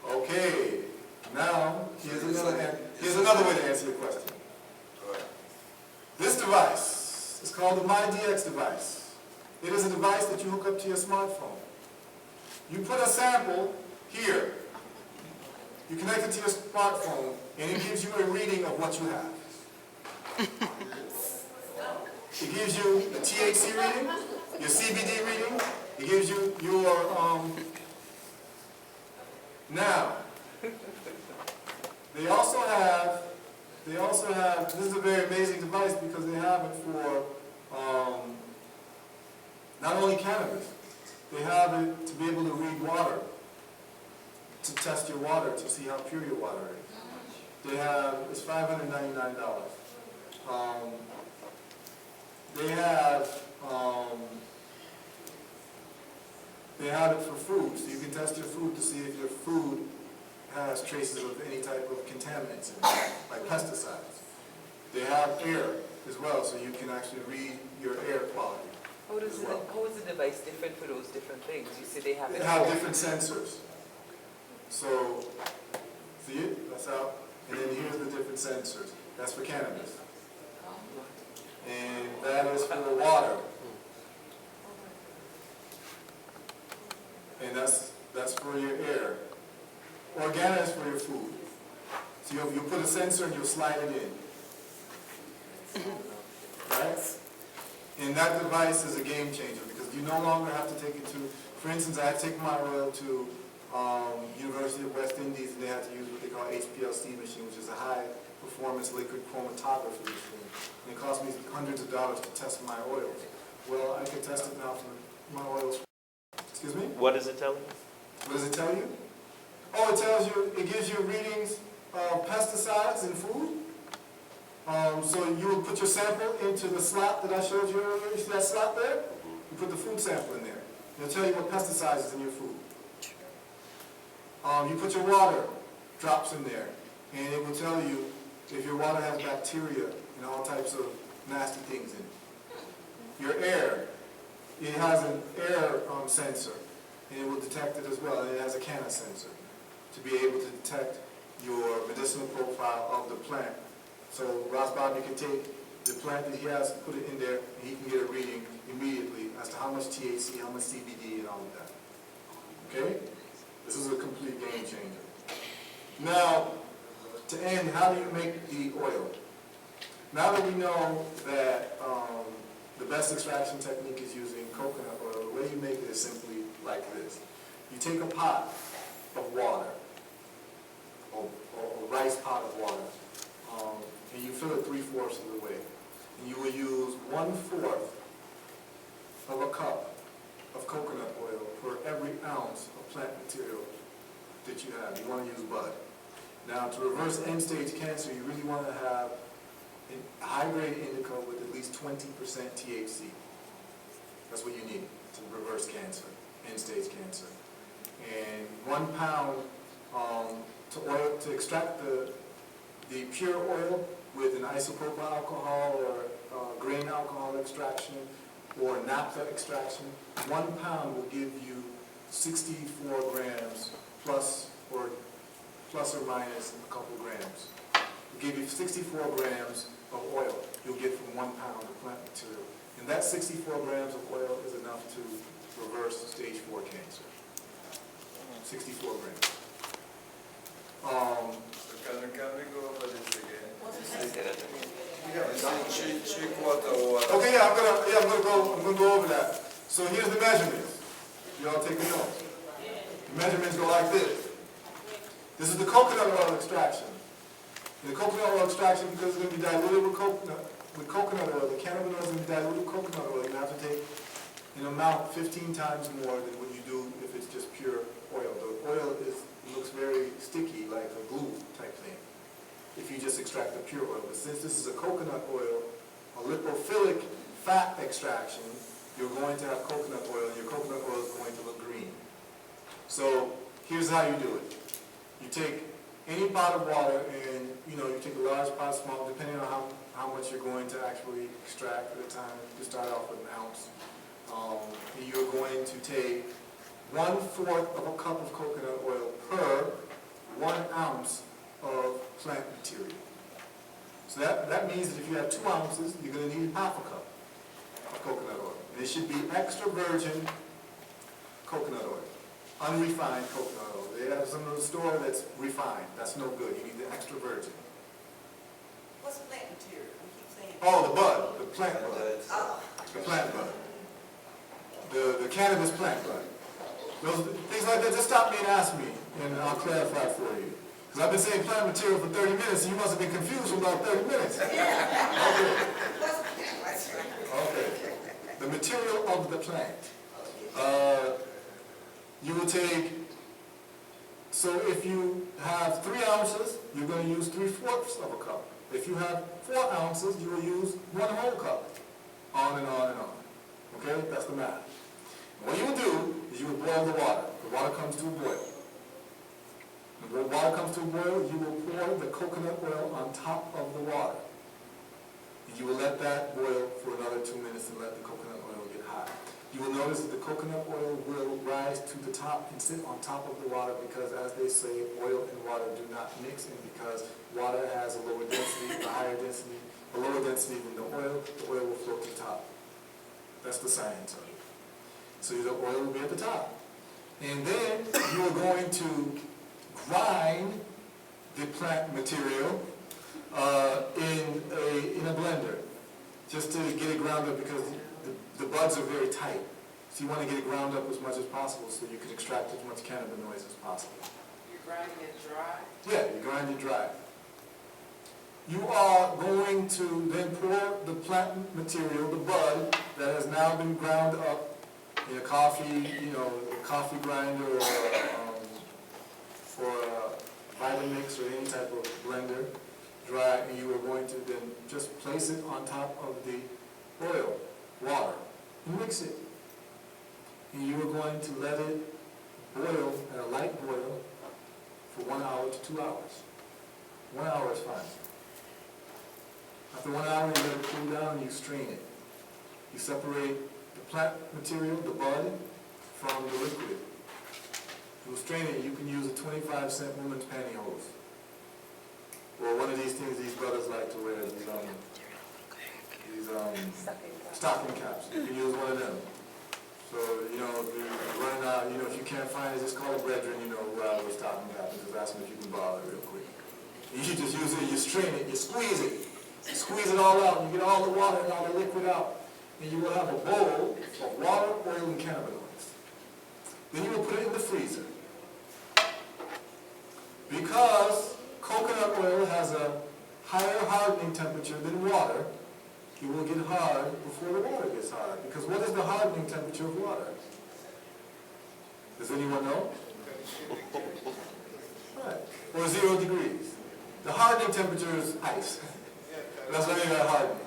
Okay. Now, here's another way to answer your question. Go ahead. This device is called the MyDX device. It is a device that you hook up to your smartphone. You put a sample here. You connect it to your smartphone, and it gives you a reading of what you have. It gives you the THC reading, your CBD reading. It gives you your, now, they also have, this is a very amazing device because they have it for not only cannabis, they have it to be able to read water, to test your water, to see how pure your water is. They have, it's $599. They have it for food, so you can test your food to see if your food has traces of any type of contaminants in it, like pesticides. They have air as well, so you can actually read your air quality. How is the device different for those different things? You say they have it. They have different sensors. So, see it? That's out. And then here's the different sensors. That's for cannabis. And that is for water. And that's for your air. Organic is for your food. So you'll put a sensor and you'll slide it in. Right? And that device is a game changer because you no longer have to take it to, for instance, I had to take my oil to University of West Indies, and they had to use what they call HPLC machine, which is a high-performance liquid chromatography machine. And it cost me hundreds of dollars to test my oils. Well, I can test it now for my oils. Excuse me? What does it tell you? What does it tell you? Oh, it tells you, it gives you readings of pesticides in food. So you would put your sample into the slot that I showed you earlier. You see that slot there? You put the food sample in there. It'll tell you what pesticides is in your food. You put your water drops in there, and it will tell you if your water has bacteria and all types of nasty things in it. Your air, it has an air sensor, and it will detect it as well, and it has a canna sensor to be able to detect your medicinal profile of the plant. So Ross Bobby can take the plant that he has, put it in there, and he can get a reading immediately as to how much THC, how much CBD, and all of that. Okay? This is a complete game changer. Now, to end, how do you make the oil? Now that we know that the best extraction technique is using coconut oil, the way you make it is simply like this. You take a pot, of water, or a rice pot of water, and you fill it 3/4 of the way. And you will use 1/4 of a cup of coconut oil for every ounce of plant material that you have. You want to use bud. Now, to reverse end-stage cancer, you really want to have a high-grade indica with at least 20% THC. That's what you need to reverse cancer, end-stage cancer. And 1 pound to extract the pure oil with an isopropyl alcohol or grain alcohol extraction or naphtha extraction, 1 pound will give you 64 grams plus or minus a couple grams. Will give you 64 grams of oil you'll get from 1 pound of plant material. And that 64 grams of oil is enough to reverse stage 4 cancer. 64 grams. So can we go over this again? Three-quarter water. Okay, yeah, I'm gonna go over that. So here's the measurements. Y'all take a note. The measurements go like this. This is the coconut oil extraction. And the coconut oil extraction, because it's gonna be diluted with coconut oil, the cannabinoids are gonna be diluted with coconut oil. You have to take an amount 15 times more than what you do if it's just pure oil. The oil looks very sticky, like a glue type thing, if you just extract the pure oil. But since this is a coconut oil, a lipophilic fat extraction, you're going to have coconut oil, and your coconut oil is going to look green. So here's how you do it. You take any pot of water and, you take a large pot, small, depending on how much you're going to actually extract at a time. You start off with an ounce. And you're going to take 1/4 of a cup of coconut oil per 1 ounce of plant material. So that means that if you have 2 ounces, you're going to need 1/2 cup of coconut oil. And it should be extra virgin coconut oil, unrefined coconut oil. They have some in the store that's refined. That's no good. You need the extra virgin. What's plant material? We keep saying. Oh, the bud, the plant bud, Oh. the plant bud, the cannabis plant bud. Things like that, just stop me and ask me, and I'll clarify for you. Because I've been saying plant material for 30 minutes, and you must have been confused for about 30 minutes. Okay. The material of the plant. You will take, so if you have 3 ounces, you're going to use 3/4 of a cup. If you have 4 ounces, you will use 1 whole cup. On and on and on. Okay? That's the math. What you will do is you will boil the water. The water comes to a boil. When the water comes to a boil, you will pour the coconut oil on top of the water. And you will let that boil for another 2 minutes and let the coconut oil get hot. You will notice that the coconut oil will rise to the top and sit on top of the water because, as they say, oil and water do not mix, and because water has a lower density, a lower density than the oil will float to the top. That's the science of it. So the oil will be at the top. And then you are going to grind the plant material in a blender, just to get it ground up, because the buds are very tight. So you want to get it ground up as much as possible so you can extract as much cannabinoids as possible. You're grinding it dry? Yeah, you grind it dry. You are going to then pour the plant material, the bud, that has now been ground up in a coffee, a coffee grinder or a Vitamix or any type of blender, dry, and you are going to then just place it on top of the water, and mix it. And you are going to let it boil at a light boil for 1 hour to 2 hours. 1 hour is fine. After 1 hour, you let it cool down and you strain it. You separate the plant material, the bud, from the liquid. You'll strain it. You can use a 25-cent woman's pantyhose. Or one of these things these brothers like to wear, these stocking caps. You can use one of them. So, if you're running out, if you can't find it, just call a brethren, who have those stocking caps, and just ask them if you can borrow it real quick. You should just use it, you strain it, you squeeze it. You squeeze it all out, and you get all the water and all the liquid out. And you will have a bowl of water, oil, and cannabinoids. Then you will put it in the freezer. Because coconut oil has a higher hardening temperature than water, it will get hard before the water gets hard. Because what is the hardening temperature of water? Does anyone know? Right. Or 0 degrees. The hardening temperature is ice. That's when it got hardened.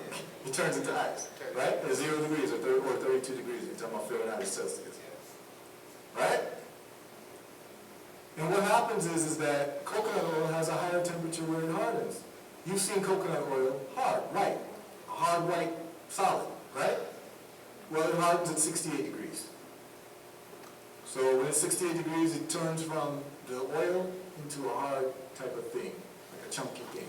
It turns into ice. Right? At 0 degrees or 32 degrees. You're talking about Fahrenheit or Celsius. Right? And what happens is that coconut oil has a higher temperature where it hardens. You've seen coconut oil hard, white. A hard white solid, right? Well, it hardens at 68 degrees. So when it's 68 degrees, it turns from the oil into a hard type of thing, like a chunky thing.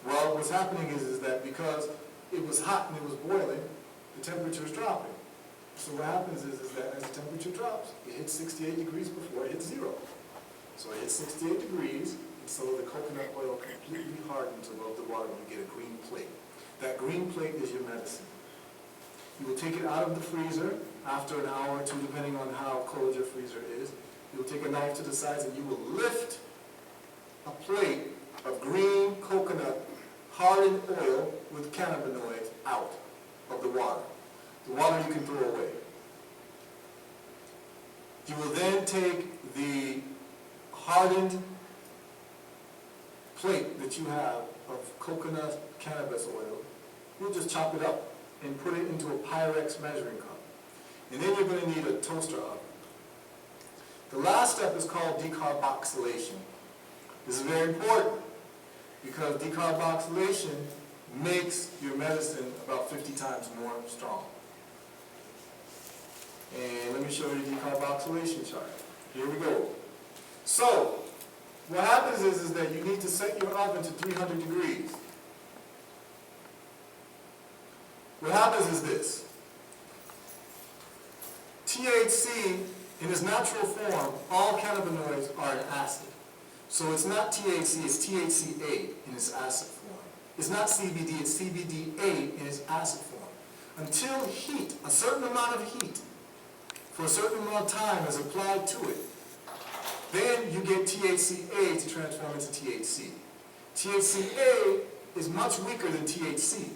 Well, what's happening is that because it was hot and it was boiling, the temperature is dropping. So what happens is that as the temperature drops, it hits 68 degrees before it hits 0. So it hits 68 degrees, and so the coconut oil completely hardens above the water and you get a green plate. That green plate is your medicine. You will take it out of the freezer after an hour or two, depending on how cold your freezer is. You will take a knife to the sides and you will lift a plate of green coconut hardened oil with cannabinoids out of the water. The water you can throw away. You will then take the hardened plate that you have of coconut cannabis oil. You'll just chop it up and put it into a Pyrex measuring cup. And then you're going to need a toaster oven. The last step is called decarboxylation. This is very important because decarboxylation makes your medicine about 50 times more strong. And let me show you the decarboxylation chart. Here we go. So, what happens is that you need to set your oven to 300 degrees. What happens is this. THC, in its natural form, all cannabinoids are an acid. So it's not THC, it's THCA in its acid form. It's not CBD, it's CBDA in its acid form. Until heat, a certain amount of heat, for a certain amount of time is applied to it, then you get THCA to transform into THC. THCA is much weaker than THC.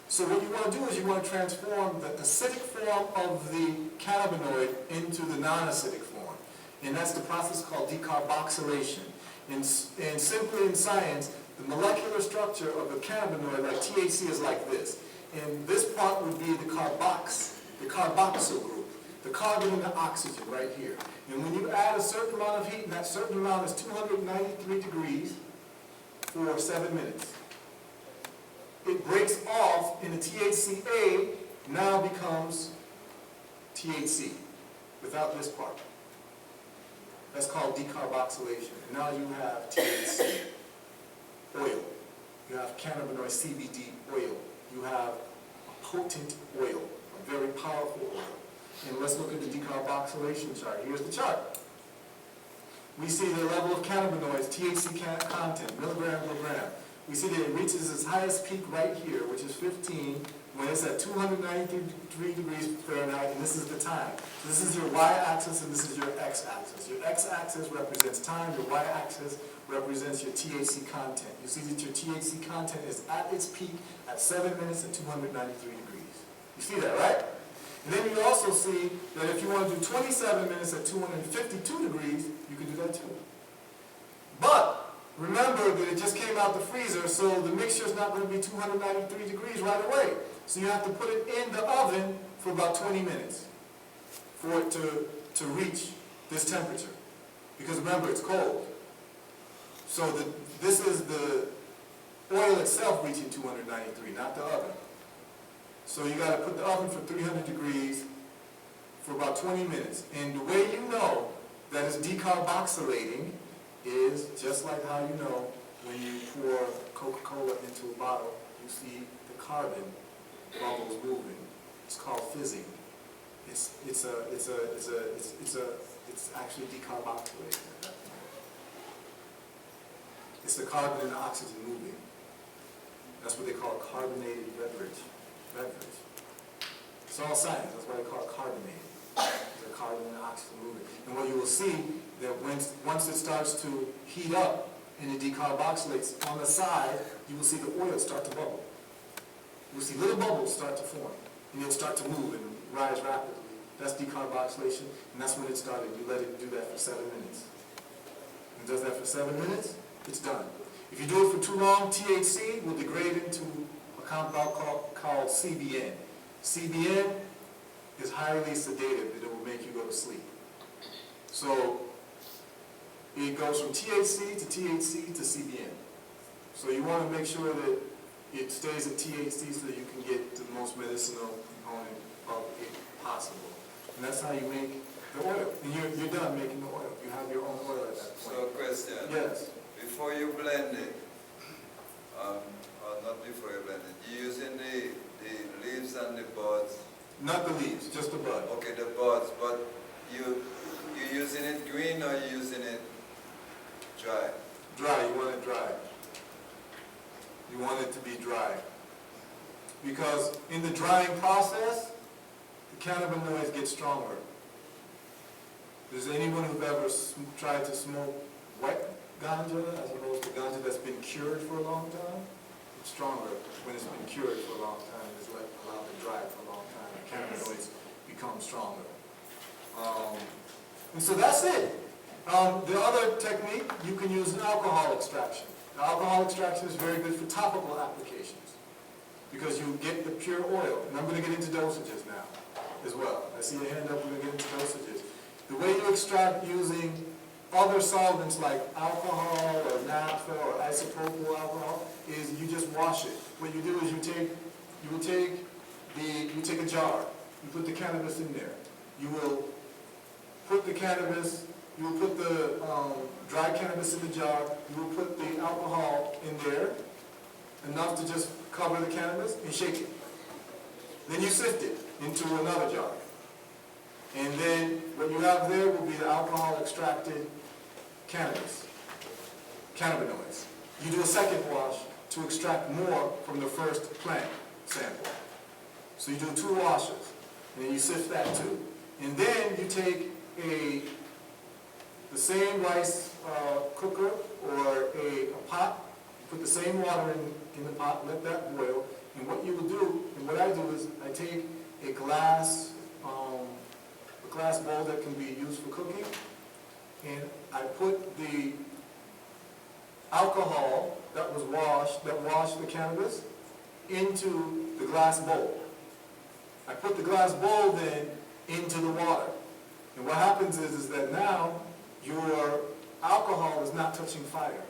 So what you want to do is you want to transform the acidic form of the cannabinoid into the non-acidic form. And that's the process called decarboxylation. And simply in science, the molecular structure of a cannabinoid like THC is like this. And this part would be the carboxyl group. The carbon and the oxygen right here. And when you add a certain amount of heat, and that certain amount is 293 degrees for 7 minutes, it breaks off and the THCA now becomes THC without this part. That's called decarboxylation. And now you have THC oil. You have cannabinoid CBD oil. You have a potent oil, a very powerful oil. And let's look at the decarboxylation chart. Here's the chart. We see the level of cannabinoids, THC content, milligram per gram. We see that it reaches its highest peak right here, which is 15, when it's at 293 degrees Fahrenheit, and this is the time. So this is your y-axis and this is your x-axis. Your x-axis represents time, your y-axis represents your THC content. You see that your THC content is at its peak at 7 minutes and 293 degrees. You see that, right? And then you also see that if you want to do 27 minutes at 252 degrees, you can do that too. But remember that it just came out the freezer, so the mixture is not going to be 293 degrees right away. So you have to put it in the oven for about 20 minutes for it to reach this temperature. Because remember, it's cold. So this is the oil itself reaching 293, not the oven. So you got to put the oven for 300 degrees for about 20 minutes. And the way you know that it's decarboxylating is just like how you know when you pour Coca-Cola into a bottle, you see the carbon bubbles moving. It's called fizzing. It's actually decarboxylating at that point. It's the carbon and the oxygen moving. That's what they call carbonated beverage. It's all science. That's why they call it carbonated. It's a carbon and oxygen moving. And what you will see, that once it starts to heat up and it decarboxylates, on the side, you will see the oil start to bubble. You will see little bubbles start to form, and it'll start to move and rise rapidly. That's decarboxylation, and that's when it started. You let it do that for 7 minutes. When it does that for 7 minutes, it's done. If you do it for too long, THC will degrade into a compound called CBN. CBN is highly sedative, and it will make you go to sleep. So it goes from THC to CBN. So you want to make sure that it stays at THC so that you can get the most medicinal component of it possible. And that's how you make the oil. And you're done making the oil. You have your own oil at that point. So question. Yes. Before you blend it, or not before you blend it, you using the leaves and the buds? Not the leaves, just the bud. Okay, the buds, but you using it green or you using it dry? Dry, you want it dry. You want it to be dry. Because in the drying process, the cannabinoids get stronger. Does anyone who've ever tried to smoke wet ganja as opposed to ganja that's been cured for a long time? It's stronger when it's been cured for a long time. It's allowed to dry for a long time. The cannabinoids become stronger. And so that's it. The other technique, you can use an alcohol extraction. Now, alcohol extraction is very good for topical applications because you get the pure oil. And I'm going to get into dosages now as well. I see your hand up, we're going to get into dosages. The way you extract using other solvents like alcohol or naphtha or isopropyl alcohol is you just wash it. What you do is you take a jar, you put the cannabis in there. You will put the cannabis, you will put the dry cannabis in the jar, you will put the alcohol in there, enough to just cover the cannabis, and shake it. Then you sift it into another jar. And then what you have there will be the alcohol extracted cannabis, cannabinoids. You do a second wash to extract more from the first plant sample. So you do 2 washes, and then you sift that too. And then you take the same rice cooker or a pot, put the same water in the pot, let that boil, and what you will do, and what I do is I take a glass bowl that can be used for cooking, and I put the alcohol that washed the cannabis into the glass bowl. I put the glass bowl then into the water. And what happens is that now your alcohol is not touching fire.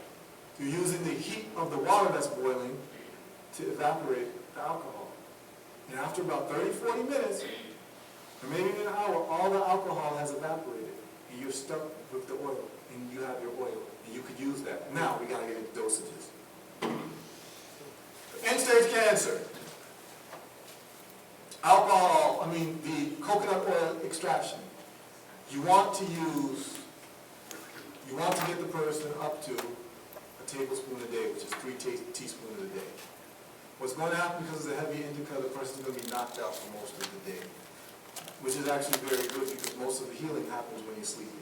You're using the heat of the water that's boiling to evaporate the alcohol. And after about 30, 40 minutes, or maybe an hour, all the alcohol has evaporated. And you're stuck with the oil. And you have your oil. And you could use that. Now we got to get into dosages. End-stage cancer. The coconut oil extraction. You want to get the person up to a tablespoon a day, which is 3 teaspoons a day. What's going to happen because of the heavy indica, the person's going to be knocked out for most of the day, which is actually very good because most of the healing happens when you're sleeping.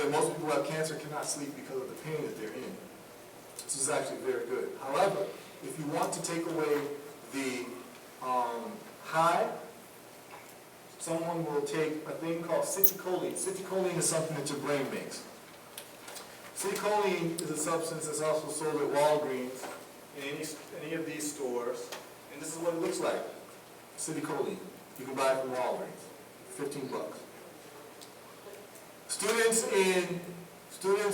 And most people who have cancer cannot sleep because of the pain that they're in. This is actually very good. However, if you want to take away the high, someone will take a thing called citicoline. Citicoline is something that your brain makes. Citicoline is a substance that's also sold at Walgreens in any of these stores. And this is what it looks like. Citicoline. You can buy it from Walgreens. $15. Students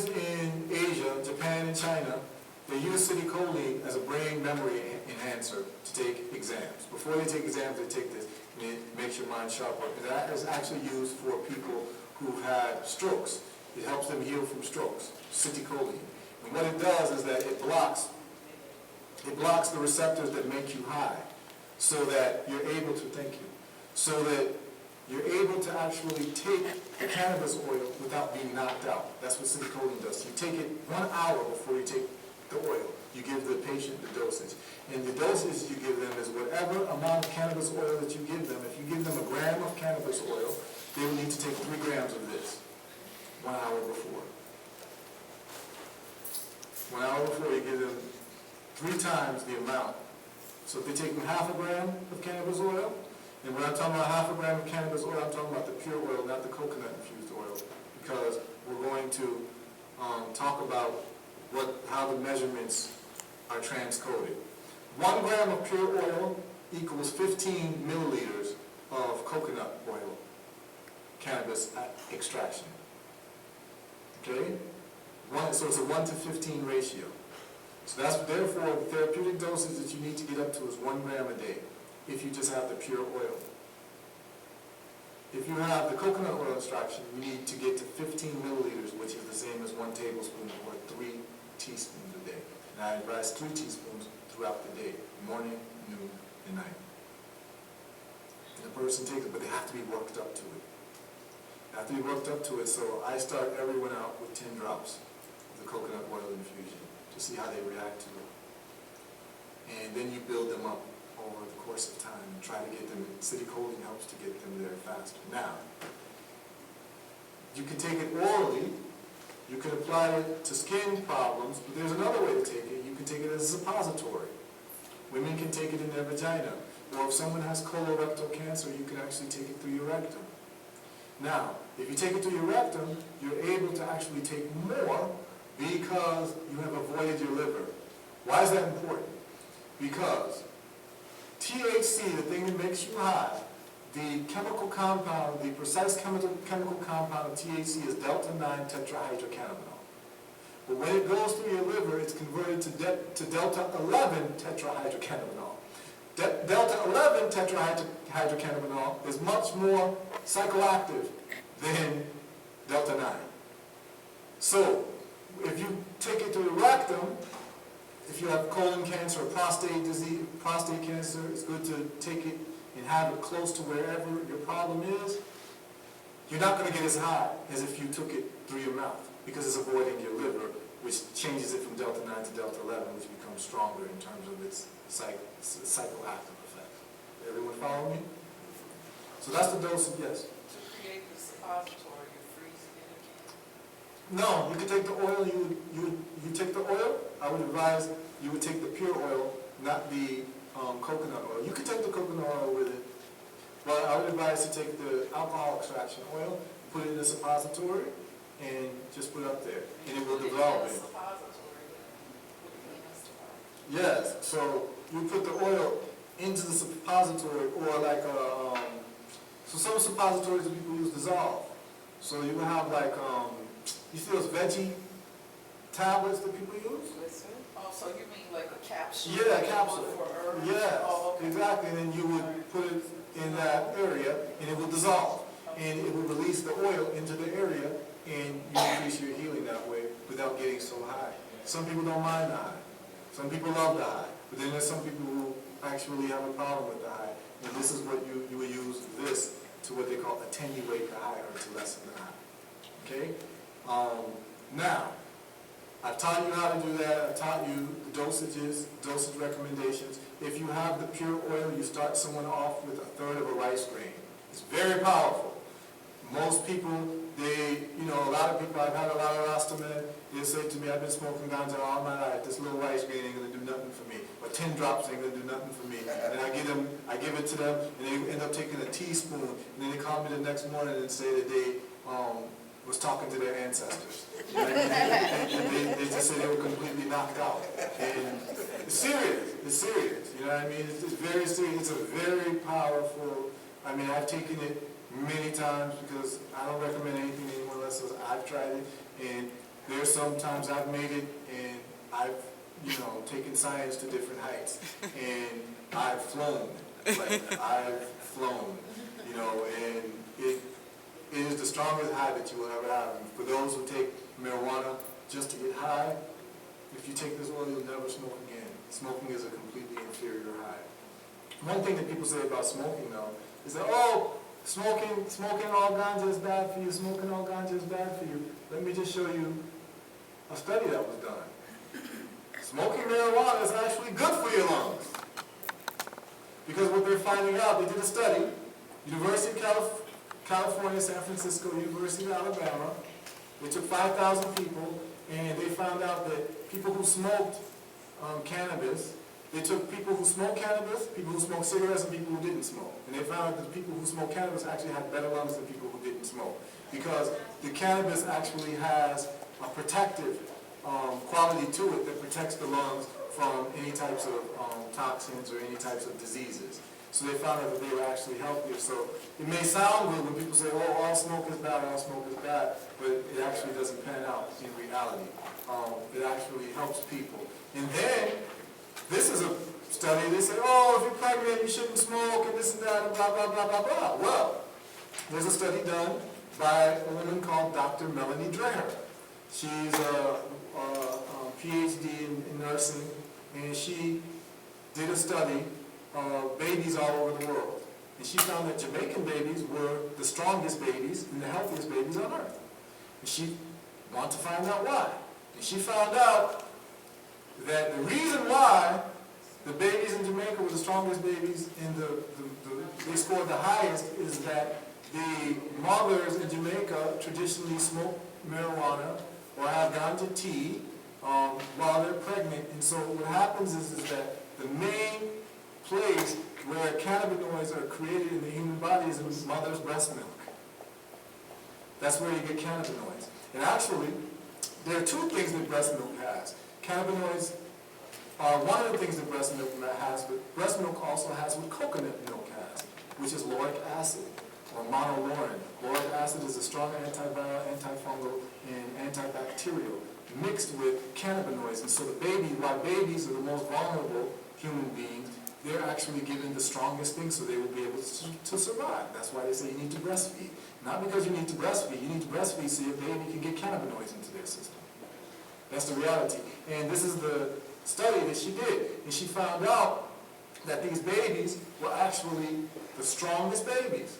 in Asia, Japan, and China, they use citicoline as a brain memory enhancer to take exams. Before they take exams, they take this, and it makes your mind sharper. And that is actually used for people who've had strokes. It helps them heal from strokes, citicoline. And what it does is that it blocks the receptors that make you high, so that you're able to, so that you're able to actually take the cannabis oil without being knocked out. That's what citicoline does. You take it 1 hour before you take the oil. You give the patient the dosage. And the dosage you give them is whatever amount of cannabis oil that you give them. If you give them a gram of cannabis oil, they would need to take 3 grams of this 1 hour before. 1 hour before, you give them 3 times the amount. So if they take half a gram of cannabis oil, and when I'm talking about half a gram of cannabis oil, I'm talking about the pure oil, not the coconut infused oil, because we're going to talk about how the measurements are transcoded. 1 gram of pure oil equals 15 milliliters of coconut oil, cannabis extraction. Okay? So it's a 1 to 15 ratio. So that's, therefore, the therapeutic dosage that you need to get up to is 1 gram a day, if you just have the pure oil. If you have the coconut oil extraction, you need to get to 15 milliliters, which is the same as 1 tablespoon or 3 teaspoons a day. And I advise 3 teaspoons throughout the day, morning, noon, and night. And the person takes it, but they have to be worked up to it. They have to be worked up to it, so I start everyone out with 10 drops of the coconut oil infusion to see how they react to it. And then you build them up over the course of time and try to get them, city coding helps to get them there faster. Now, you can take it orally, you can apply it to skin problems, but there's another way to take it. You can take it as a suppository. Women can take it in their vagina. Or if someone has colorectal cancer, you can actually take it through your rectum. Now, if you take it through your rectum, you're able to actually take more because you have avoided your liver. Why is that important? Because THC, the thing that makes you high, the chemical compound, the precise chemical compound of THC is delta-9 tetrahydrocannabinol. But when it goes through your liver, it's converted to delta-11 tetrahydrocannabinol. Delta-11 tetrahydrocannabinol is much more psychoactive than delta-9. So, if you take it through the rectum, if you have colon cancer or prostate disease, prostate cancer, it's good to take it and have it close to wherever your problem is. You're not going to get as high as if you took it through your mouth because it's avoiding your liver, which changes it from delta-9 to delta-11, which becomes stronger in terms of its psychoactive effect. Everyone follow me? So that's the dosage, yes? To create the suppository, you're freezing it again. No, you could take the oil, you take the oil, I would advise you would take the pure oil, not the coconut oil. You could take the coconut oil with it, but I would advise to take the alcohol extraction oil, put it in a suppository, and just put it up there, and it will develop it. Yes, so you put the oil into the suppository, or like so some suppositories that people use dissolve. So you will have like, you see those veggie tablets that people use? Oh, so you mean like a capsule? Yeah, a capsule. For herbs? Yes, Oh, okay. exactly, and then you would put it in that area, and it will dissolve. And it will release the oil into the area, and you increase your healing that way without getting so high. Some people don't mind the high. Some people love the high. But then there's some people who actually have a problem with the high. And this is what you would use this to what they call attenuate the high or to lessen the high. Okay? Now, I've taught you how to do that. I've taught you the dosages, dosage recommendations. If you have the pure oil, you start someone off with 1/3 of a rice grain. It's very powerful. Most people, a lot of people, I've had a lot of Rastamen, they say to me, I've been smoking ganja all my life, this little rice grain ain't gonna do nothing for me, or 10 drops ain't gonna do nothing for me. And I give it to them, and they end up taking a teaspoon, and then they call me the next morning and say that they was talking to their ancestors. And they just say they were completely knocked out. And it's serious, you know what I mean? It's very serious, it's a very powerful, I've taken it many times because I don't recommend anything to anyone unless I've tried it. And there's sometimes I've made it and I've, taken science to different heights. And I've flown, and it is the strongest high that you will ever have. And for those who take marijuana just to get high, if you take this oil, you'll never smoke again. Smoking is a completely inferior high. One thing that people say about smoking, though, is that, smoking all ganja is bad for you, smoking all ganja is bad for you. Let me just show you a study that was done. Smoking marijuana is actually good for your lungs. Because what they're finding out, they did a study, University of California, San Francisco, University of Alabama. They took 5,000 people, and they found out that people who smoked cannabis, they took people who smoked cannabis, people who smoked cigarettes, and people who didn't smoke. And they found out that the people who smoked cannabis actually had better lungs than people who didn't smoke. Because the cannabis actually has a protective quality to it that protects the lungs from any types of toxins or any types of diseases. So they found out that they were actually healthier. So it may sound good when people say, oh, all smoke is bad, all smoke is bad, but it actually doesn't pan out in reality. It actually helps people. And then, this is a study, they say, oh, if you're pregnant, you shouldn't smoke, and this and that, and blah, blah, blah, blah, blah. Well, there's a study done by a woman called Dr. Melanie Dreher. She's a PhD in nursing, and she did a study of babies all over the world. And she found that Jamaican babies were the strongest babies and the healthiest babies on earth. And she wanted to find out why. And she found out that the reason why the babies in Jamaica were the strongest babies and they scored the highest is that the mothers in Jamaica traditionally smoke marijuana or have ganja tea while they're pregnant. And so what happens is that the main place where cannabinoids are created in the human body is in mother's breast milk. That's where you get cannabinoids. And actually, there are two things that breast milk has. Cannabinoids are one of the things that breast milk has, but breast milk also has what coconut milk has, which is lauric acid, or monolaurin. Lauric acid is a strong antiviral, antifungal, and antibacterial, mixed with cannabinoids. And so the baby, while babies are the most vulnerable human beings, they're actually given the strongest thing so they will be able to survive. That's why they say you need to breastfeed. Not because you need to breastfeed so your baby can get cannabinoids into their system. That's the reality. And this is the study that she did. And she found out that these babies were actually the strongest babies.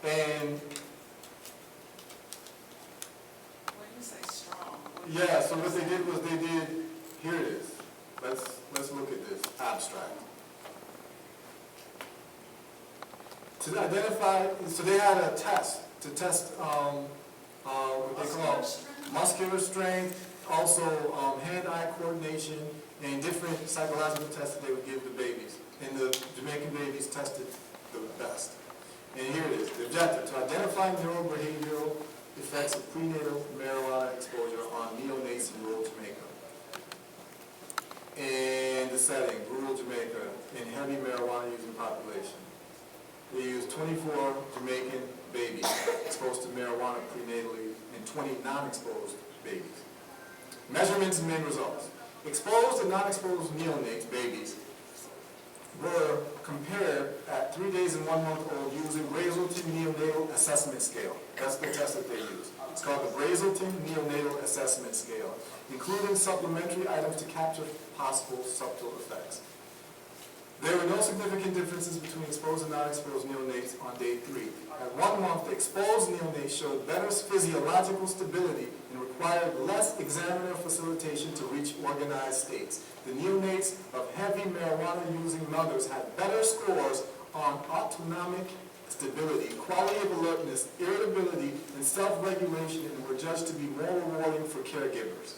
And When you say strong, yeah, so what they did was here it is. Let's look at this abstract. To identify, so they had a test to test what they call muscular strength, also hand-eye coordination, and different psychological tests that they would give the babies. And the Jamaican babies tested the best. And here it is, the objective, to identify neurobehavioral effects of prenatal marijuana exposure on neonates in rural Jamaica. In the setting, rural Jamaica, in heavy marijuana using population. They used 24 Jamaican babies exposed to marijuana prenatally and 20 non-exposed babies. Measurements and main results. Exposed and non-exposed neonates, babies, were compared at 3 days and 1 month old using Brazelton Neonatal Assessment Scale. That's the test that they use. It's called the Brazelton Neonatal Assessment Scale, including supplementary items to capture possible subtle effects. There were no significant differences between exposed and non-exposed neonates on day 3. At 1 month, the exposed neonates showed better physiological stability and required less examiner facilitation to reach organized states. The neonates of heavy marijuana-using mothers had better scores on autonomic stability, quality of alertness, irritability, and self-regulation, and were judged to be more rewarding for caregivers.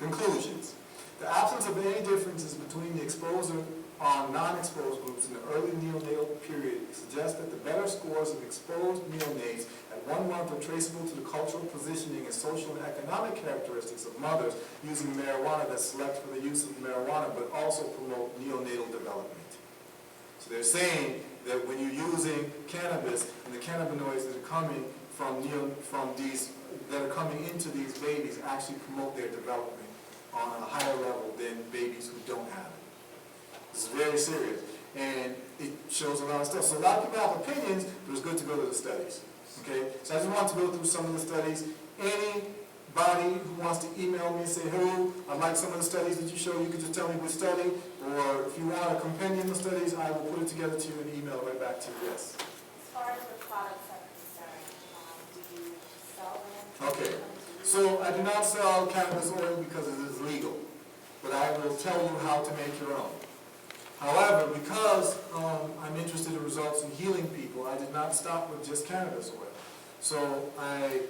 Conclusions. The absence of any differences between the exposed and non-exposed groups in the early neonatal period suggests that the better scores of exposed neonates at 1 month are traceable to the cultural positioning and social and economic characteristics of mothers using marijuana that select for the use of marijuana but also promote neonatal development. So they're saying that when you're using cannabis and the cannabinoids that are coming that are coming into these babies actually promote their development on a higher level than babies who don't have it. This is very serious, and it shows a lot of stuff. So a lot of people have opinions, but it's good to go to the studies. Okay, so I just want to go through some of the studies. Anybody who wants to email me and say, hey, I like some of the studies that you show, you can just tell me which study, or if you want a compendium of studies, I will put it together to you and email right back to you. Yes. As far as the products are concerned, do you sell them? Okay. So I do not sell cannabis oil because it is legal, but I will tell you how to make your own. However, because I'm interested in results in healing people, I did not stop with just cannabis oil. So I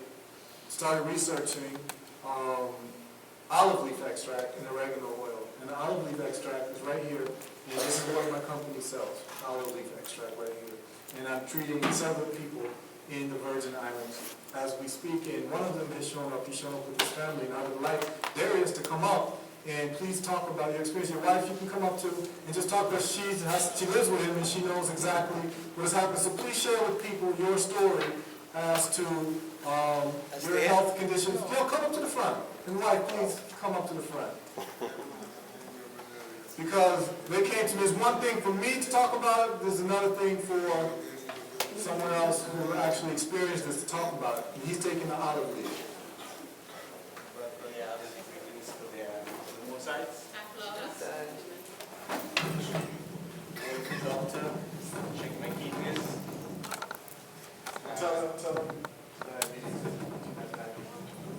started researching olive leaf extract and oregano oil. And the olive leaf extract is right here, and this is what my company sells, olive leaf extract right here. And I'm treating several people in the Virgin Islands as we speak, and one of them has shown up. He's shown up with his family, and I would like Darius to come up and please talk about your experience. Your wife, you can come up too and just talk, because she lives with him and she knows exactly what has happened. So please share with people your story as to your health conditions. Come up to the front. And wife, please come up to the front. Because they came to me. There's one thing for me to talk about it. There's another thing for someone else who actually experienced this to talk about it. And he's taking the olive leaf. Doctor, check my kidneys. Tell them.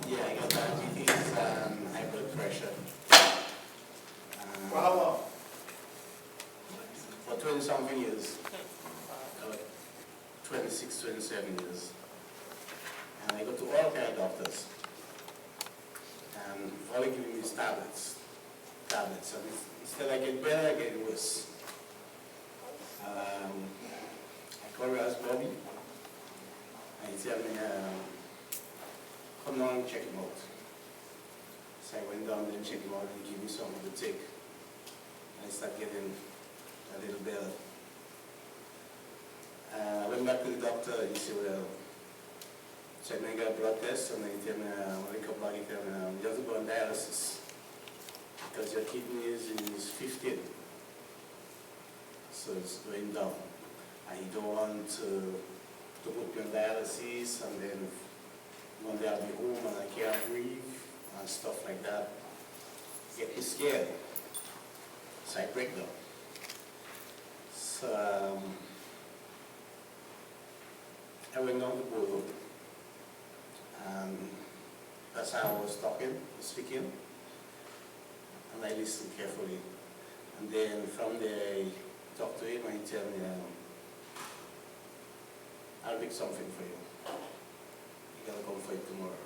Yeah, I got diabetes and high blood pressure. For how long? For 20-something years. 26, 27 years. And I go to all kind of doctors. And all they give me is tablets. And instead I get better, I get worse. I call Ras Bobby. And he tell me, come down and check him out. So I went down there and checked him out, and he gave me something to take. And I started getting a little better. I went back to the doctor, he said, well, so I got a blood test, and he told me, when I come back, he told me, you have to go on dialysis, because your kidneys is 15. So it's going down. And you don't want to put me on dialysis, and then one day I'll be home and I can't breathe, and stuff like that. Get me scared. So I break down. So I went down to Bolo, and that's how I was speaking, and I listened carefully. And then from there, I talked to him and he told me, I'll make something for you. You gotta come for it tomorrow.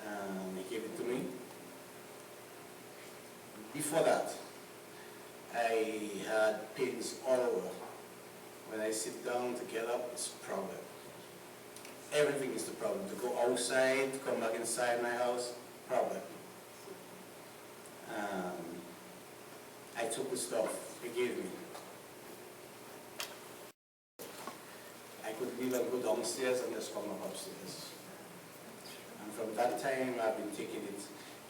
And he gave it to me. Before that, I had pains all over. When I sit down to get up, it's a problem. Everything is the problem. To go outside, to come back inside my house, problem. I took the stuff he gave me. I could even go downstairs and just come up upstairs. And from that time, I've been taking it.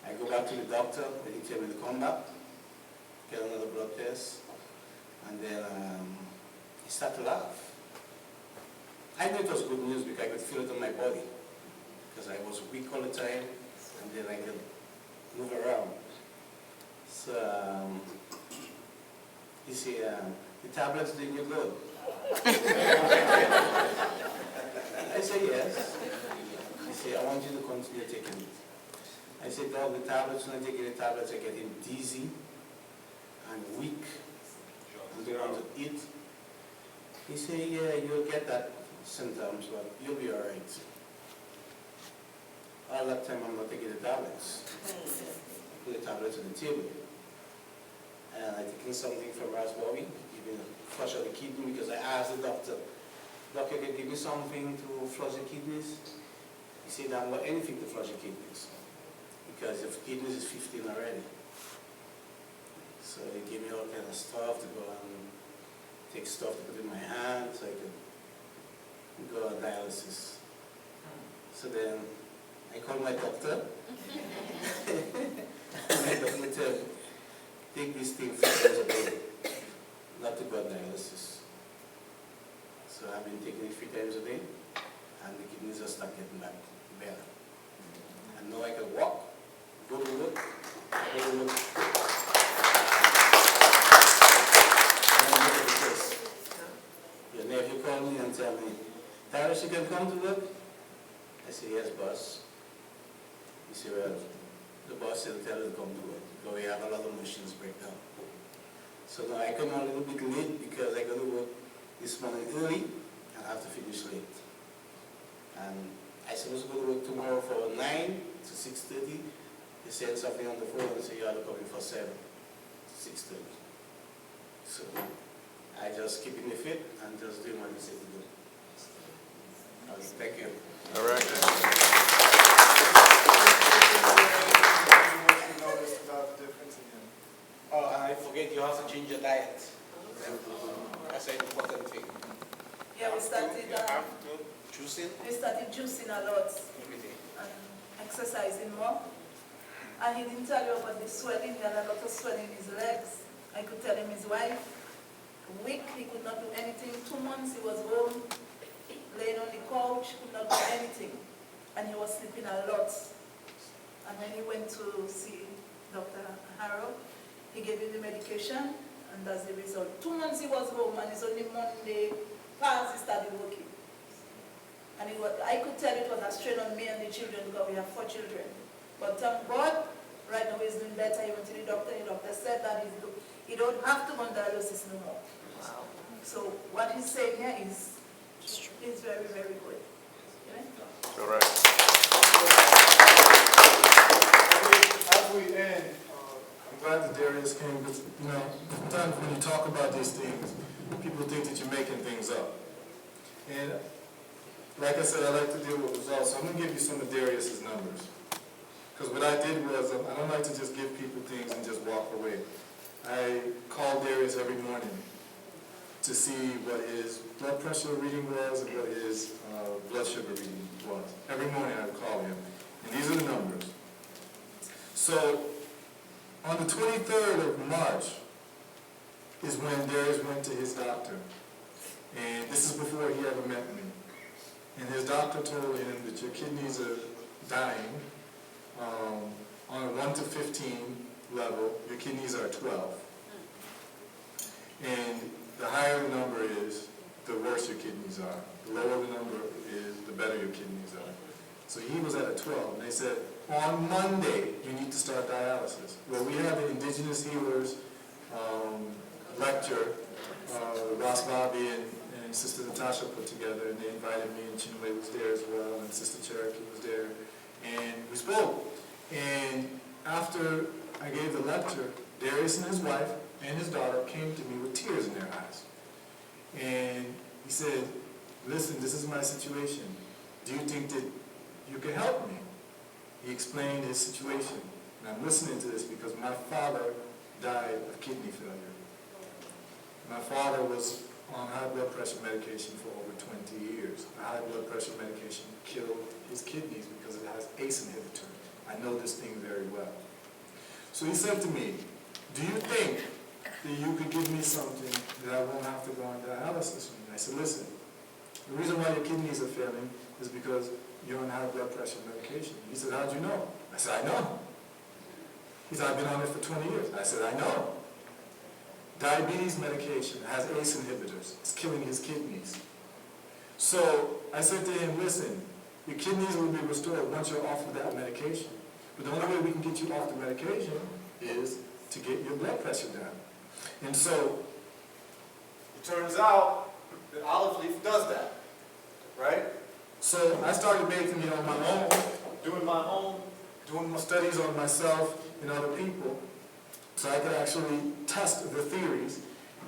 I go back to the doctor, when he tells me to come back, get another blood test, and then he started to laugh. I knew it was good news because I could feel it on my body, because I was weak all the time, and then I could move around. So he said, the tablets doing you good. I said, yes. He said, I want you to continue taking it. I said, Doc, the tablets, when I take the tablets, I get dizzy and weak, and don't want to eat. He said, yeah, you'll get that symptoms, but you'll be all right. All that time, I'm not taking the tablets. Put the tablets on the table. And I taken something from Ras Bobby, even flush out the kidney, because I asked the doctor, Doctor, can you give me something to flush the kidneys? He said, I don't want anything to flush the kidneys, because the kidneys is 15 already. So he gave me all kind of stuff to go and take stuff to put in my hand so I could go on dialysis. So then I called my doctor. My doctor said, take this thing 3 times a day, not to go on dialysis. So I've been taking it 3 times a day, and the kidneys are start getting back better. And now I can walk, go to work, go to work. Your nephew called me and tell me, Tyrus, you can come to work? I said, yes, boss. He said, well, the boss said tell her to come to work, because we have a lot of machines break down. So now I come a little bit late because I got to work this morning early and I have to finish late. And I supposed to go to work tomorrow from 9 to 6:30. They said something on the phone and said you have to come in for 7 to 6:30. So I just keep me fit and just doing what they say to do. Thank you. All right. Noticed about the difference again. Oh, and I forget you have to change your diet. That's an important thing. Yeah, we started, Juicing we started juicing a lot every day. and exercising more. And he didn't tell you about the swelling, he had a lot of swelling in his legs. I could tell him his wife, weak, he could not do anything. 2 months he was home, laying on the couch, could not do anything. And he was sleeping a lot. And when he went to see Dr. Harrow, he gave him the medication, and that's the result. 2 months he was home, and it's only Monday past he started working. And I could tell it was a strain on me and the children because we have 4 children. But thank God, right now he's doing better. He went to the doctor said that he don't have to go on dialysis no more. Wow. So what he's saying here is very, very good. Yeah? All right. As we end, I'm glad that Darius came, because, sometimes when you talk about these things, people think that you're making things up. And like I said, I like to deal with results, so I'm going to give you some of Darius's numbers. Because what I did was, I don't like to just give people things and just walk away. I called Darius every morning to see what his blood pressure reading was and what his blood sugar reading was. Every morning I would call him. And these are the numbers. So, on the 23rd of March is when Darius went to his doctor. And this is before he ever met me. And his doctor told him that your kidneys are dying. On a 1 to 15 level, your kidneys are 12. And the higher the number is, the worse your kidneys are. The lower the number is, the better your kidneys are. So he was at a 12, and they said, on Monday, you need to start dialysis. Well, we had the Indigenous Healers lecture, Ross Bobby and Sister Natasha put together, and they invited me, and Chinwe was there as well, and Sister Cherokee was there, and we spoke. And after I gave the lecture, Darius and his wife and his daughter came to me with tears in their eyes. And he said, listen, this is my situation. Do you think that you can help me? He explained his situation. And I'm listening to this because my father died of kidney failure. My father was on high blood pressure medication for over 20 years. The high blood pressure medication killed his kidneys because it has ACE inhibitor. I know this thing very well. So he said to me, do you think that you could give me something that I won't have to go on dialysis? And I said, listen, the reason why your kidneys are failing is because you're on high blood pressure medication. He said, how'd you know? I said, I know. He said, I've been on it for 20 years. I said, I know. Diabetes medication has ACE inhibitors. It's killing his kidneys. So I said to him, listen, your kidneys will be restored once you're off of that medication. But the only way we can get you off the medication is to get your blood pressure down. And so It turns out that olive leaf does that, right? So I started making it on my own, doing my studies on myself and other people, so I could actually test the theories.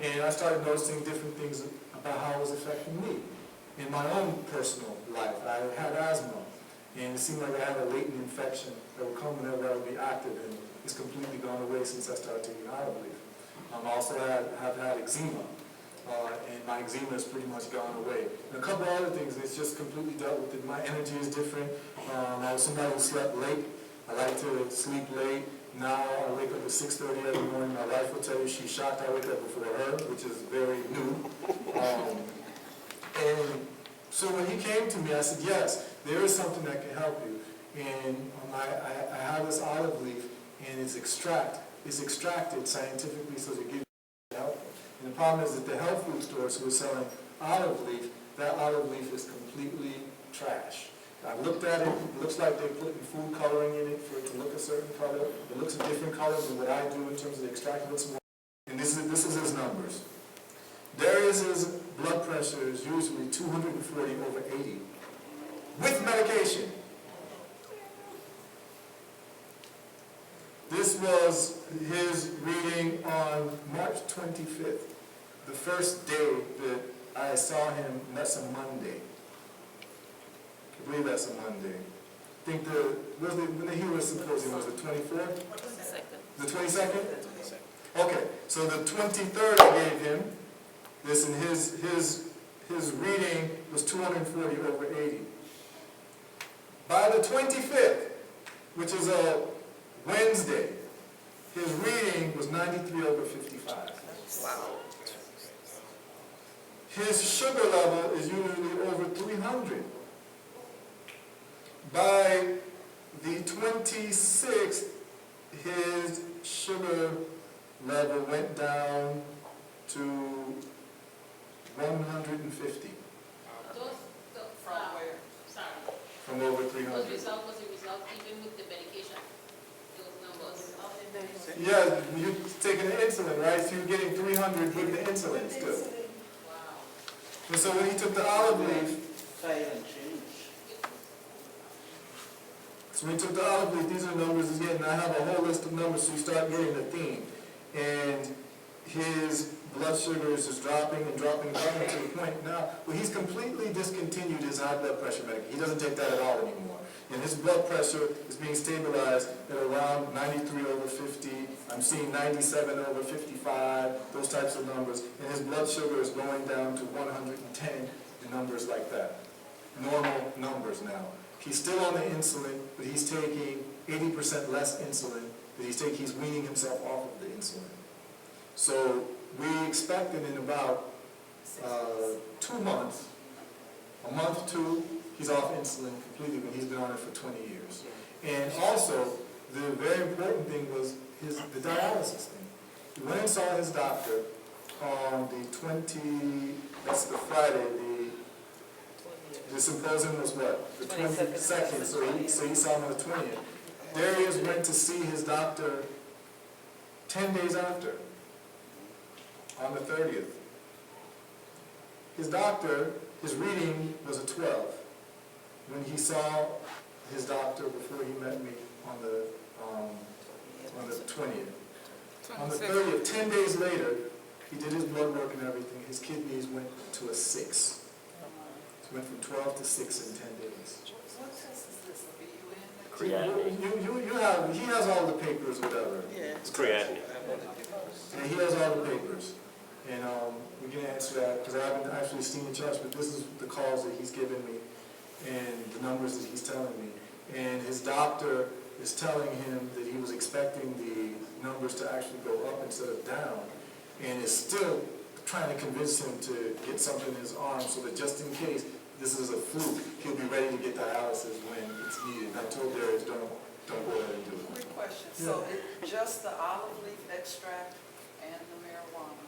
And I started noticing different things about how it was affecting me in my own personal life. I had asthma, and it seemed like I had a latent infection that would come whenever I would be active, and it's completely gone away since I started taking olive leaf. I also have had eczema, and my eczema has pretty much gone away. And a couple of other things, it's just completely dealt with it. My energy is different. I was somebody who slept late. I like to sleep late. Now I wake up at 6:30 every morning. My wife will tell you she's shocked I wake up before her, which is very new. And so when he came to me, I said, yes, there is something that can help you. And I have this olive leaf, and it's extracted scientifically so to give you help. And the problem is that the health food stores who are selling olive leaf, that olive leaf is completely trash. I looked at it, it looks like they're putting food coloring in it for it to look a certain color. It looks a different color than what I do in terms of the extract. It looks more. And this is pressure is usually 240/80 with medication. This was his reading on March 25th, the first day that I saw him, and that's a Monday. I believe that's a Monday. I think when the Healer Symposium was the 24th? The 22nd? Okay, so the 23rd I gave him this, and his reading was 240/80. By the 25th, which is a Wednesday, his reading was 93/55. Wow. His sugar level is usually over 300. By the 26th, his sugar level went down to 150 From where? from over 300. Was a result even with the medication? Those numbers. Yeah, you're taking the insulin, right? So you're getting 300 with the insulin still. Wow. And so when he took the olive leaf, these are the numbers he's getting. I have a whole list of numbers, so you start getting the theme. And his blood sugar is just dropping and dropping and dropping to the point now where he's completely discontinued his high blood pressure medication. He doesn't take that at all anymore. And his blood pressure is being stabilized at around 93/50. I'm seeing 97/55, those types of numbers. And his blood sugar is going down to 110, and numbers like that. Normal numbers now. He's still on the insulin, but he's taking 80% less insulin that he's taking. He's weaning himself off of the insulin. So we expect that in about 2 months, a month, 2, he's off insulin completely when he's been on it for 20 years. And also, the very important thing was the dialysis thing. He went and saw his doctor on the that's the Friday, the symposium was what? The 22nd, so he saw him on the 20th. Darius went to see his doctor 10 days after, on the 30th. His doctor, his reading was a 12. When he saw his doctor before he met me on the 20th. On the 30th, 10 days later, he did his blood work and everything. His kidneys went to a 6. Went from 12 to 6 in 10 days. What test is this, a BUN? Creatinine. He has all the papers, whatever. It's creatinine. And he has all the papers. And we can answer that, because I haven't actually seen the charts, but this is the calls that he's given me and the numbers that he's telling me. And his doctor is telling him that he was expecting the numbers to actually go up instead of down, and is still trying to convince him to get something in his arm so that just in case this is a fluke, he'll be ready to get dialysis when it's needed. And I told Darius, don't go ahead and do it. Quick question, Yeah. so it's just the olive leaf extract and the marijuana